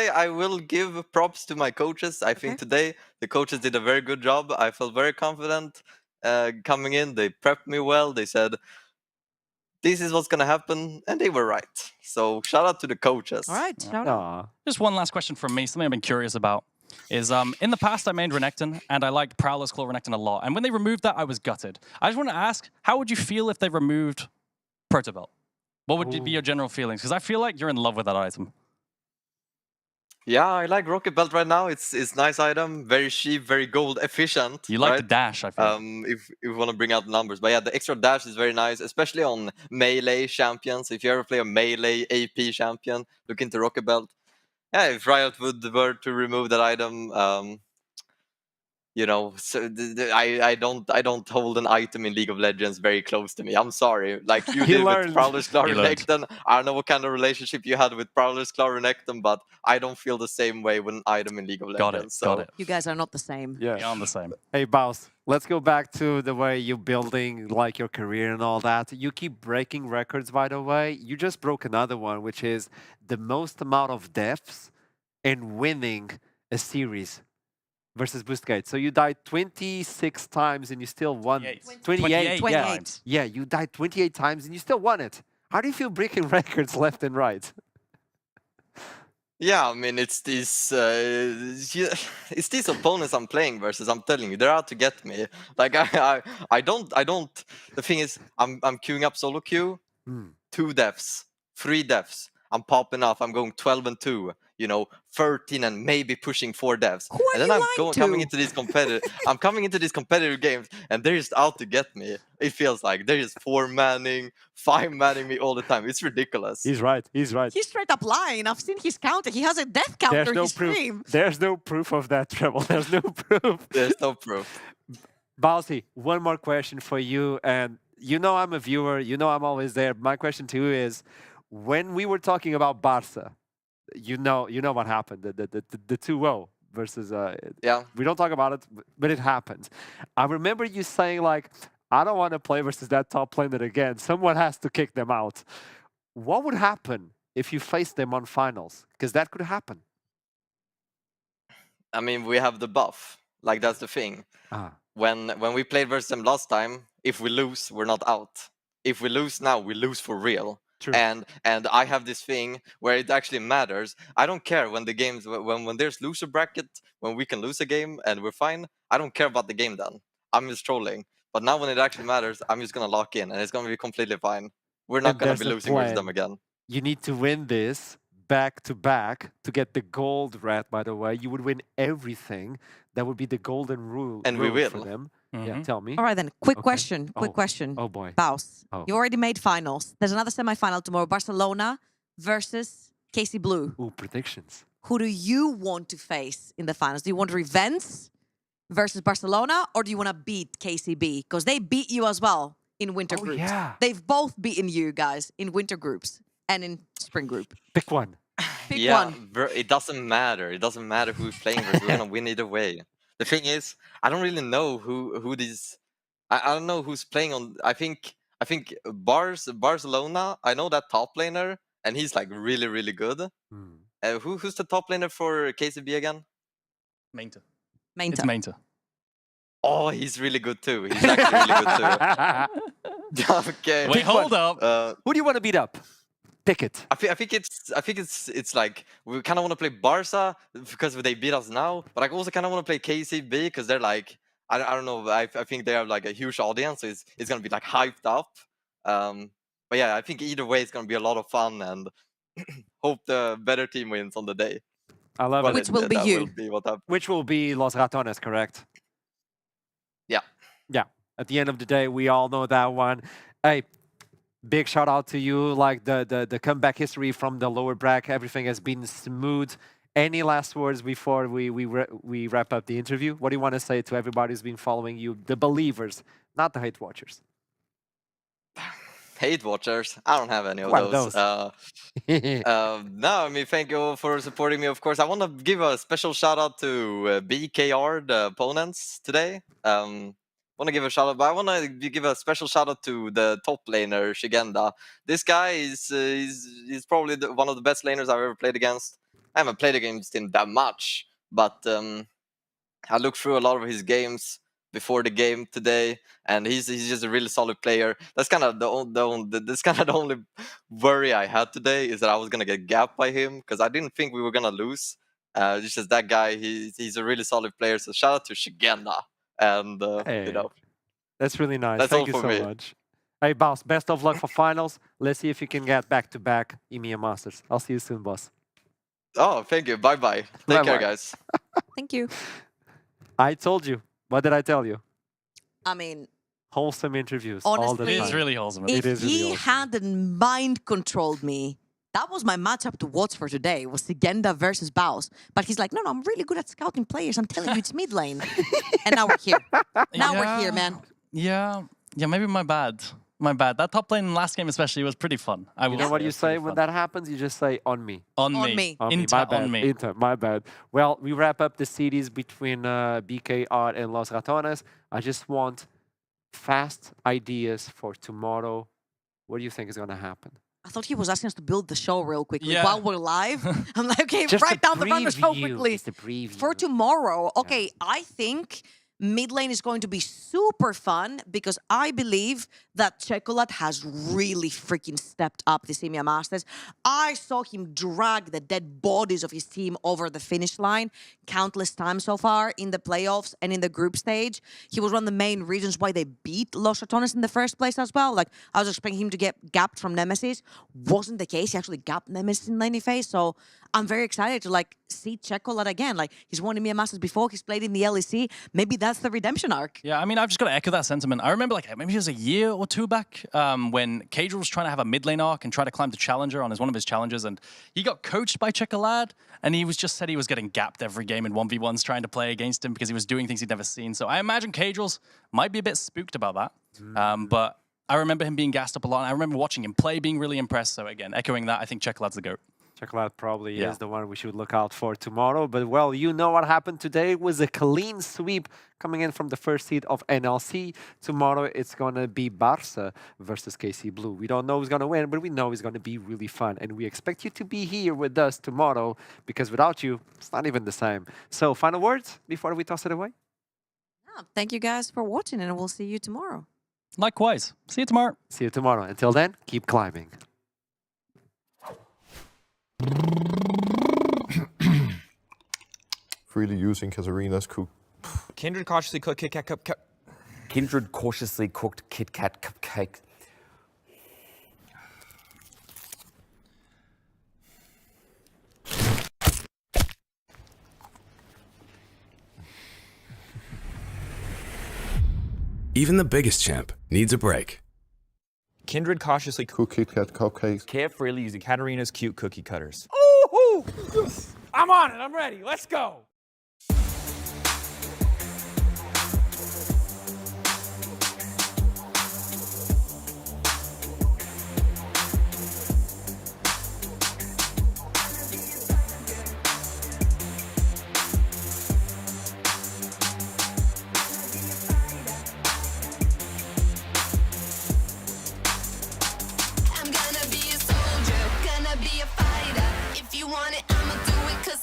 I will give props to my coaches. I think today the coaches did a very good job. I felt very confident coming in. They prepped me well. They said, this is what's gonna happen, and they were right. So shout out to the coaches. All right, shout out. Just one last question from me, something I've been curious about. Is in the past I made Renekton, and I liked Prowler's Claw Renekton a lot. And when they removed that, I was gutted. I just want to ask, how would you feel if they removed Protobelt? What would be your general feelings? Because I feel like you're in love with that item. Yeah, I like Rocket Belt right now. It's nice item, very cheap, very gold efficient. You like the dash, I feel. If you want to bring out numbers, but yeah, the extra dash is very nice, especially on melee champions. If you ever play a melee AP champion, look into Rocket Belt. Yeah, if Riot were to remove that item, you know, so I don't hold an item in League of Legends very close to me. I'm sorry, like you did with Prowler's Claw Renekton. I don't know what kind of relationship you had with Prowler's Claw Renekton, but I don't feel the same way with an item in League of Legends. Got it. You guys are not the same. Yeah, I'm the same. Hey, Baus, let's go back to the way you're building like your career and all that. You keep breaking records, by the way. You just broke another one, which is the most amount of deaths and winning a series versus Boostgate. So you died 26 times and you still won. 28. Yeah, you died 28 times and you still won it. How do you feel breaking records left and right? Yeah, I mean, it's these opponents I'm playing versus. I'm telling you, they're out to get me. Like I don't. The thing is, I'm queuing up solo queue, 2 deaths, 3 deaths. I'm popping off. I'm going 12 and 2. You know, 13 and maybe pushing 4 deaths. And then I'm coming into these competitive games, and they're just out to get me. It feels like they're just 4-manning, 5-manning me all the time. It's ridiculous. He's right. He's right. He's straight up lying. I've seen his counter. He has a death counter in his stream. There's no proof of that, Treble. There's no proof. There's no proof. Balsi, one more question for you. And you know I'm a viewer. You know I'm always there. My question to you is, when we were talking about Barca, you know what happened, the 2-0 versus yeah, we don't talk about it, but it happened. I remember you saying like, I don't want to play versus that top laner again. Someone has to kick them out. What would happen if you faced them on finals? Because that could happen. I mean, we have the buff. Like, that's the thing. When we played versus them last time, if we lose, we're not out. If we lose now, we lose for real. True. And I have this thing where it actually matters. I don't care when the games when there's loser bracket, when we can lose a game and we're fine. I don't care about the game then. I'm just trolling. But now when it actually matters, I'm just gonna lock in and it's gonna be completely fine. We're not gonna be losing versus them again. You need to win this back to back to get the gold rat, by the way. You would win everything. That would be the golden rule. And we will. For them. Yeah, tell me. All right then, quick question. Oh boy. Baus, you already made finals. There's another semi-final tomorrow. Barcelona versus KC Blue. Ooh, predictions. Who do you want to face in the finals? Do you want revenge versus Barcelona, or do you want to beat KCB? Because they beat you as well in winter groups. Yeah. They've both beaten you guys in winter groups and in spring group. Pick one. Pick yeah, one. it doesn't matter. It doesn't matter who's playing versus. We're gonna win either way. The thing is, I don't really know who these. I don't know who's playing on. I think Barcelona. I know that top laner, and he's like really good. Who's the top laner for KCB again? Mainta. Mainta. It's Mainta. Oh, he's really good too. He's actually really good too. Okay. Wait, hold up. Who do you want to beat up? Pick it. I think it's like we kind of want to play Barca because they beat us now, but I also kind of want to play KCB because they're like I don't know. I think they have like a huge audience, so it's gonna be like hyped up. But yeah, I think either way it's gonna be a lot of fun, and hope the better team wins on the day. I love it. Which will be you. Which will be Los Ratones, correct? Yeah. Yeah. At the end of the day, we all know that one. Hey, big shout out to you. Like the comeback history from the lower bracket, everything has been smooth. Any last words before we wrap up the interview? What do you want to say to everybody who's been following you, the believers, not the hate watchers? Hate watchers? I don't have any of What are those. those? No, I mean, thank you for supporting me. Of course, I want to give a special shout out to BKR, the opponents today. Want to give a shout out, but I want to give a special shout out to the top laner Shigenda. This guy is probably one of the best laners I've ever played against. I haven't played against him that much, but I looked through a lot of his games before the game today, and he's just a really solid player. That's kind of the only worry I had today, is that I was gonna get gapped by him because I didn't think we were gonna lose. It's just that guy. He's a really solid player. So shout out to Shigenda, and Hey, you know, that's really nice. that's Thank all you for so me. much. Hey, boss, best of luck for finals. Let's see if you can get back-to-back EMEA Masters. I'll see you soon, boss. Oh, thank you. Bye bye. Take Bye-bye. care, guys. Thank you. I told you. What did I tell you? I mean, Wholesome interviews all the honestly, time. It is really wholesome. if It is really he awesome. hadn't mind controlled me, that was my matchup to watch for today, was Sigenda versus Baus. But he's like, no, I'm really good at scouting players. I'm telling you, it's mid lane. And now we're here. Now we're here, man. Yeah, maybe my bad. My bad. That top lane last game especially was pretty fun. You know what you say when that happens? You just say, on me. On On me. me. On me, Inter, my bad. on me. Inter, my bad. Well, we wrap up the cities between BKR and Los Ratones. I just want fast ideas for tomorrow. What do you think is going to happen? I thought he was asking us to build the show real quickly Yeah. while we're live. I'm like, okay, Just write a down the front of the show preview, quickly. just a preview. For tomorrow, okay, I think mid lane is going to be super fun because I believe that Chocolate has really freaking stepped up this EMEA Masters. I saw him drag the dead bodies of his team over the finish line countless times so far in the playoffs and in the group stage. He was one of the main reasons why they beat Los Ratones in the first place as well. Like, I was expecting him to get gapped from Nemesis. Wasn't the case. He actually gapped Nemesis in laning phase. So I'm very excited to like see Chocolate again. Like, he's won EMEA Masters before. He's played in the LEC. Maybe that's the redemption arc. Yeah, I mean, I've just got to echo that sentiment. I remember, like, maybe it was a year or two back when Cadril was trying to have a mid lane arc and try to climb to Challenger on one of his challenges, and he got coached by Chocolate, and he was just said he was getting gapped every game in 1v1s trying to play against him because he was doing things he'd never seen. So I imagine Cadrils might be a bit spooked about that. But I remember him being gassed up a lot, and I remember watching him play, being really impressed. So again, echoing that, I think Chocolate's the GOAT. Chocolate probably is the one we should look out for tomorrow. But, well, you know what happened today. It was a clean sweep coming in from the first seed of NLC. Tomorrow, it's going to be Barca versus KC Blue. We don't know who's going to win, but we know it's going to be really fun. And we expect you to be here with us tomorrow because without you, it's not even the same. So, final words before we toss it away? Yeah, thank you guys for watching, and we'll see you tomorrow. Likewise. See you tomorrow. See you tomorrow. Until then, keep climbing. Freely using Katarina's cook. Kindred cautiously cooked Kit Kat cupcake. Kindred cautiously cooked Kit Kat cupcake. Even the biggest champ needs a break. Kindred cautiously cooked Kit Kat cupcakes. Carefully using Katarina's cute cookie cutters. Ooh, I'm on it. I'm ready. Let's go.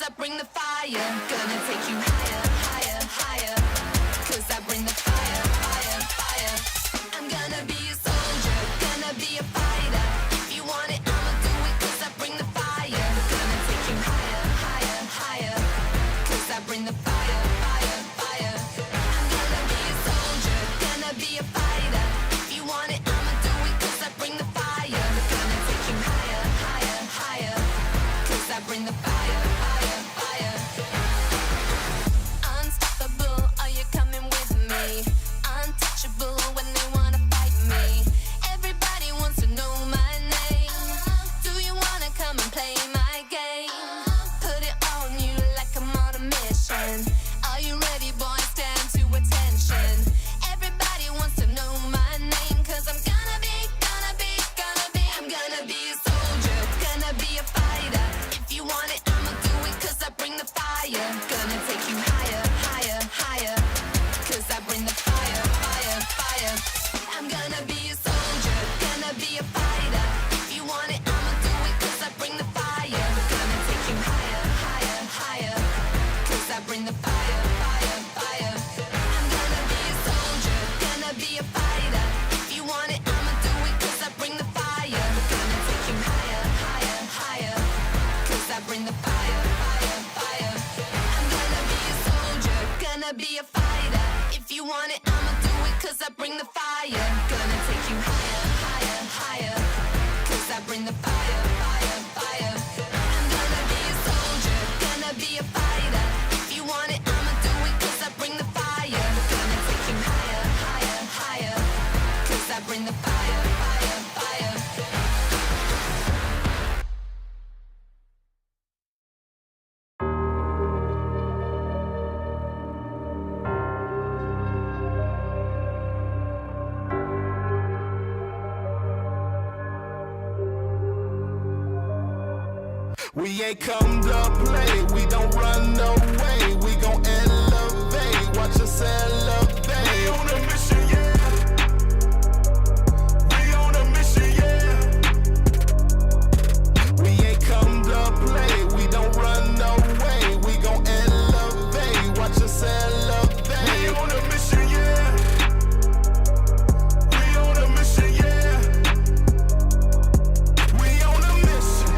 I bring the fire. Gonna take you higher, higher, higher. Cause I bring the fire, fire, fire. I'm gonna be a soldier, gonna be a fighter. If you want it, I'ma do it cause I bring the fire. Gonna take you higher, higher, higher. Cause I bring the fire, fire, fire. I'm gonna be a soldier, gonna be a fighter. If you want it, I'ma do it cause I bring the fire. Gonna take you higher, higher, higher. Cause I bring the fire, fire, fire. Unstoppable, are you coming with me? Untouchable when they wanna fight me. Everybody wants to know my name. Do you wanna come and play my game? Put it on you like I'm on a mission. Are you ready, boys? Stand to attention. Everybody wants to know my name. Cause I'm gonna be I'm gonna be a soldier, gonna be a fighter. If you want it, I'ma do it cause I bring the fire. Gonna take you higher, higher, higher. Cause I bring the fire, fire, fire. I'm gonna be a soldier, gonna be a fighter. If you want it, I'ma do it cause I bring the fire. Gonna take you higher, higher, higher. Cause I bring the fire, fire, fire. I'm gonna be a soldier, gonna be a fighter. If you want it, I'ma do it cause I bring the fire. Gonna take you higher, higher, higher. Cause I bring the fire, fire, fire. I'm gonna be a soldier, gonna be a fighter. If you want it, I'ma do it cause I bring the fire. Gonna take you higher, higher, higher. Cause I bring the fire, fire, fire. I'm gonna be a soldier, gonna be a fighter. If you want it, I'ma do it cause I bring the fire. Gonna take you higher, higher, higher. Cause I bring the fire, fire, fire. We ain't come to play, we don't run away. We gon' elevate, watch us elevate. We on a mission, yeah. We on a mission, yeah. We ain't come to play, we don't run away. We gon' elevate, watch us elevate. We on a mission, yeah. We on a mission, yeah. We on a mission.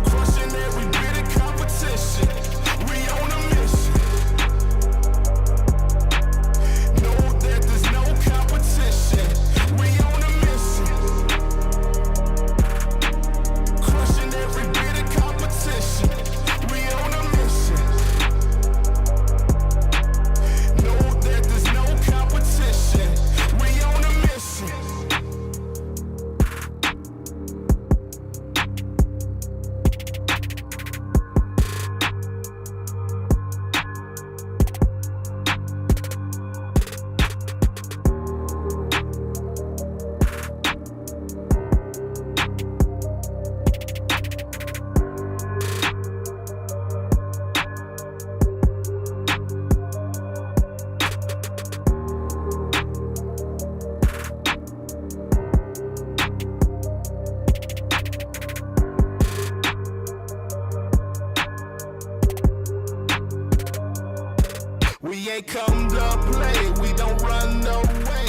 Crushing every bit of competition. We on a mission. Know that there's no competition. We on a mission. Crushing every bit of competition. We on a mission. Know that there's no competition. We on a mission. We ain't come to play, we don't run away.